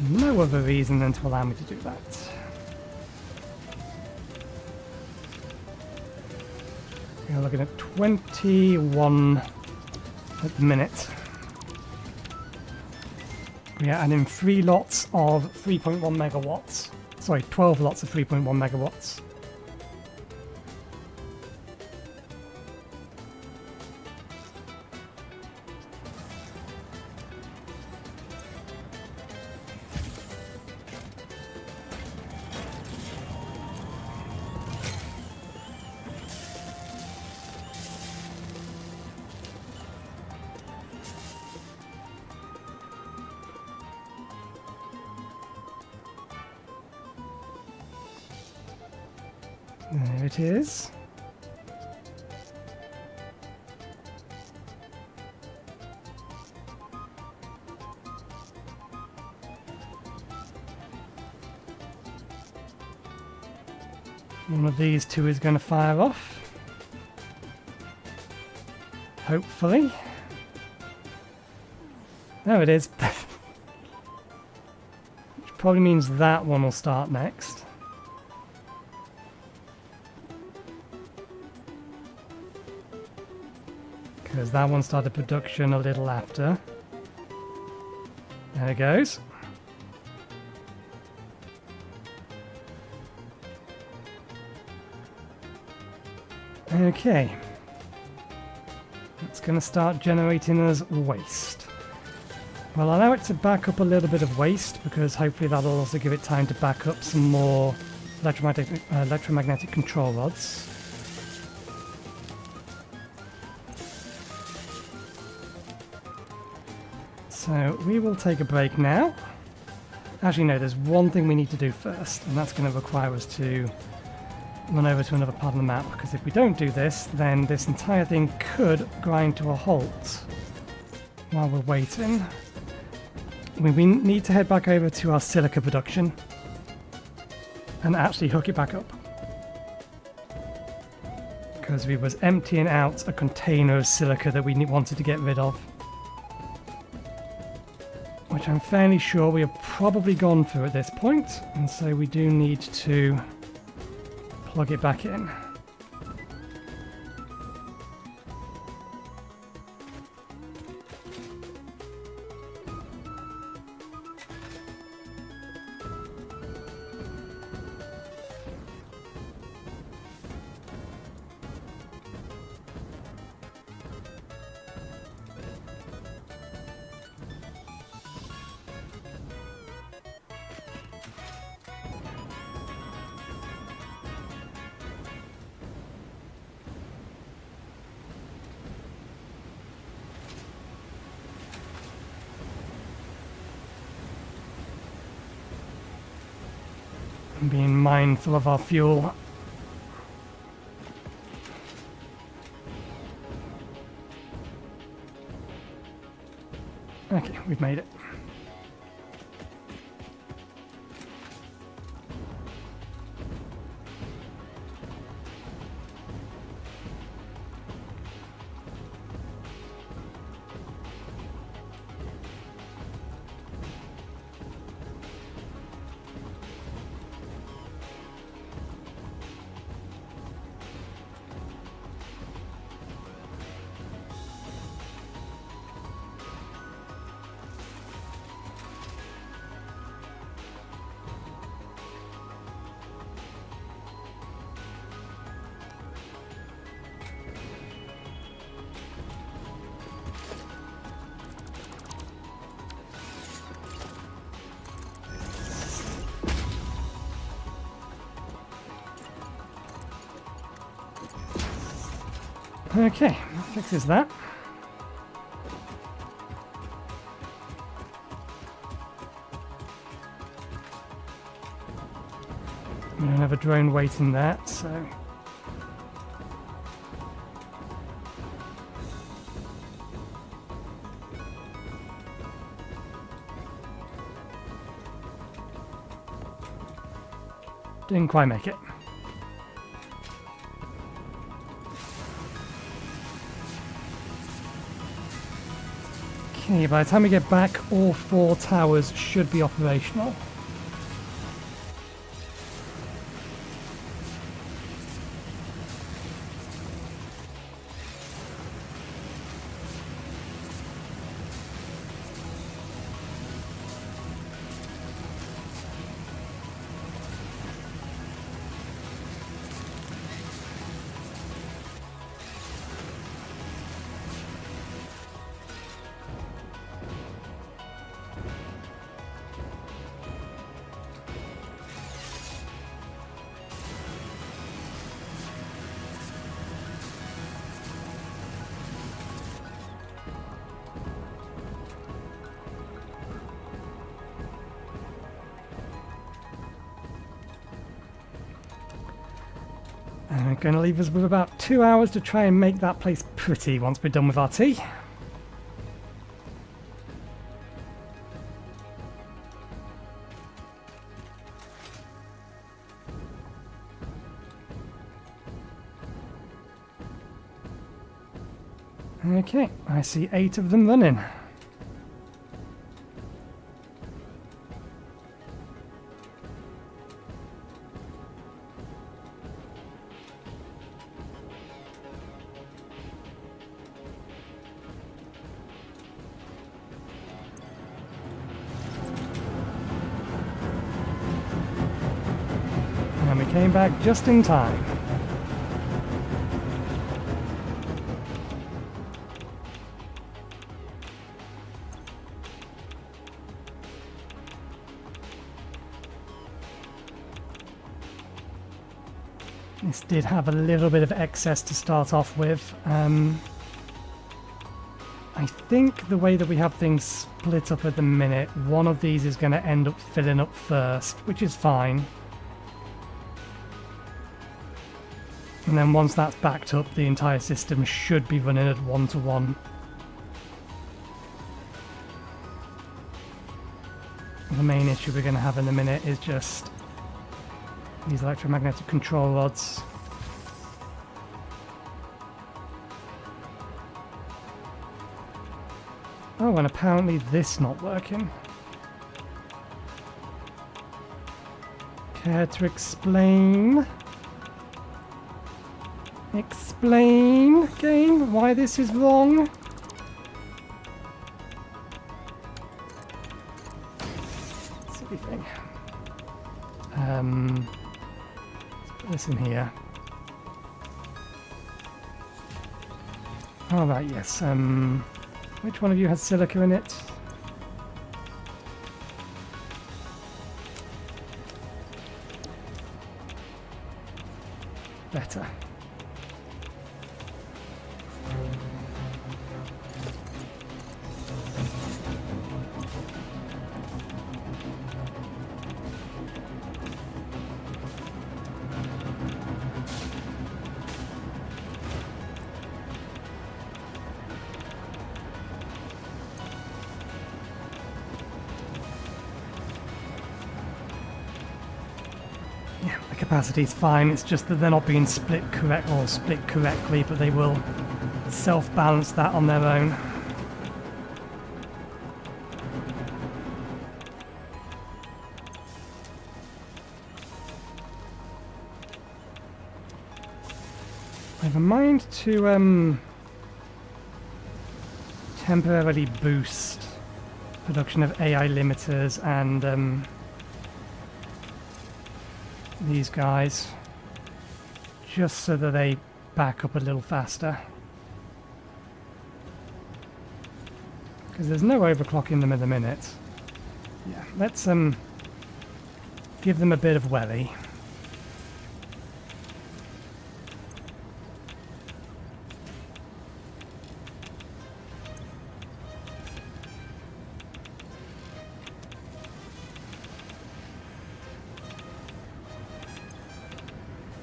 No other reason than to allow me to do that. We're looking at 21 at the minute. We are adding 3 lots of 3.1 megawatts. Sorry, 12 lots of 3.1 megawatts. There it is. One of these two is going to fire off. Hopefully. There it is. Which probably means that one will start next. Because that one started production a little after. There it goes. Okay. It's going to start generating us waste. We'll allow it to back up a little bit of waste, because hopefully that'll also give it time to back up some more electromagnetic control rods. So we will take a break now. Actually no, there's one thing we need to do first, and that's going to require us to run over to another part of the map, because if we don't do this, then this entire thing could grind to a halt while we're waiting. We need to head back over to our silica production and actually hook it back up, because we was emptying out a container of silica that we wanted to get rid of, which I'm fairly sure we have probably gone through at this point, and so we do need to plug it back in. Being mindful of our fuel. Okay, we've made it. Okay, fixes that. We don't have a drone waiting there, so... Didn't quite make it. Okay, by the time we get back, all 4 towers should be operational. And we're going to leave us with about 2 hours to try and make that place pretty once we're done with our tea. Okay, I see 8 of them running. And we came back just in time. This did have a little bit of excess to start off with. I think the way that we have things split up at the minute, one of these is going to end up filling up first, which is fine. And then once that's backed up, the entire system should be running at 1-to-1. The main issue we're going to have in a minute is just these electromagnetic control rods. Oh, and apparently this not working. Care to explain? Explain, game, why this is wrong? Silly thing. Let's put this in here. All right, yes. Which one of you has silica in it? Better. Capacity is fine, it's just that they're not being split correctly, but they will self-balance that on their own. I have a mind to temporarily boost production of AI limiters and these guys, just so that they back up a little faster, because there's no overclocking them at the minute. Yeah, let's give them a bit of welly.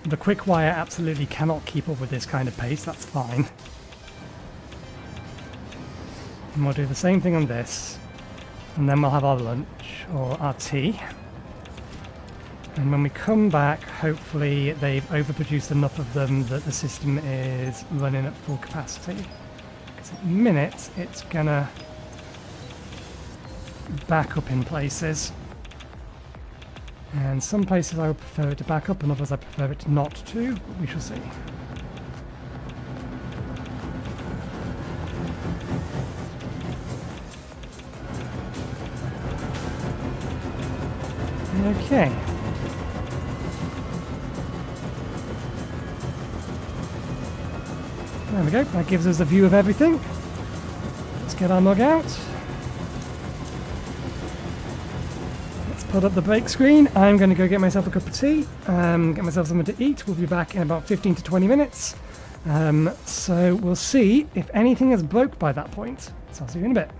The quick wire absolutely cannot keep up with this kind of pace, that's fine. And we'll do the same thing on this, and then we'll have our lunch, or our tea. And when we come back, hopefully they've overproduced enough of them that the system is running at full capacity. Because at the minute, it's gonna back up in places. And some places I would prefer it to back up, and others I prefer it not to, but we shall see. Okay. There we go, that gives us a view of everything. Let's get our mug out. Let's put up the break screen. I'm going to go get myself a cup of tea, get myself something to eat. We'll be back in about 15 to 20 minutes. So we'll see if anything has broke by that point. So I'll see you in a bit.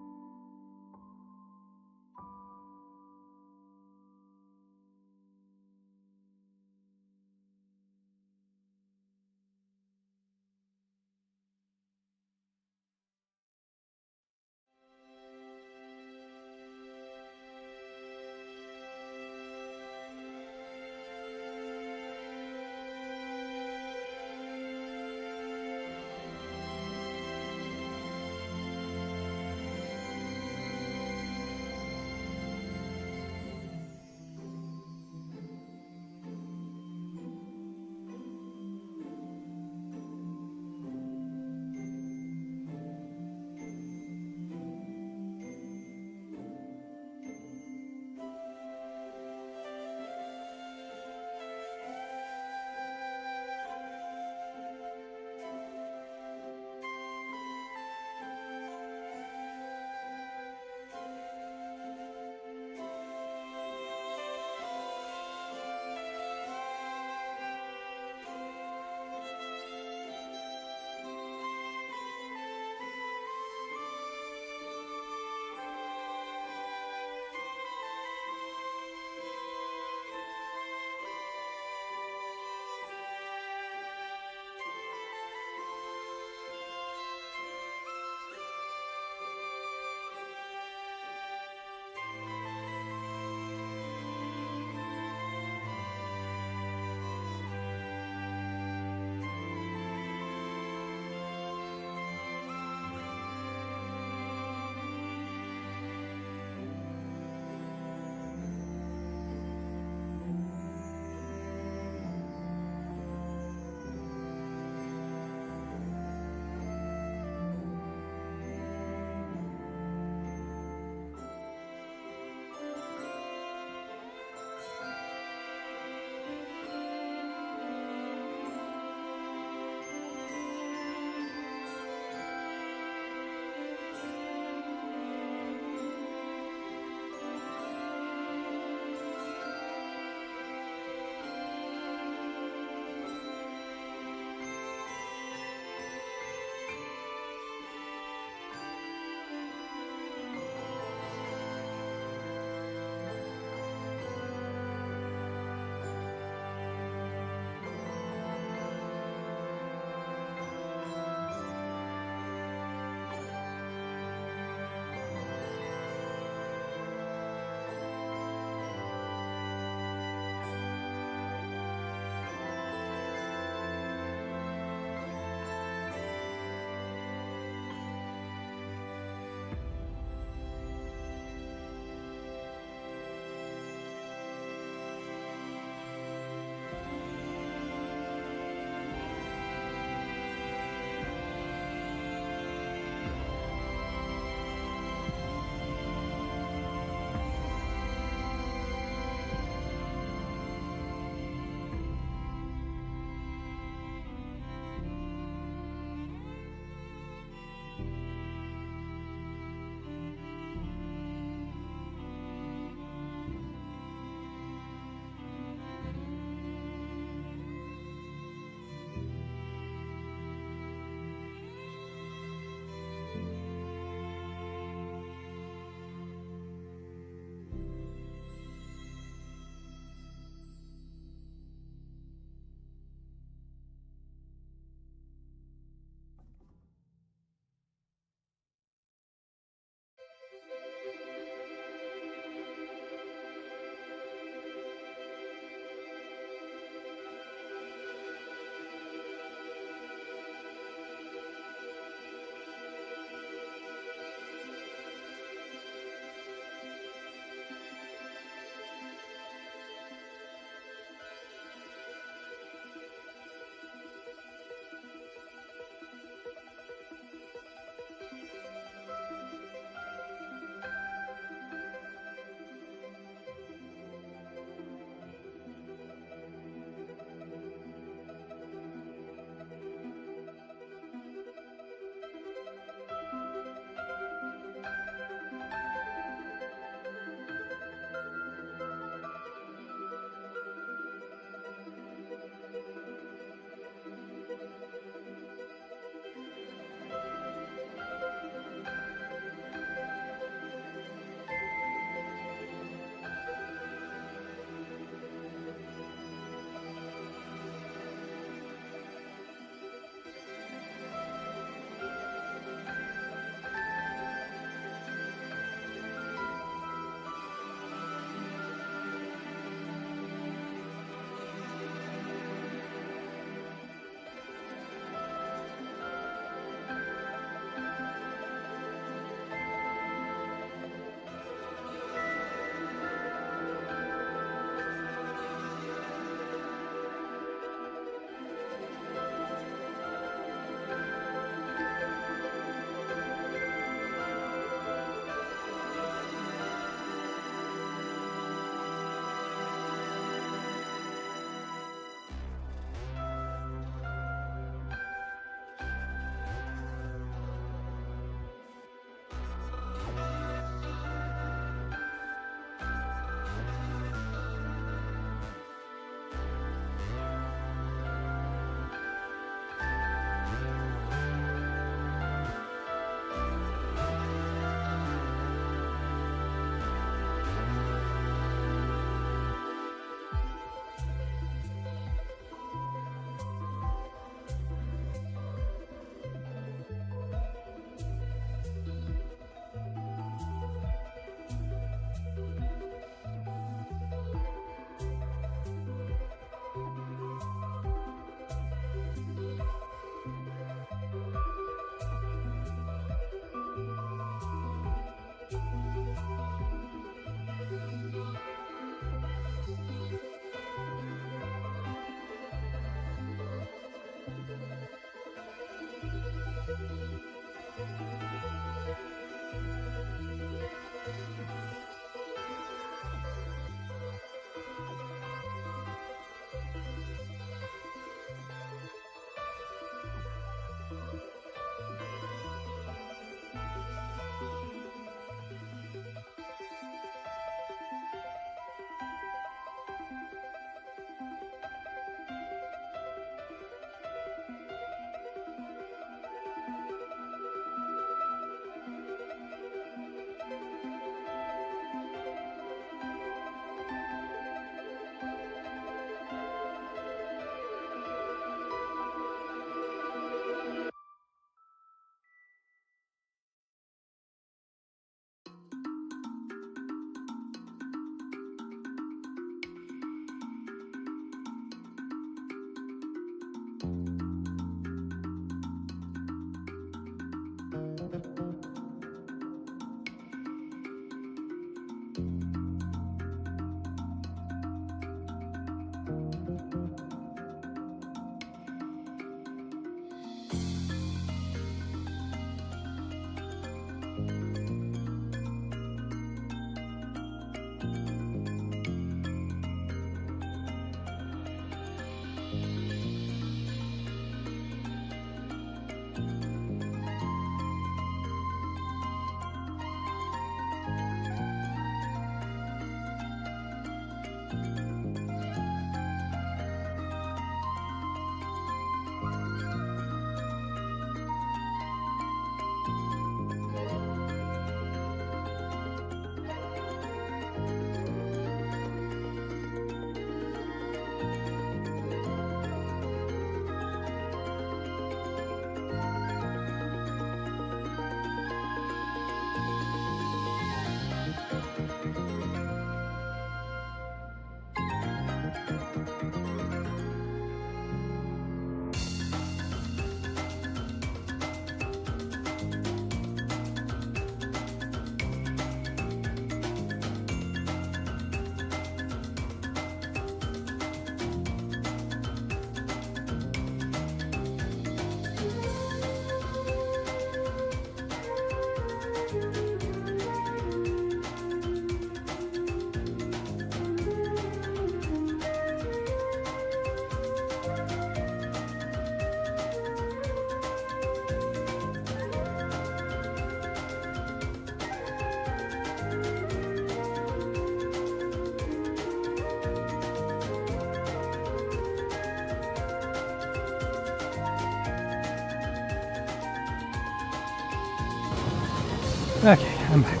Okay, I'm back.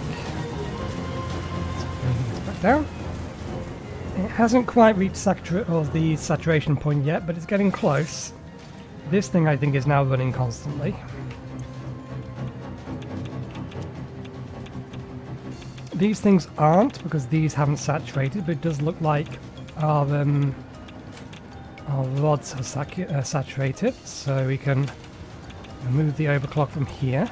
Let's bring this back down. It hasn't quite reached the saturation point yet, but it's getting close. This thing I think is now running constantly. These things aren't, because these haven't saturated, but it does look like our rods are saturated, so we can remove the overclock from here.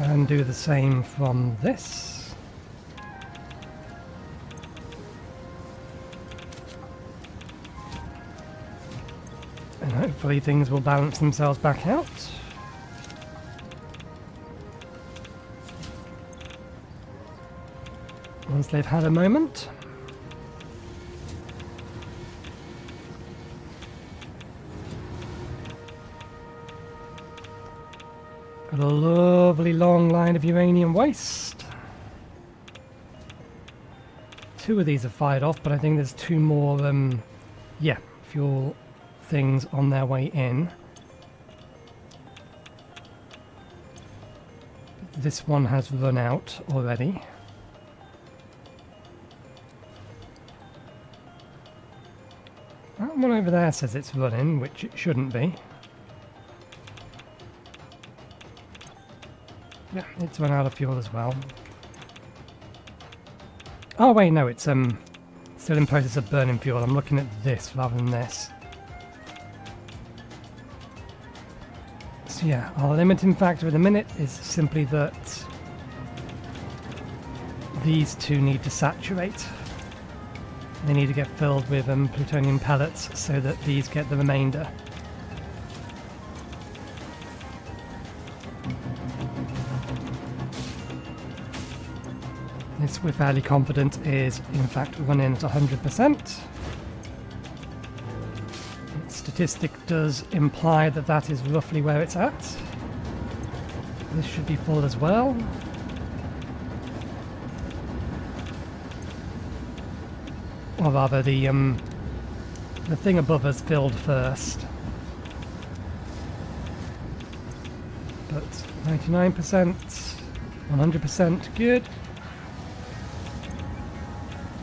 And do the same from this. And hopefully things will balance themselves back out. Once they've had a moment. Got a lovely long line of uranium waste. 2 of these are fired off, but I think there's 2 more fuel things on their way in. This one has run out already. That one over there says it's running, which it shouldn't be. Yeah, it's run out of fuel as well. Oh wait, no, it's still in process of burning fuel. I'm looking at this rather than this. So yeah, our limiting factor at the minute is simply that these 2 need to saturate. They need to get filled with plutonium pellets so that these get the remainder. This, we're fairly confident, is in fact running at 100%. Statistic does imply that that is roughly where it's at. This should be full as well. Or rather, the thing above us filled first. But 99%, 100% good.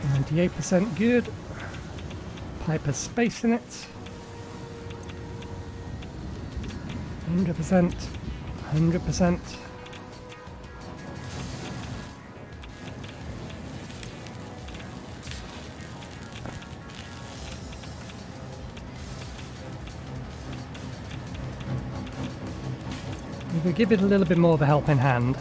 98% good. Pipe has space in it. 100%. 100%. We could give it a little bit more of a helping hand.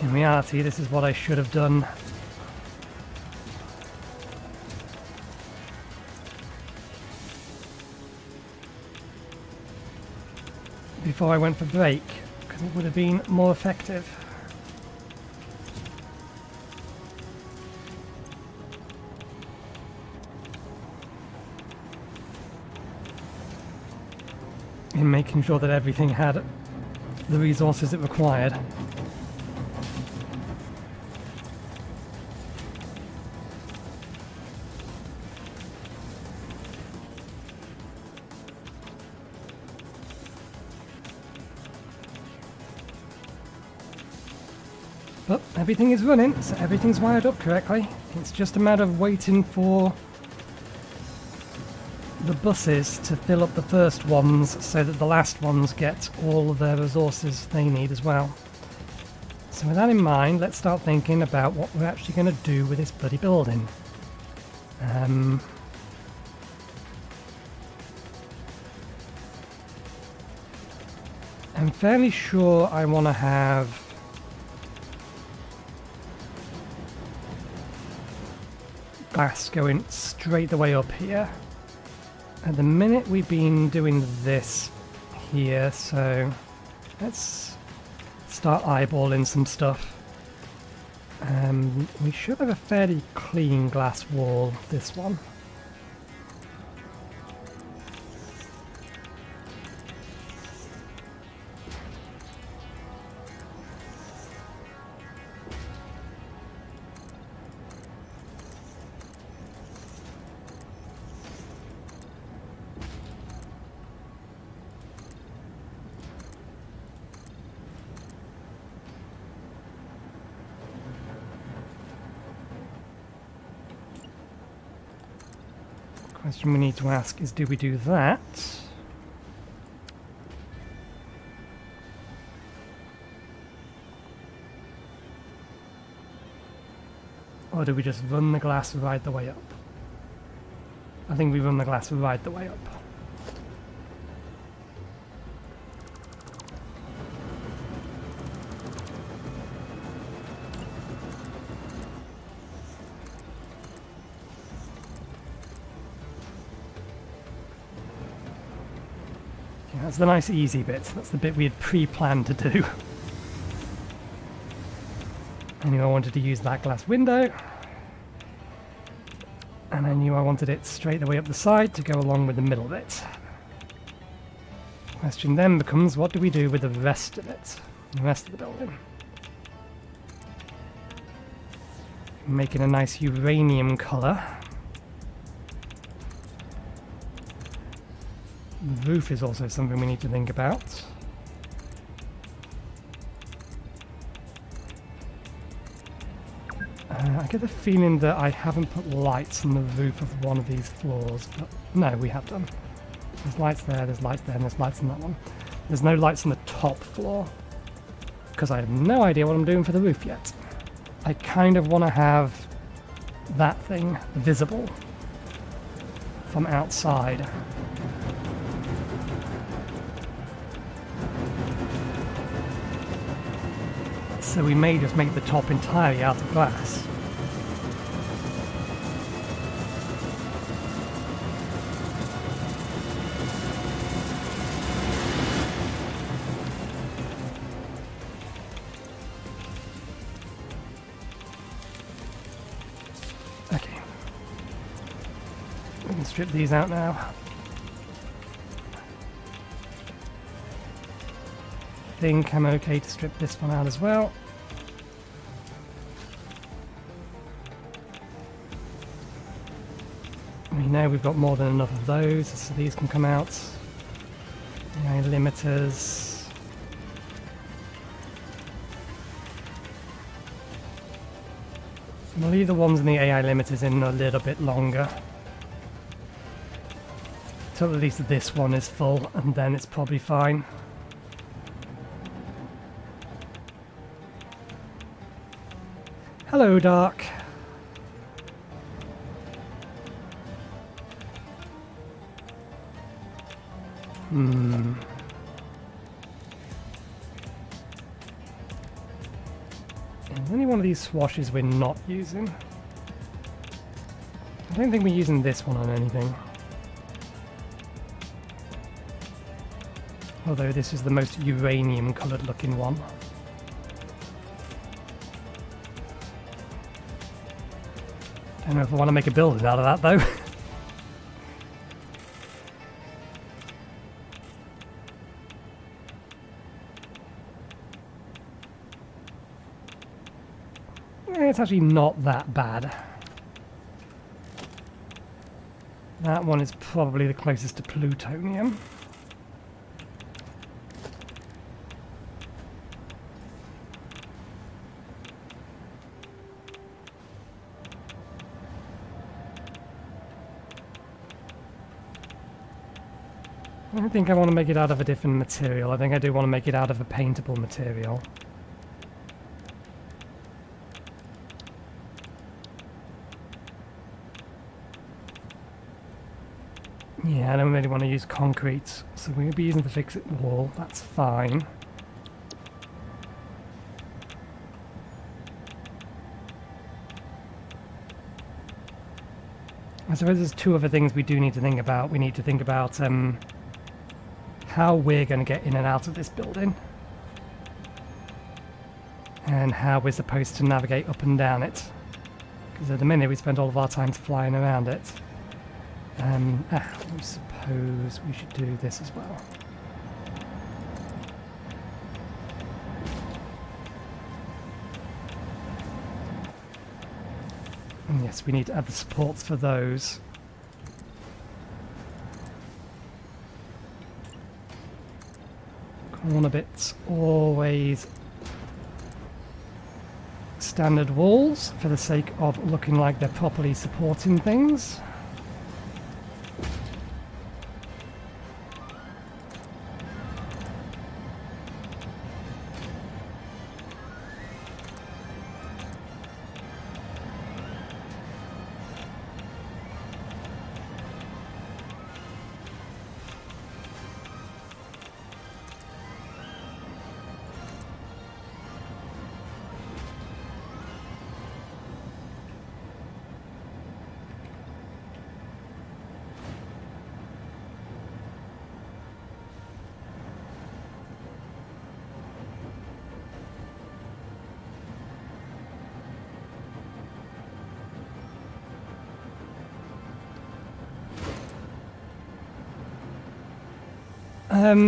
In reality, this is what I should have done before I went for break, because it would have been more effective. In making sure that everything had the resources it required. But everything is running, so everything's wired up correctly. It's just a matter of waiting for the buses to fill up the first ones so that the last ones get all of their resources they need as well. So with that in mind, let's start thinking about what we're actually going to do with this bloody building. I'm fairly sure I want to have glass going straight the way up here. At the minute we've been doing this here, so let's start eyeballing some stuff. We should have a fairly clean glass wall, this one. Question we need to ask is, do we do that? Or do we just run the glass right the way up? I think we run the glass right the way up. That's the nice easy bit. That's the bit we had pre-planned to do. I knew I wanted to use that glass window. And I knew I wanted it straight the way up the side to go along with the middle bit. Question then becomes, what do we do with the rest of it? The rest of the building. Making a nice uranium colour. The roof is also something we need to think about. I get the feeling that I haven't put lights on the roof of one of these floors, but no, we have done. There's lights there, and there's lights on that one. There's no lights on the top floor, because I have no idea what I'm doing for the roof yet. I kind of want to have that thing visible from outside. So we may just make the top entirely out of glass. Okay. We can strip these out now. I think I'm okay to strip this one out as well. We know we've got more than enough of those, so these can come out. AI limiters. We'll leave the ones in the AI limiters in a little bit longer. Till at least this one is full, and then it's probably fine. Hello, Dark. Is any one of these swashes we're not using? I don't think we're using this one on anything. Although this is the most uranium coloured looking one. Don't know if I want to make a building out of that though. It's actually not that bad. That one is probably the closest to plutonium. I don't think I want to make it out of a different material. I think I do want to make it out of a paintable material. Yeah, I don't really want to use concrete, so we're going to be using the fix-it wall. That's fine. I suppose there's two other things we do need to think about. We need to think about how we're going to get in and out of this building, and how we're supposed to navigate up and down it. Because at the minute we spend all of our time flying around it. I suppose we should do this as well. And yes, we need to add the supports for those. Corner bits, always standard walls for the sake of looking like they're properly supporting things.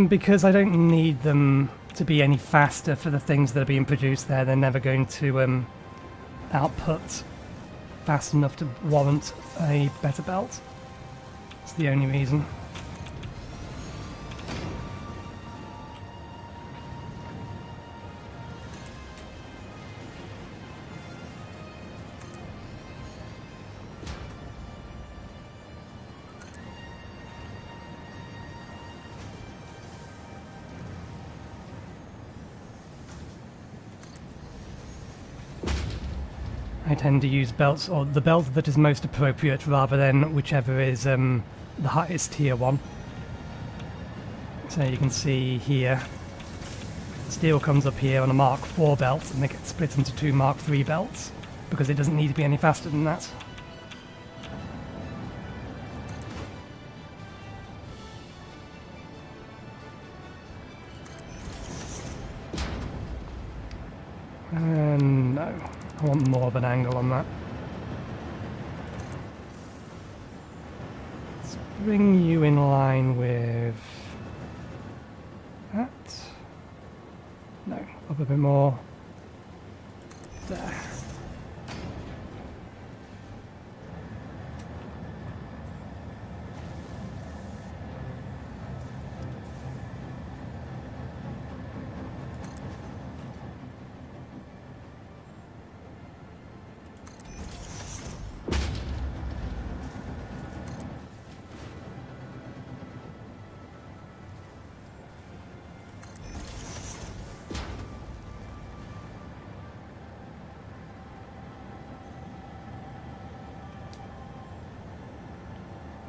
Because I don't need them to be any faster for the things that are being produced there. They're never going to output fast enough to warrant a better belt. That's the only reason. I tend to use belts, or the belt that is most appropriate, rather than whichever is the highest tier one. So you can see here, steel comes up here on a Mark 4 belt, and they get split into 2 Mark 3 belts, because it doesn't need to be any faster than that. No. I want more of an angle on that. Let's bring you in line with that. No, up a bit more. There.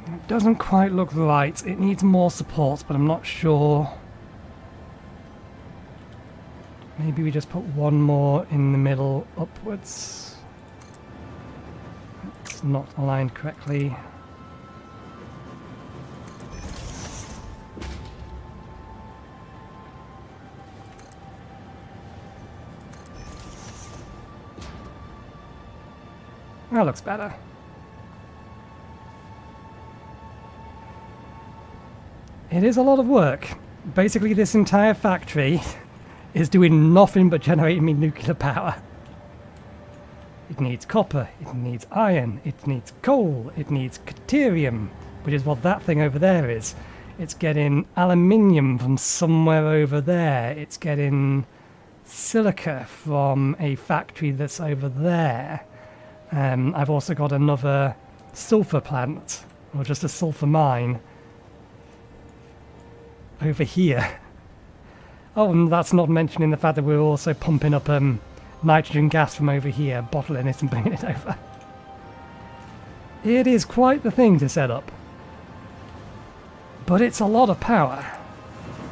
It doesn't quite look right. It needs more support, but I'm not sure. Maybe we just put one more in the middle upwards. It's not aligned correctly. That looks better. It is a lot of work. Basically, this entire factory is doing nothing but generating me nuclear power. It needs copper, it needs iron, it needs coal, it needs deuterium, which is what that thing over there is. It's getting aluminium from somewhere over there. It's getting silica from a factory that's over there. I've also got another sulfur plant, or just a sulfur mine, over here. Oh, and that's not mentioning the fact that we're also pumping up nitrogen gas from over here, bottling it and bringing it over. It is quite the thing to set up. But it's a lot of power.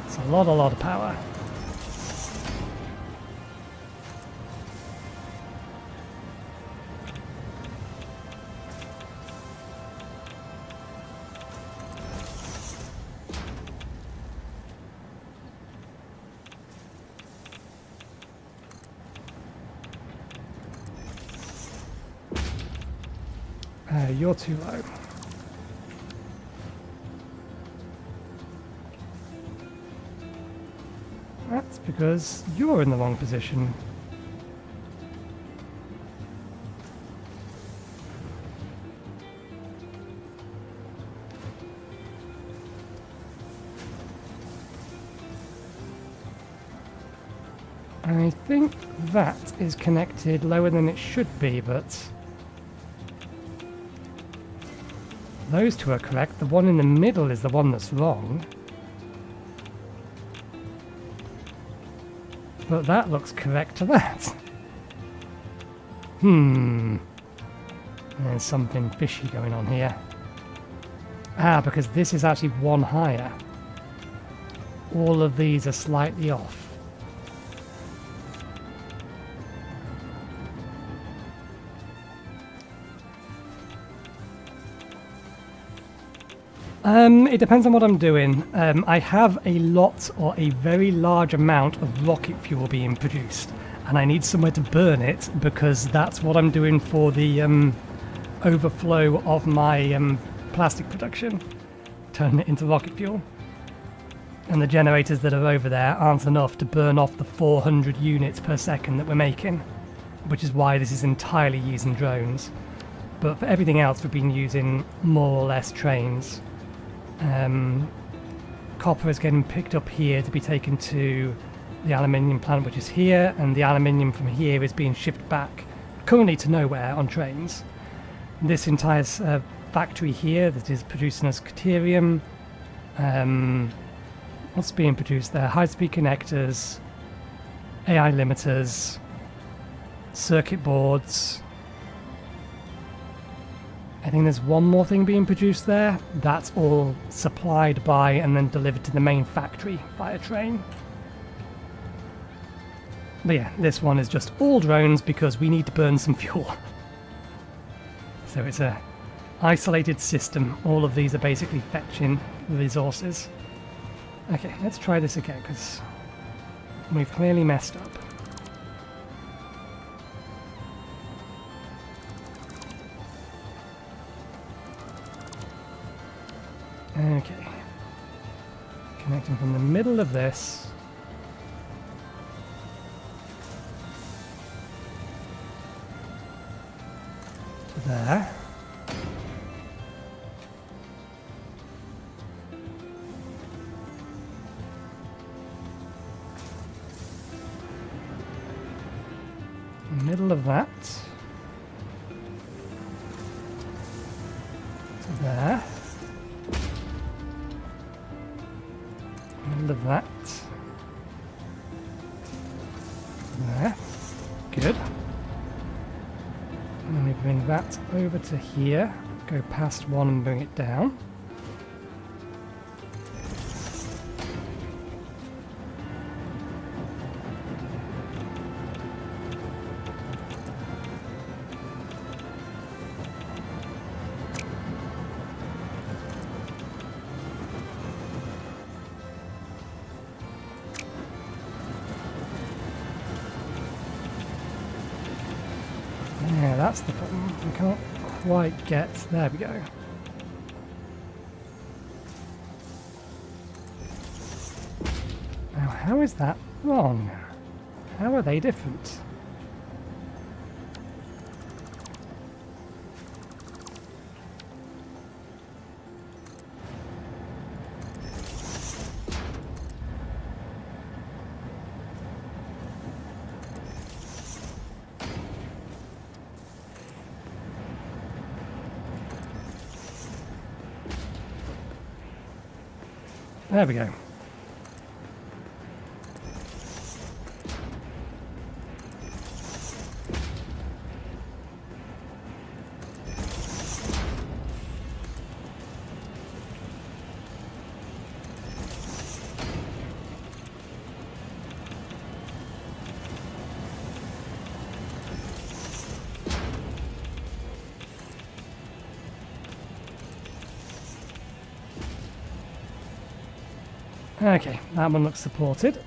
It's a lot of power. you're too low. That's because you're in the wrong position. I think that is connected lower than it should be, but those two are correct. The one in the middle is the one that's wrong. But that looks correct to that. There's something fishy going on here. Ah, because this is actually one higher. All of these are slightly off. It depends on what I'm doing. I have a lot or a very large amount of rocket fuel being produced, and I need somewhere to burn it because that's what I'm doing for the overflow of my plastic production. Turn it into rocket fuel. And the generators that are over there aren't enough to burn off the 400 units per second that we're making, which is why this is entirely using drones. But for everything else, we've been using more or less trains. Copper is getting picked up here to be taken to the aluminium plant, which is here, and the aluminium from here is being shipped back, currently to nowhere, on trains. This entire factory here that is producing us deuterium. What's being produced there? High-speed connectors, AI limiters, circuit boards. I think there's one more thing being produced there. That's all supplied by and then delivered to the main factory via train. But yeah, this one is just all drones because we need to burn some fuel. So it's a isolated system. All of these are basically fetching resources. Okay, let's try this again because we've clearly messed up. Okay, connecting from the middle of this to there. Middle of that to there. Middle of that. There. Good. And then we bring that over to here. Go past one and bring it down. Yeah, that's the problem. We can't quite get... There we go. Now, how is that wrong? How are they different? There we go. Okay, that one looks supported.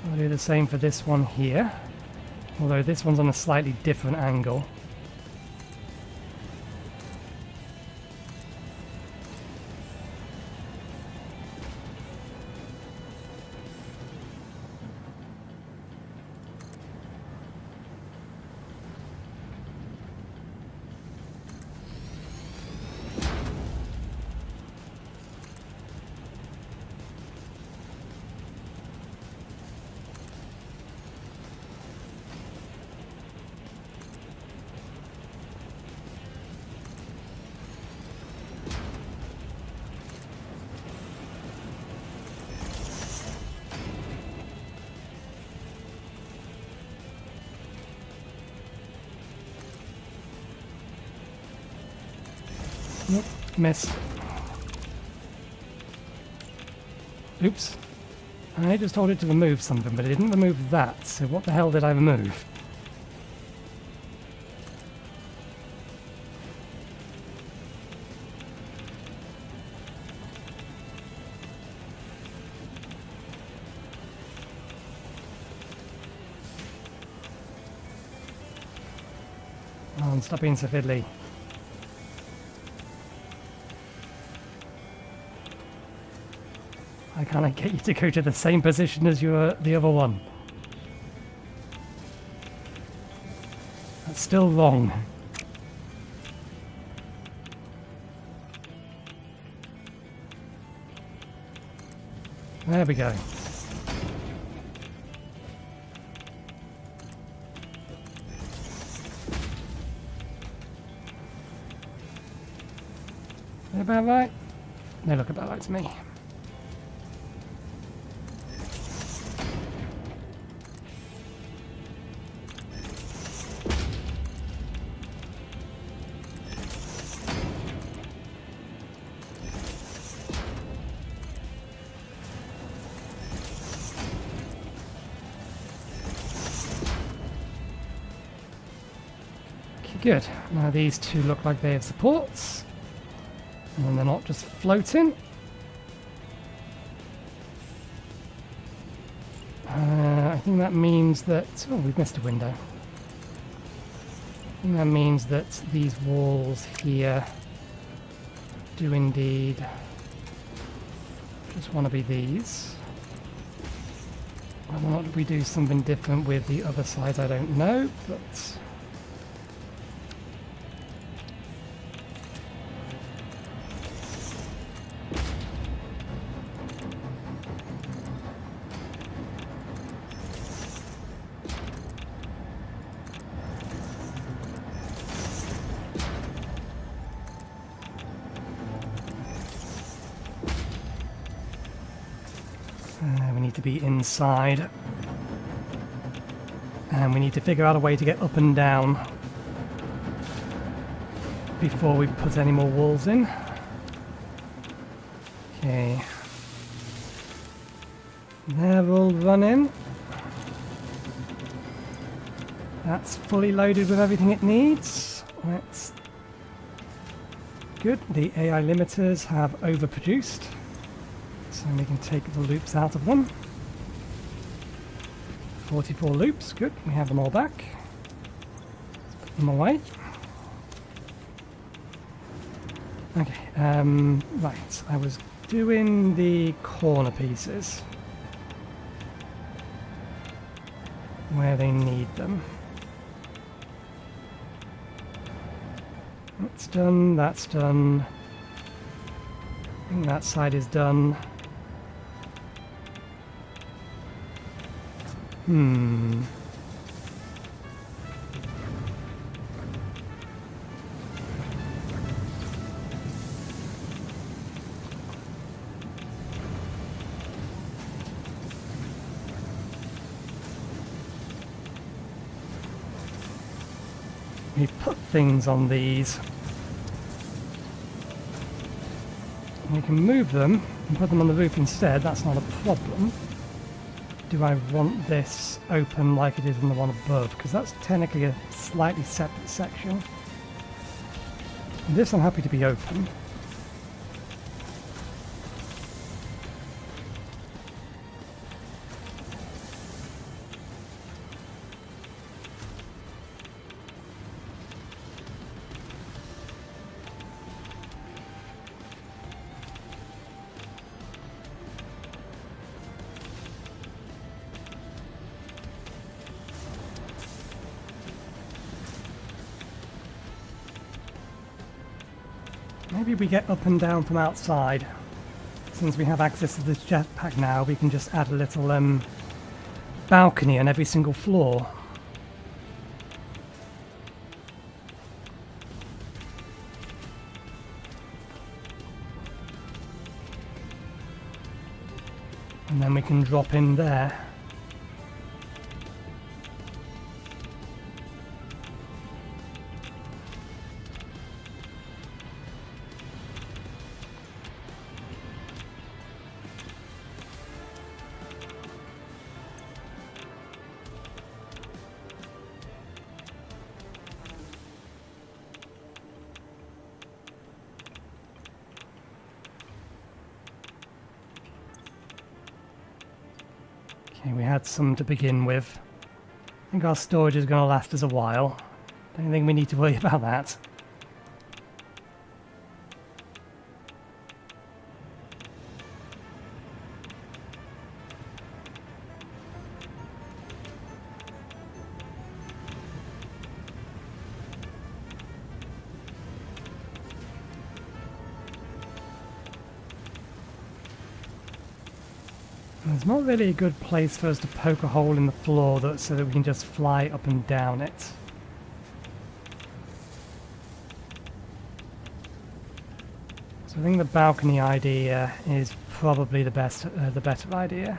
I'll do the same for this one here. Although this one's on a slightly different angle. Nope, missed. Oops. I just told it to remove something, but it didn't remove that, so what the hell did I remove? Oh, stop being so fiddly. I can't get you to go to the same position as the other one. That's still wrong. There we go. They about right? They look about right to me. Good. Now these two look like they have supports. And they're not just floating. I think that means that... Oh, we've missed a window. I think that means that these walls here do indeed just want to be these. Whether or not we do something different with the other side, I don't know, but... we need to be inside, and we need to figure out a way to get up and down before we put any more walls in. Okay, they're all running. That's fully loaded with everything it needs. That's good. The AI limiters have overproduced, so we can take the loops out of them. 44 loops, good, we have them all back. Let's put them away. Okay, right, I was doing the corner pieces where they need them. That's done, that's done. I think that side is done. We put things on these. We can move them and put them on the roof instead, that's not a problem. Do I want this open like it is in the one above? Because that's technically a slightly separate section. This I'm happy to be open. Maybe we get up and down from outside. Since we have access to this jetpack now, we can just add a little balcony on every single floor. And then we can drop in there. Okay, we had some to begin with. I think our storage is going to last us a while. Don't think we need to worry about that. There's not really a good place for us to poke a hole in the floor so that we can just fly up and down it. So I think the balcony idea is probably the better idea.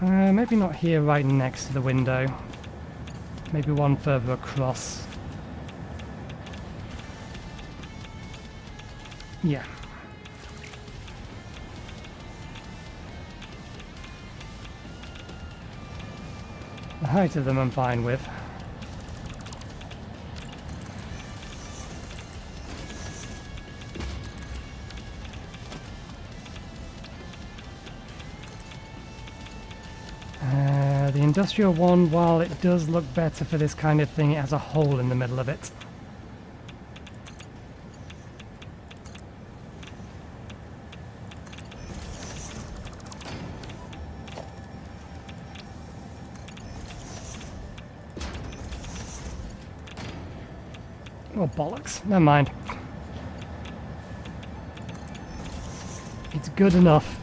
Maybe not here right next to the window. Maybe one further across. Yeah. The height of them I'm fine with. The industrial one, while it does look better for this kind of thing, it has a hole in the middle of it. Oh, bollocks. Never mind. It's good enough.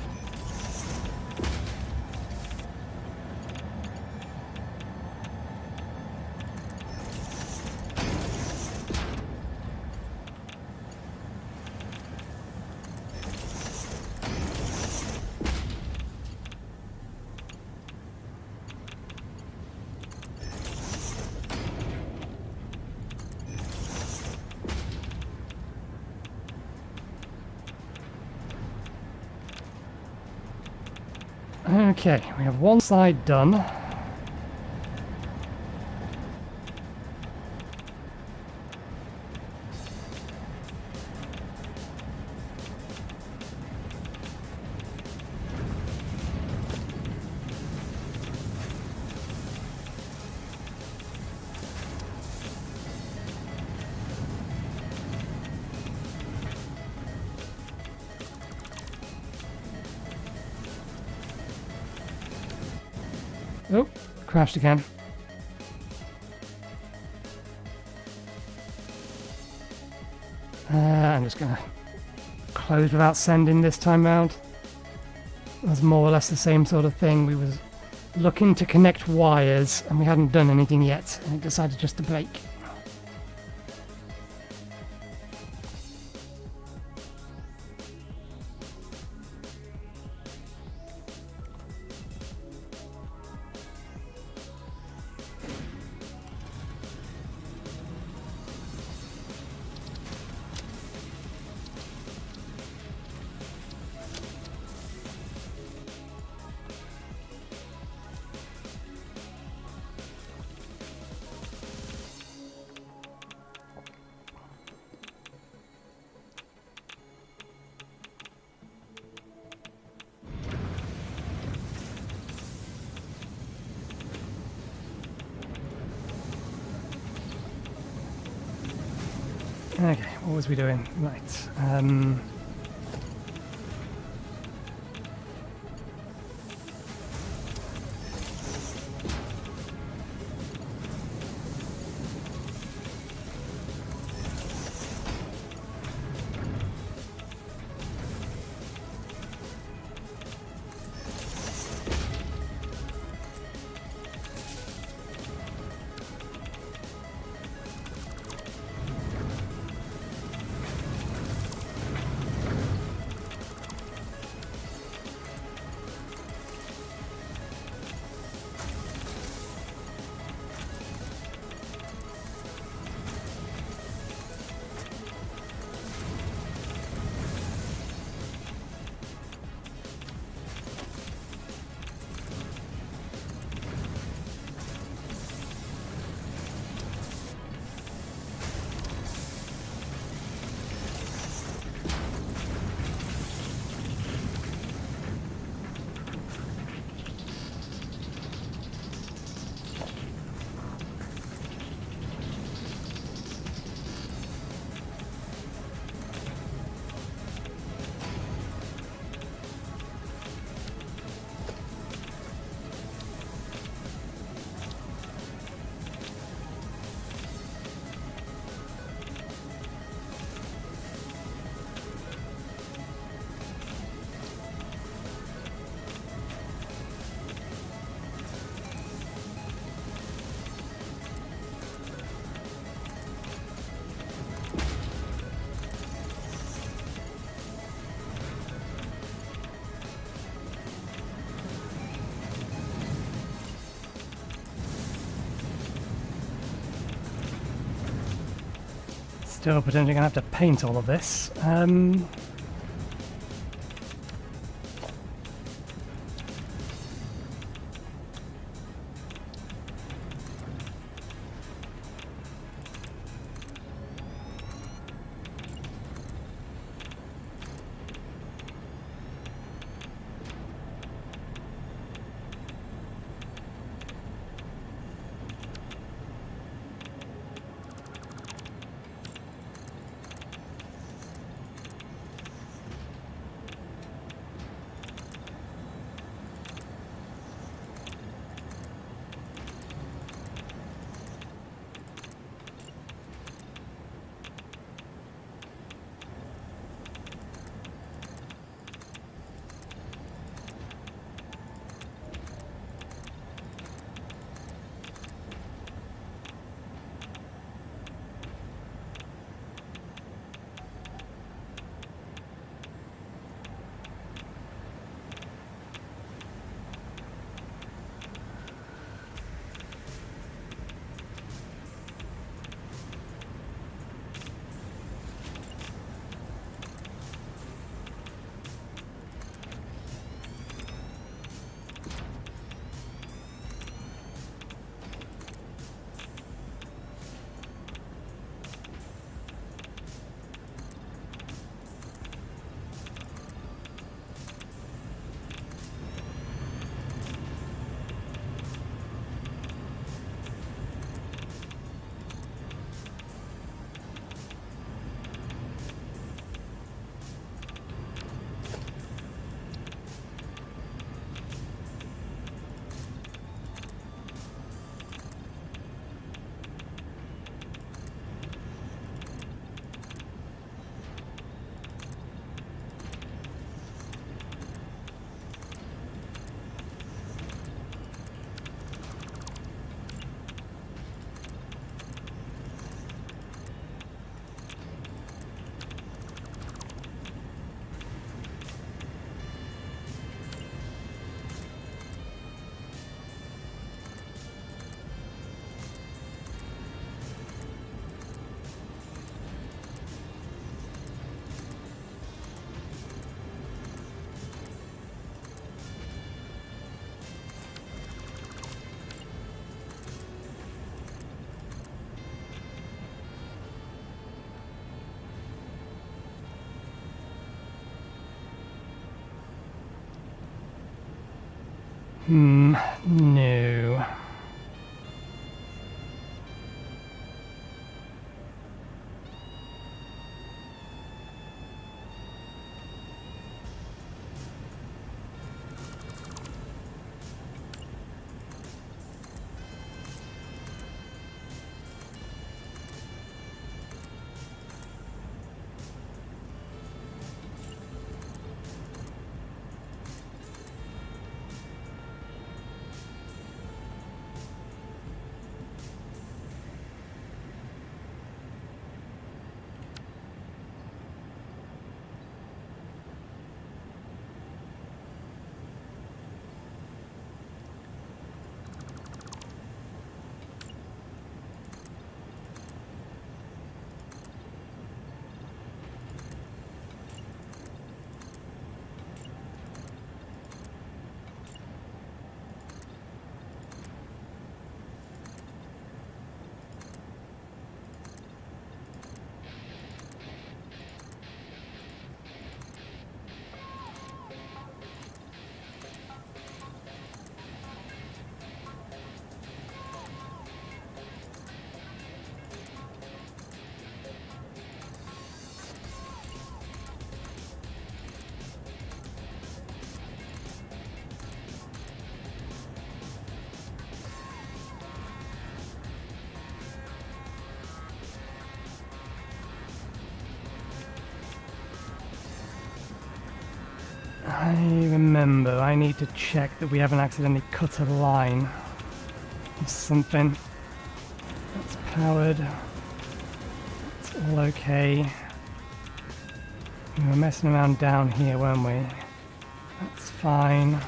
Okay, we have one side done. crashed again. I'm just going to close without sending this time round. It was more or less the same sort of thing. We was looking to connect wires and we hadn't done anything yet, and it decided just to break. Okay, what was we doing? Right. Still potentially going to have to paint all of this. No. I remember I need to check that we haven't accidentally cut a line of something. That's powered. It's all okay. We were messing around down here, weren't we? That's fine.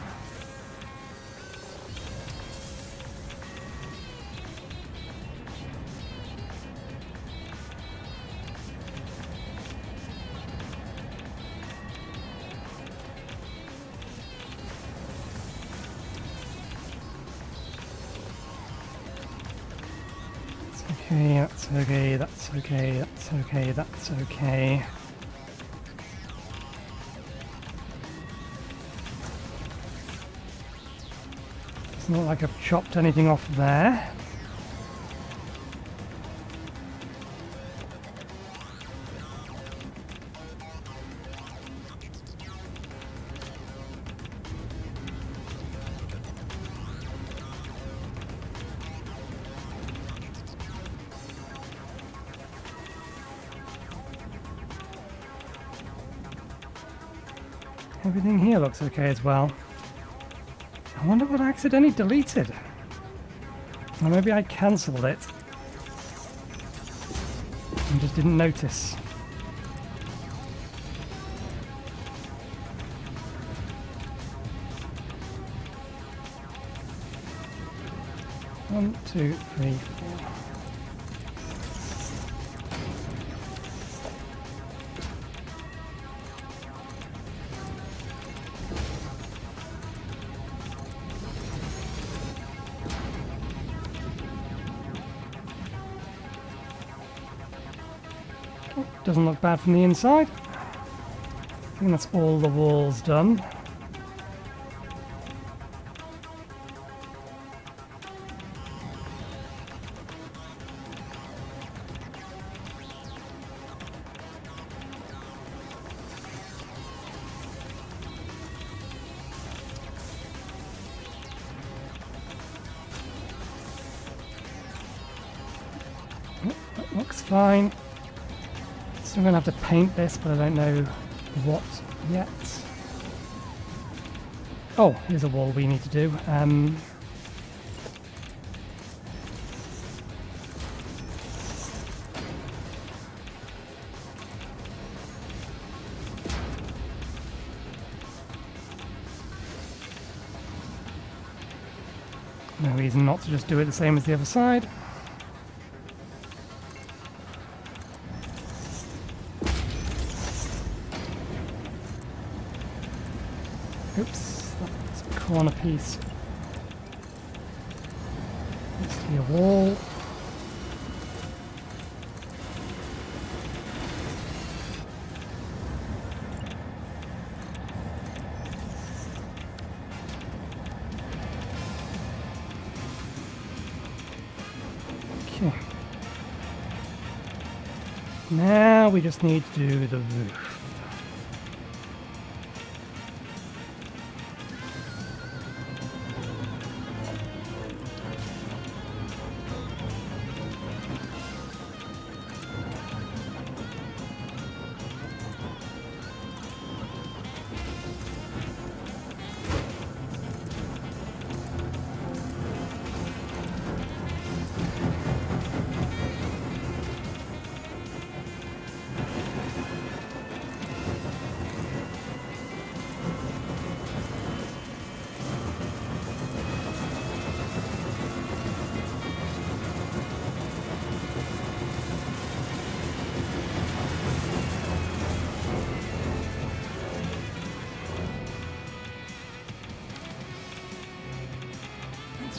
Okay, that's okay, that's okay, that's okay, that's okay. It's not like I've chopped anything off there. Everything here looks okay as well. I wonder what I accidentally deleted. Or maybe I cancelled it and just didn't notice. One, two, three, four. Doesn't look bad from the inside. I think that's all the walls done. That looks fine. So I'm going to have to paint this, but I don't know what yet. Oh, here's a wall we need to do. No reason not to just do it the same as the other side. Oops, that's a corner piece. Next to your wall. Now we just need to do the roof.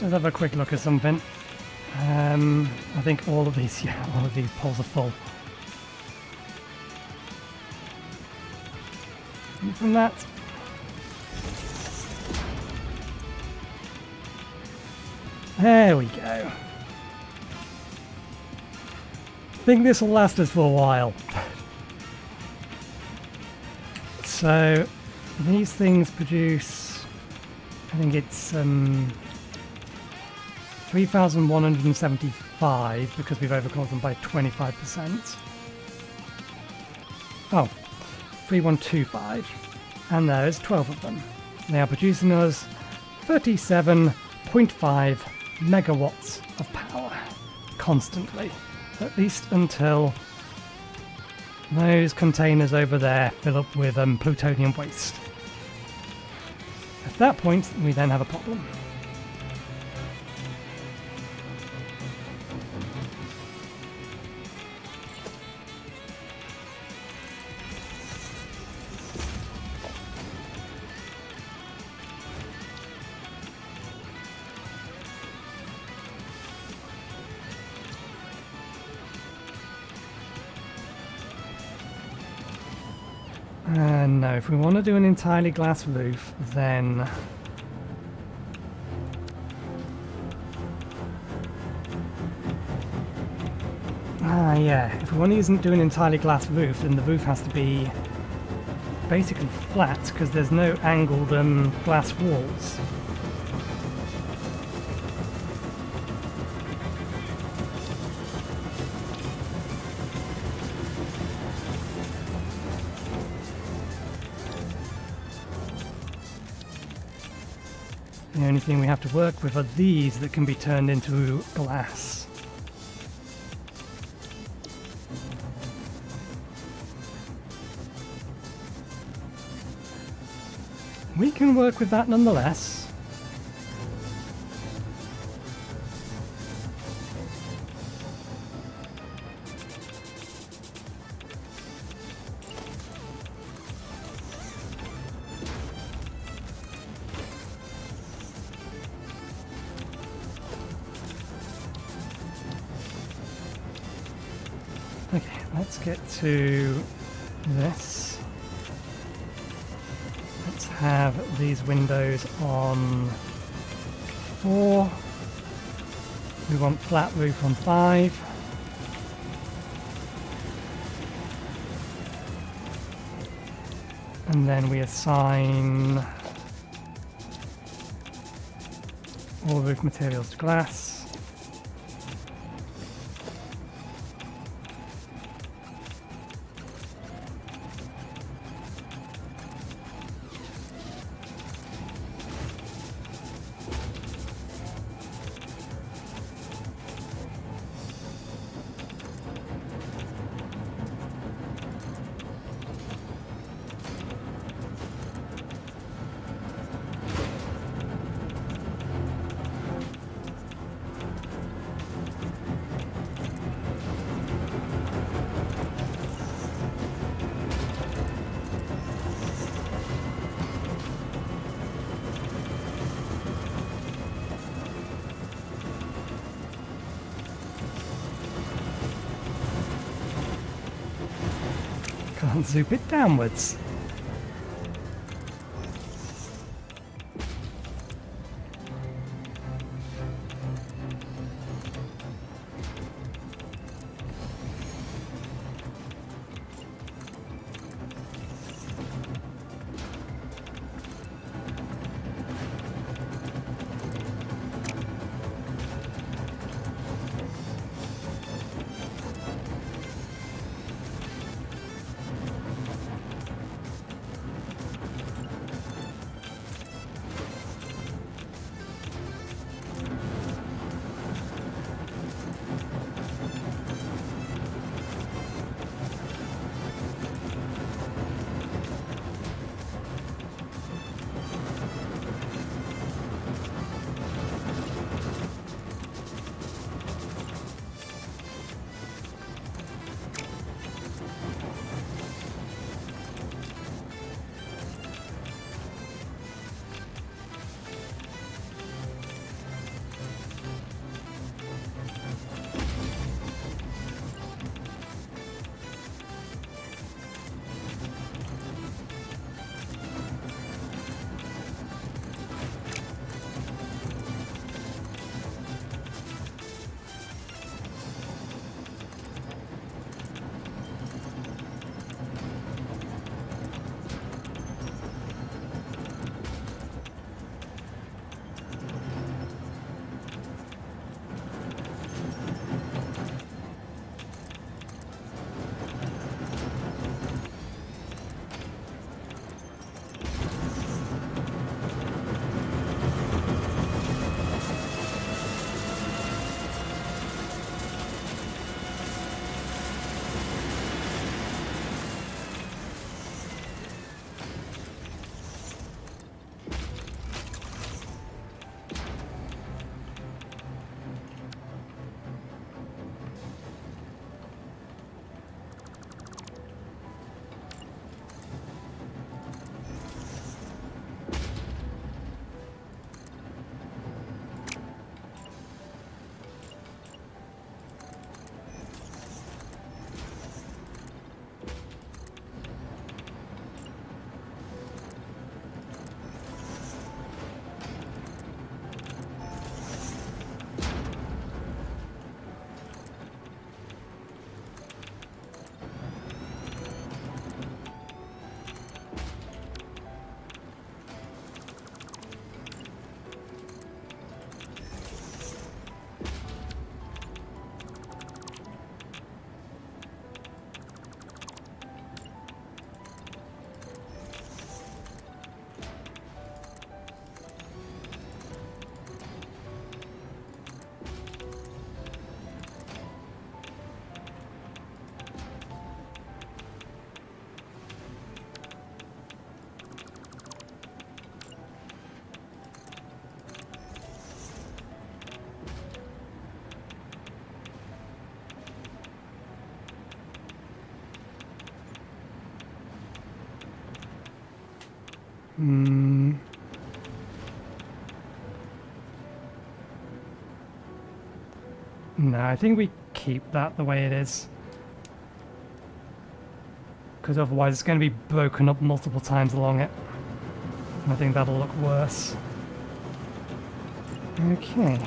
Let's have a quick look at something. I think all of these poles are full. And from that, there we go. I think this will last us for a while. So these things produce, I think it's 3,175 because we've overclocked them by 25%. Oh, 3,125. And there's 12 of them. They are producing us 37.5 megawatts of power constantly, at least until those containers over there fill up with plutonium waste. At that point, we then have a problem. No, if we want to do an entirely glass roof, then yeah, if we want to do an entirely glass roof, then the roof has to be basically flat because there's no angled glass walls. The only thing we have to work with are these that can be turned into glass. We can work with that nonetheless. Okay, let's get to this. Let's have these windows on 4. We want flat roof on 5. And then we assign all roof materials to glass. Can't zoom it downwards. No, I think we keep that the way it is. Because otherwise it's going to be broken up multiple times along it. I think that'll look worse. Okay.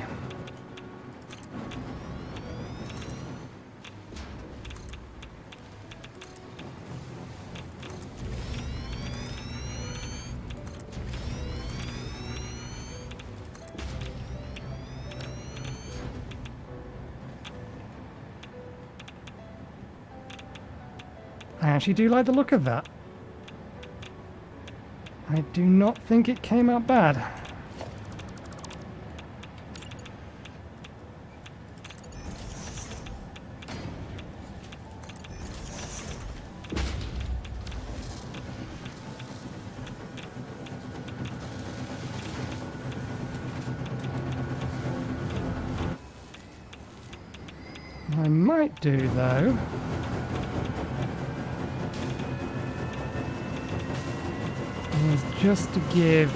I actually do like the look of that. I do not think it came out bad. What I might do though is just to give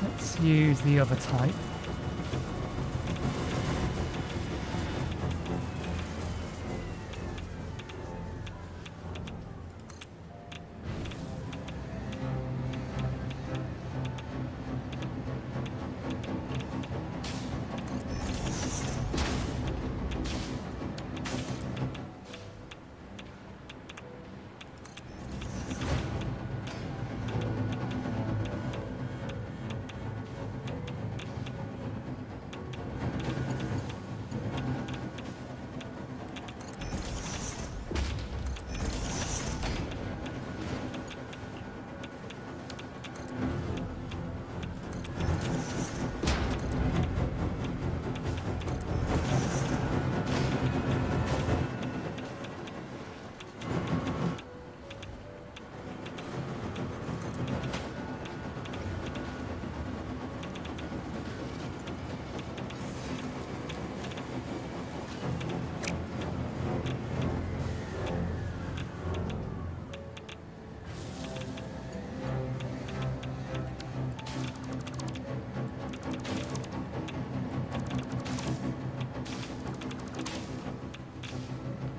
let's use the other type.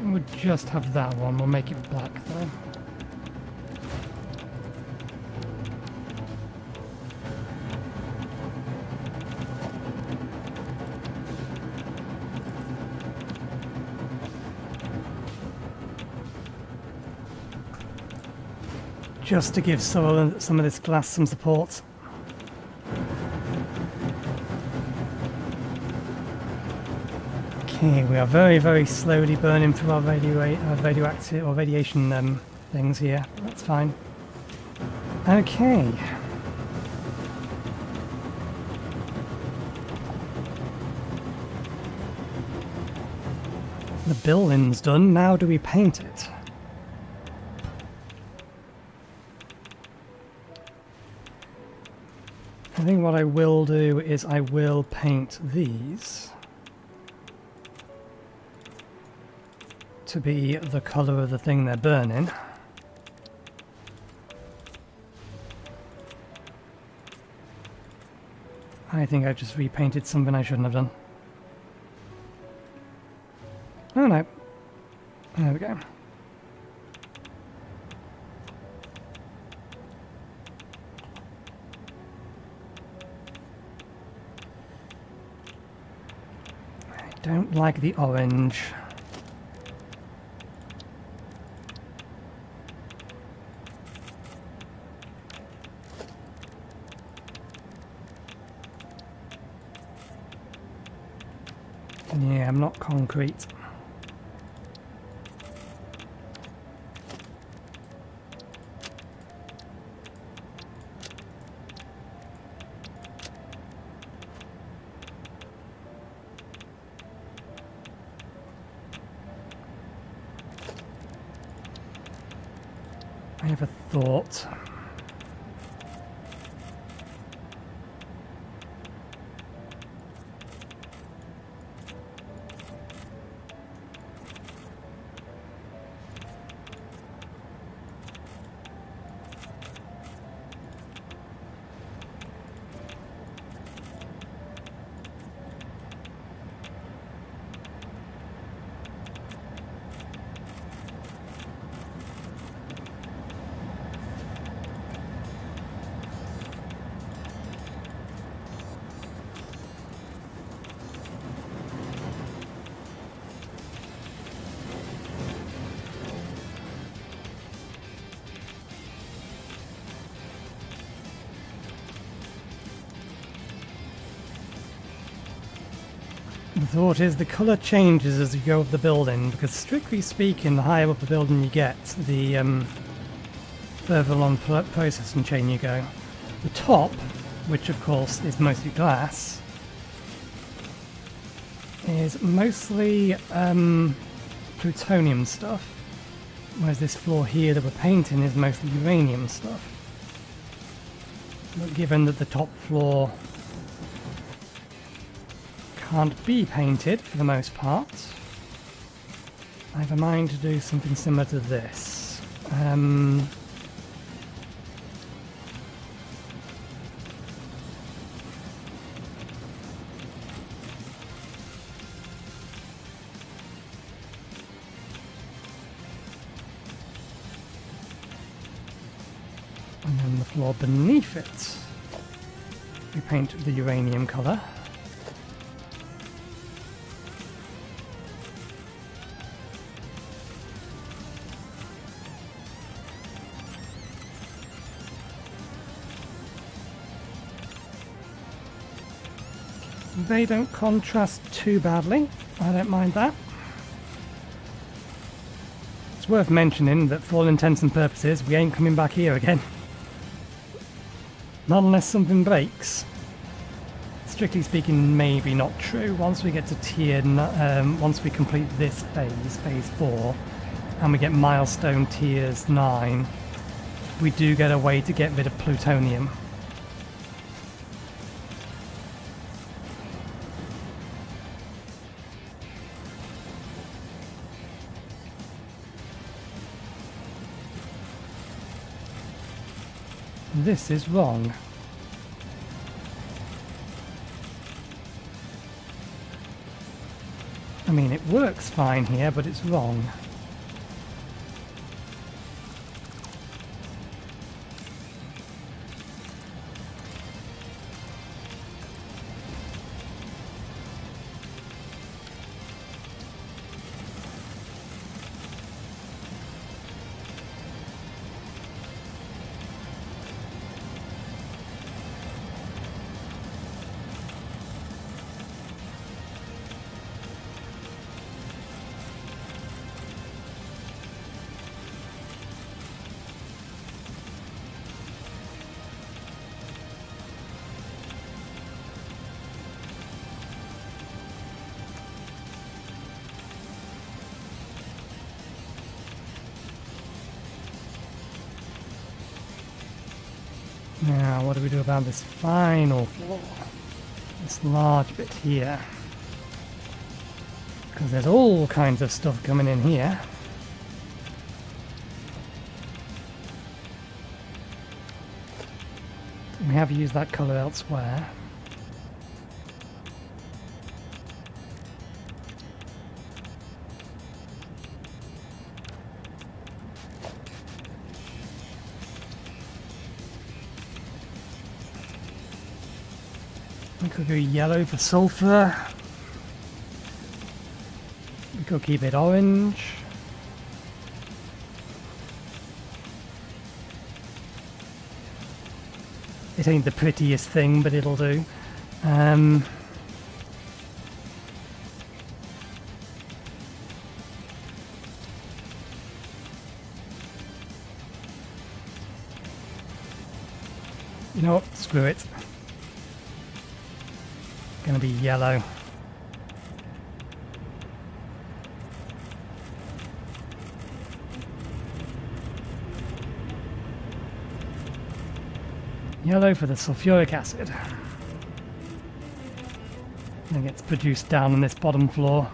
We'll just have that one. We'll make it black though. Just to give some of this glass some support. Okay, we are very, very slowly burning through our radioactive or radiation things here. That's fine. Okay. The building's done. Now do we paint it? I think what I will do is I will paint these to be the colour of the thing they're burning. I think I just repainted something I shouldn't have done. Oh no. There we go. I don't like the orange. Yeah, I'm not concrete. I have a thought. The thought is the colour changes as you go up the building, because strictly speaking, the higher up the building you get, the further along the processing chain you go. The top, which of course is mostly glass, is mostly plutonium stuff, whereas this floor here that we're painting is mostly uranium stuff. But given that the top floor can't be painted for the most part, I have a mind to do something similar to this. And then the floor beneath it, we paint the uranium colour. They don't contrast too badly, I don't mind that. It's worth mentioning that for all intents and purposes we ain't coming back here again. Not unless something breaks. Strictly speaking, maybe not true. Once we get to once we complete this phase 4, and we get milestone tiers 9, we do get a way to get rid of plutonium. This is wrong. I mean, it works fine here, but it's wrong. Now, what do we do about this final floor? This large bit here. Because there's all kinds of stuff coming in here. We have used that colour elsewhere. We could go yellow for sulfur. We could keep it orange. It ain't the prettiest thing, but it'll do. You know what? Screw it. Gonna be yellow. Yellow for the sulfuric acid. That gets produced down on this bottom floor.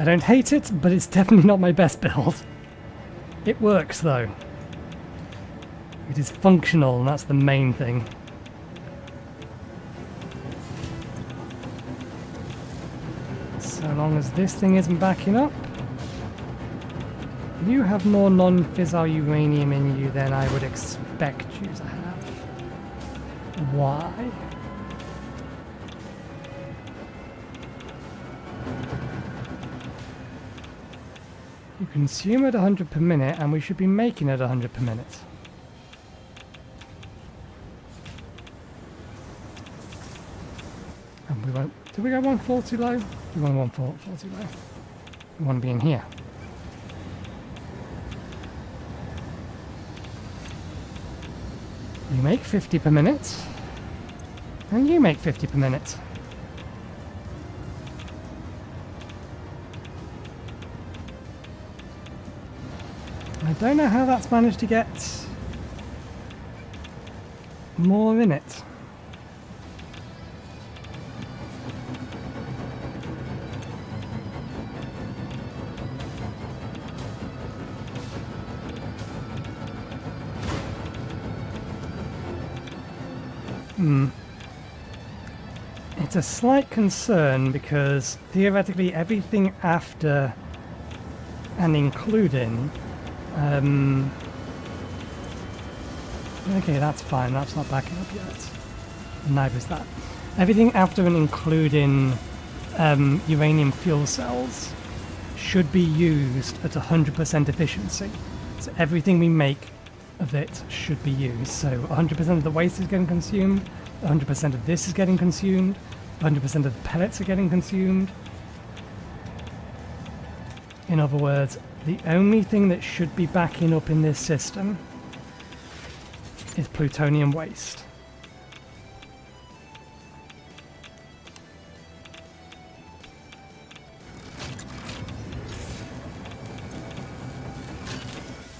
I don't hate it, but it's definitely not my best build. It works though. It is functional, and that's the main thing. So long as this thing isn't backing up. You have more non-fissile uranium in you than I would expect you to have. Why? You consume at 100 per minute, and we should be making at 100 per minute. And we won't. Did we go 140 low? We want 140 low. We want to be in here. You make 50 per minute, and you make 50 per minute. I don't know how that's managed to get more in it. It's a slight concern because theoretically everything after and including okay, that's fine, that's not backing up yet. Neither is that. Everything after and including uranium fuel cells should be used at 100% efficiency. So everything we make of it should be used. So 100% of the waste is getting consumed, 100% of this is getting consumed, 100% of the pellets are getting consumed. In other words, the only thing that should be backing up in this system is plutonium waste.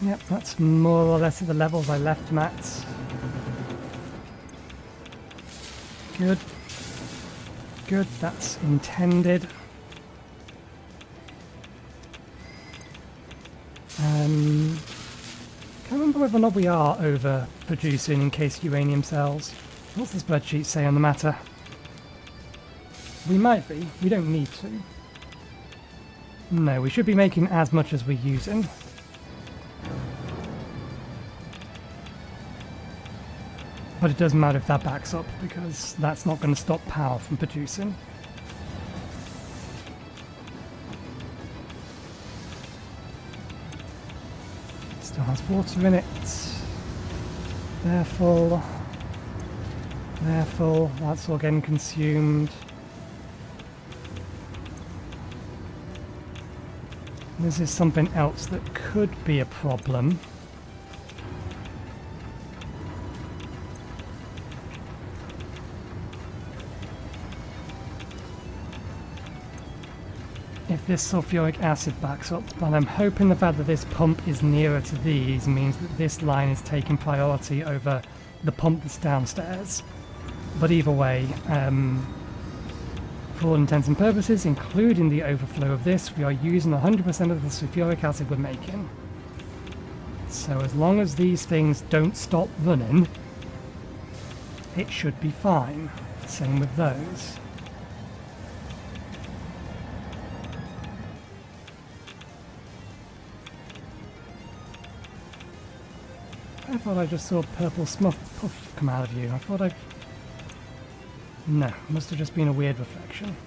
Yep, that's more or less at the levels I left them at. Good. Good, that's intended. Can't remember whether or not we are overproducing in case uranium cells. What's the spreadsheet say on the matter? We might be. We don't need to. No, we should be making as much as we're using. But it doesn't matter if that backs up, because that's not going to stop power from producing. Still has water in it. They're full. They're full. That's all getting consumed. This is something else that could be a problem. If this sulfuric acid backs up, but I'm hoping the fact that this pump is nearer to these means that this line is taking priority over the pump that's downstairs. But either way, for all intents and purposes, including the overflow of this, we are using 100% of the sulfuric acid we're making. So as long as these things don't stop running, it should be fine. Same with those. I thought I just saw a purple puff come out of you. I thought I... No, must have just been a weird reflection.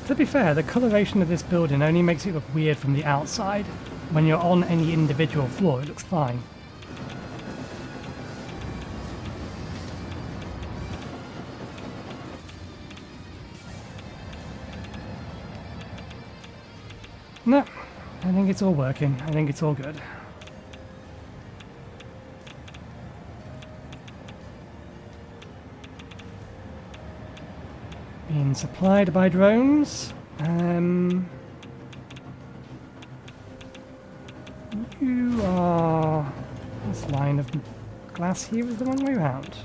To be fair, the coloration of this building only makes it look weird from the outside. When you're on any individual floor, it looks fine. No, I think it's all working. I think it's all good. Being supplied by drones. You are... This line of glass here is the wrong way round.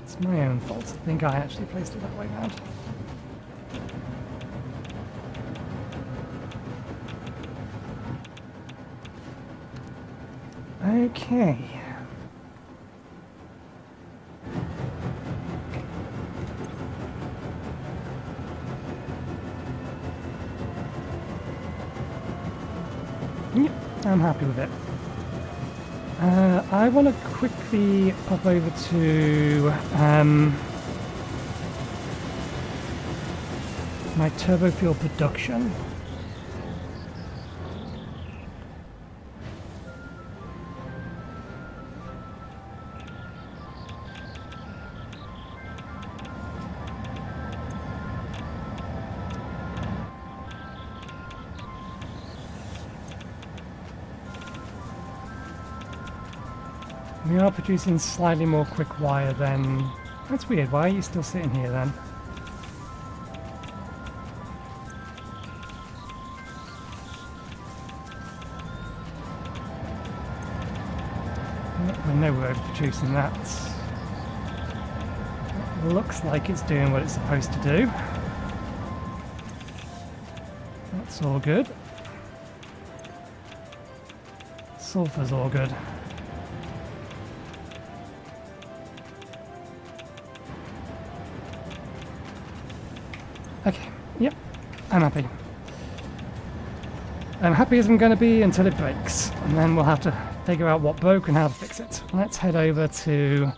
It's my own fault. I think I actually placed it that way round. Okay. Yep, I'm happy with it. I want to quickly pop over to my turbo fuel production. We are producing slightly more quick wire than... That's weird, why are you still sitting here then? I know we're overproducing that. It looks like it's doing what it's supposed to do. That's all good. Sulfur's all good. Okay, yep, I'm happy. I'm happy as I'm going to be until it breaks, and then we'll have to figure out what broke and how to fix it. Let's head over to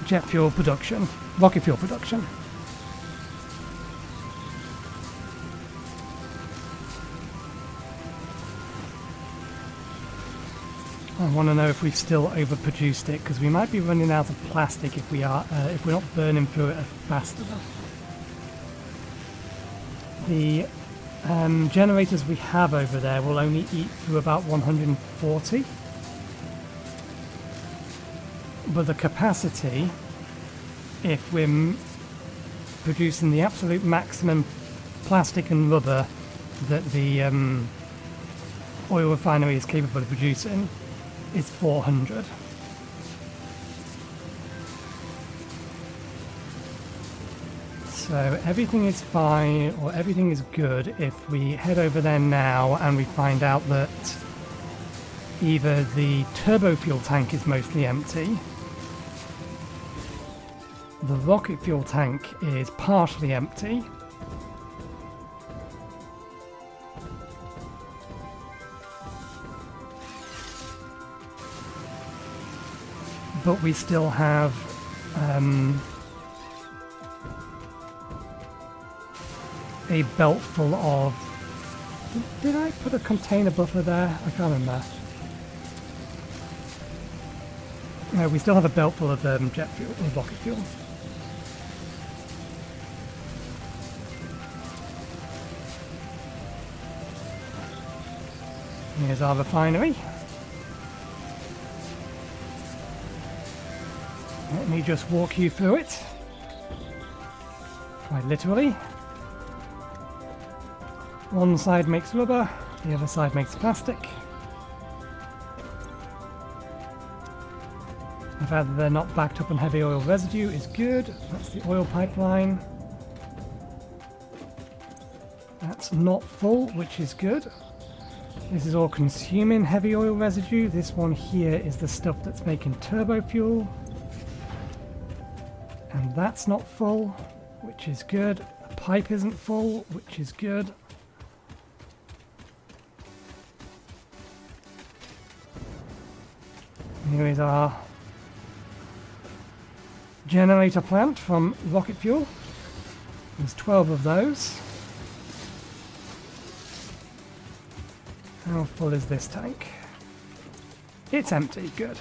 jet fuel production, rocket fuel production. I want to know if we've still overproduced it, because we might be running out of plastic if we are, if we're not burning through it fast enough. The generators we have over there will only eat through about 140, but the capacity, if we're producing the absolute maximum plastic and rubber that the oil refinery is capable of producing, is 400. So everything is fine, or everything is good if we head over there now and we find out that either the turbo fuel tank is mostly empty, the rocket fuel tank is partially empty, but we still have a belt full of... Did I put a container buffer there? I can't remember. No, we still have a belt full of jet fuel, or rocket fuel. Here's our refinery. Let me just walk you through it. Quite literally. One side makes rubber, the other side makes plastic. The fact that they're not backed up on heavy oil residue is good. That's the oil pipeline. That's not full, which is good. This is all consuming heavy oil residue. This one here is the stuff that's making turbo fuel. And that's not full, which is good. The pipe isn't full, which is good. Here is our generator plant from rocket fuel. There's 12 of those. How full is this tank? It's empty, good.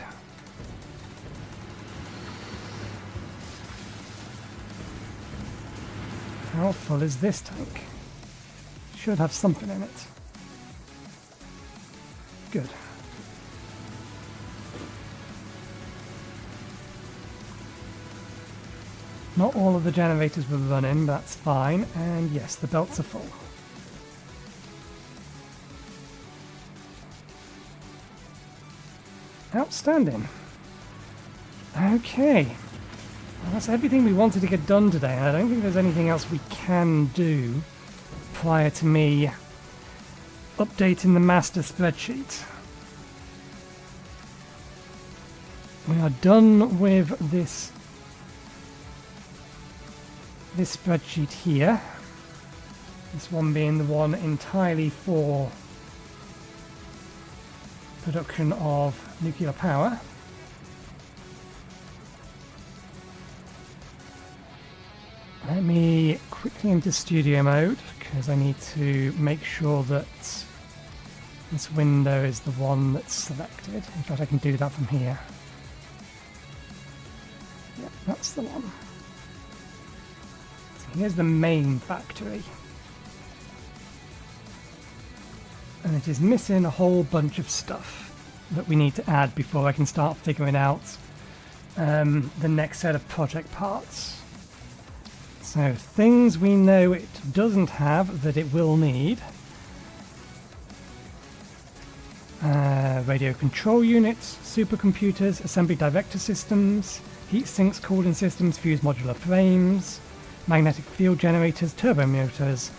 How full is this tank? Should have something in it. Good. Not all of the generators were running, but that's fine. And yes, the belts are full. Outstanding. Okay. Well, that's everything we wanted to get done today, and I don't think there's anything else we can do prior to me updating the master spreadsheet. We are done with this spreadsheet here. This one being the one entirely for production of nuclear power. Let me quickly into studio mode because I need to make sure that this window is the one that's selected. In fact, I can do that from here. Yep, that's the one. So here's the main factory. And it is missing a whole bunch of stuff that we need to add before I can start figuring out the next set of project parts. So things we know it doesn't have that it will need. Radio control units, supercomputers, assembly director systems, heat sinks, cooling systems, fused modular frames, magnetic field generators, turbo motors,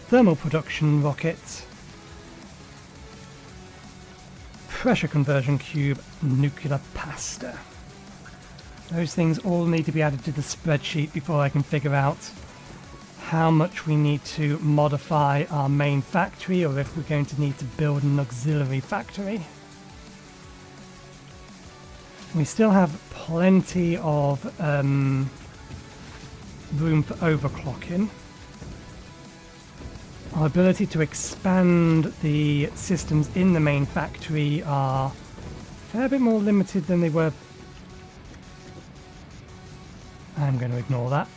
thermal production rockets, pressure conversion cube, nuclear pasta. Those things all need to be added to the spreadsheet before I can figure out how much we need to modify our main factory, or if we're going to need to build an auxiliary factory. We still have plenty of room for overclocking. Our ability to expand the systems in the main factory are a fair bit more limited than they were. I'm going to ignore that.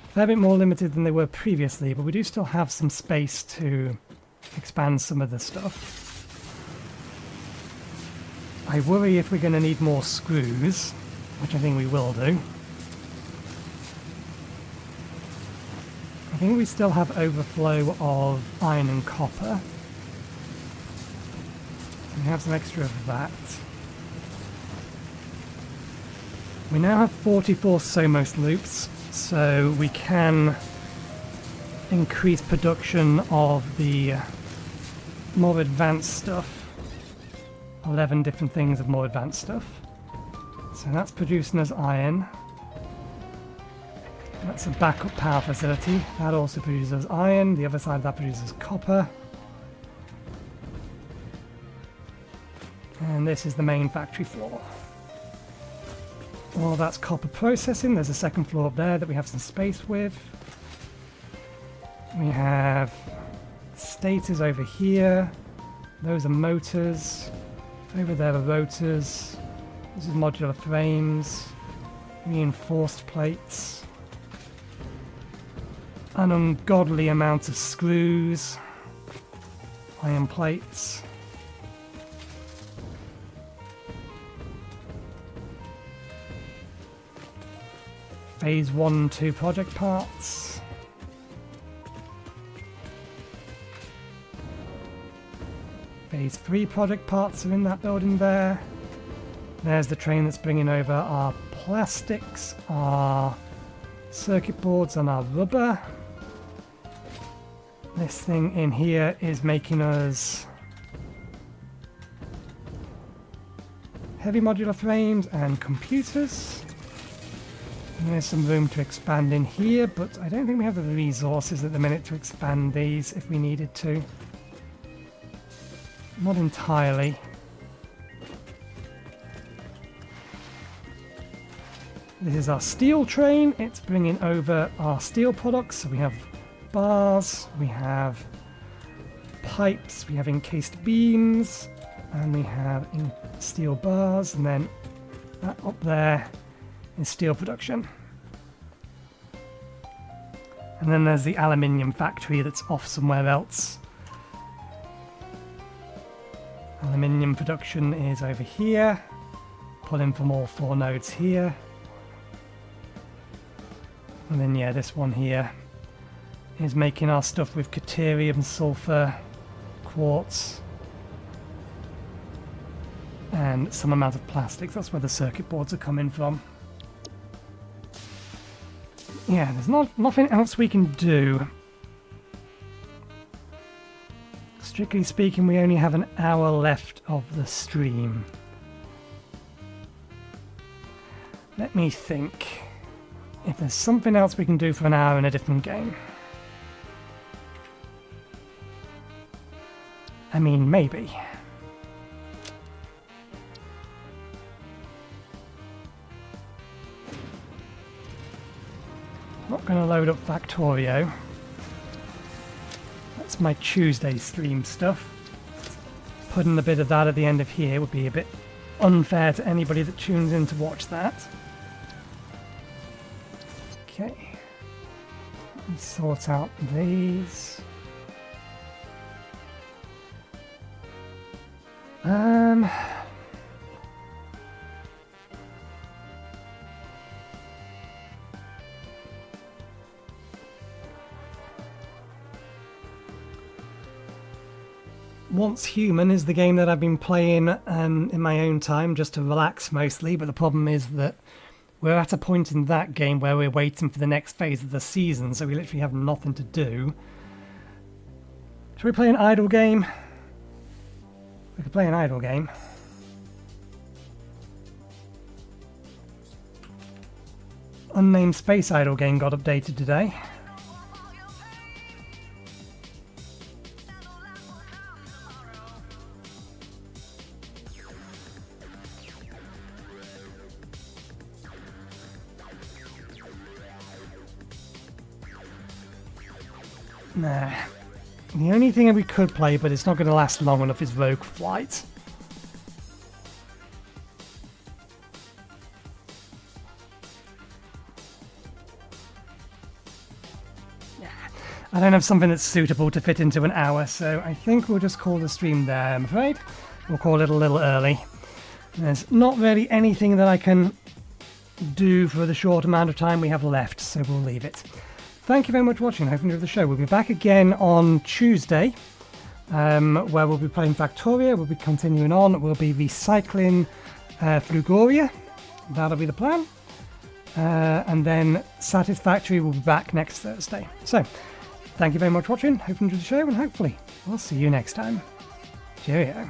A fair bit more limited than they were previously, but we do still have some space to expand some of the stuff. I worry if we're going to need more screws, which I think we will do. I think we still have overflow of iron and copper. We have some extra of that. We now have 44 Somos loops, so we can increase production of the more advanced stuff. 11 different things of more advanced stuff. So that's producing us iron. That's a backup power facility. That also produces iron. The other side of that produces copper. And this is the main factory floor. Well, that's copper processing. There's a second floor up there that we have some space with. We have stators over here. Those are motors. Over there are rotors. This is modular frames. Reinforced plates. An ungodly amount of screws. Iron plates. Phase 1 and 2 project parts. Phase 3 project parts are in that building there. There's the train that's bringing over our plastics, our circuit boards and our rubber. This thing in here is making us heavy modular frames and computers. And there's some room to expand in here, but I don't think we have the resources at the minute to expand these if we needed to. Not entirely. This is our steel train. It's bringing over our steel products. So we have bars, we have pipes, we have encased beams, and we have steel bars, and then that up there is steel production. And then there's the aluminium factory that's off somewhere else. Aluminium production is over here, pulling from all 4 nodes here. And then yeah, this one here is making our stuff with deuterium, sulfur, quartz, and some amount of plastics. That's where the circuit boards are coming from. Yeah, there's nothing else we can do. Strictly speaking, we only have an hour left of the stream. Let me think if there's something else we can do for an hour in a different game. I mean, maybe. Not going to load up Factorio. That's my Tuesday stream stuff. Putting a bit of that at the end of here would be a bit unfair to anybody that tunes in to watch that. Okay. Let me sort out these. Once Human is the game that I've been playing in my own time just to relax mostly, but the problem is that we're at a point in that game where we're waiting for the next phase of the season, so we literally have nothing to do. Should we play an idle game? We could play an idle game. Unnamed Space Idle game got updated today. Nah. The only thing that we could play, but it's not going to last long enough, is Rogue Flight. I don't have something that's suitable to fit into an hour, so I think we'll just call the stream there, I'm afraid. We'll call it a little early. There's not really anything that I can do for the short amount of time we have left, so we'll leave it. Thank you very much for watching. I hope you enjoyed the show. We'll be back again on Tuesday, where we'll be playing Factoria. We'll be continuing on. We'll be recycling Flugoria. That'll be the plan. And then Satisfactory will be back next Thursday. So, thank you very much for watching. Hope you enjoyed the show, and hopefully we'll see you next time. Cheerio.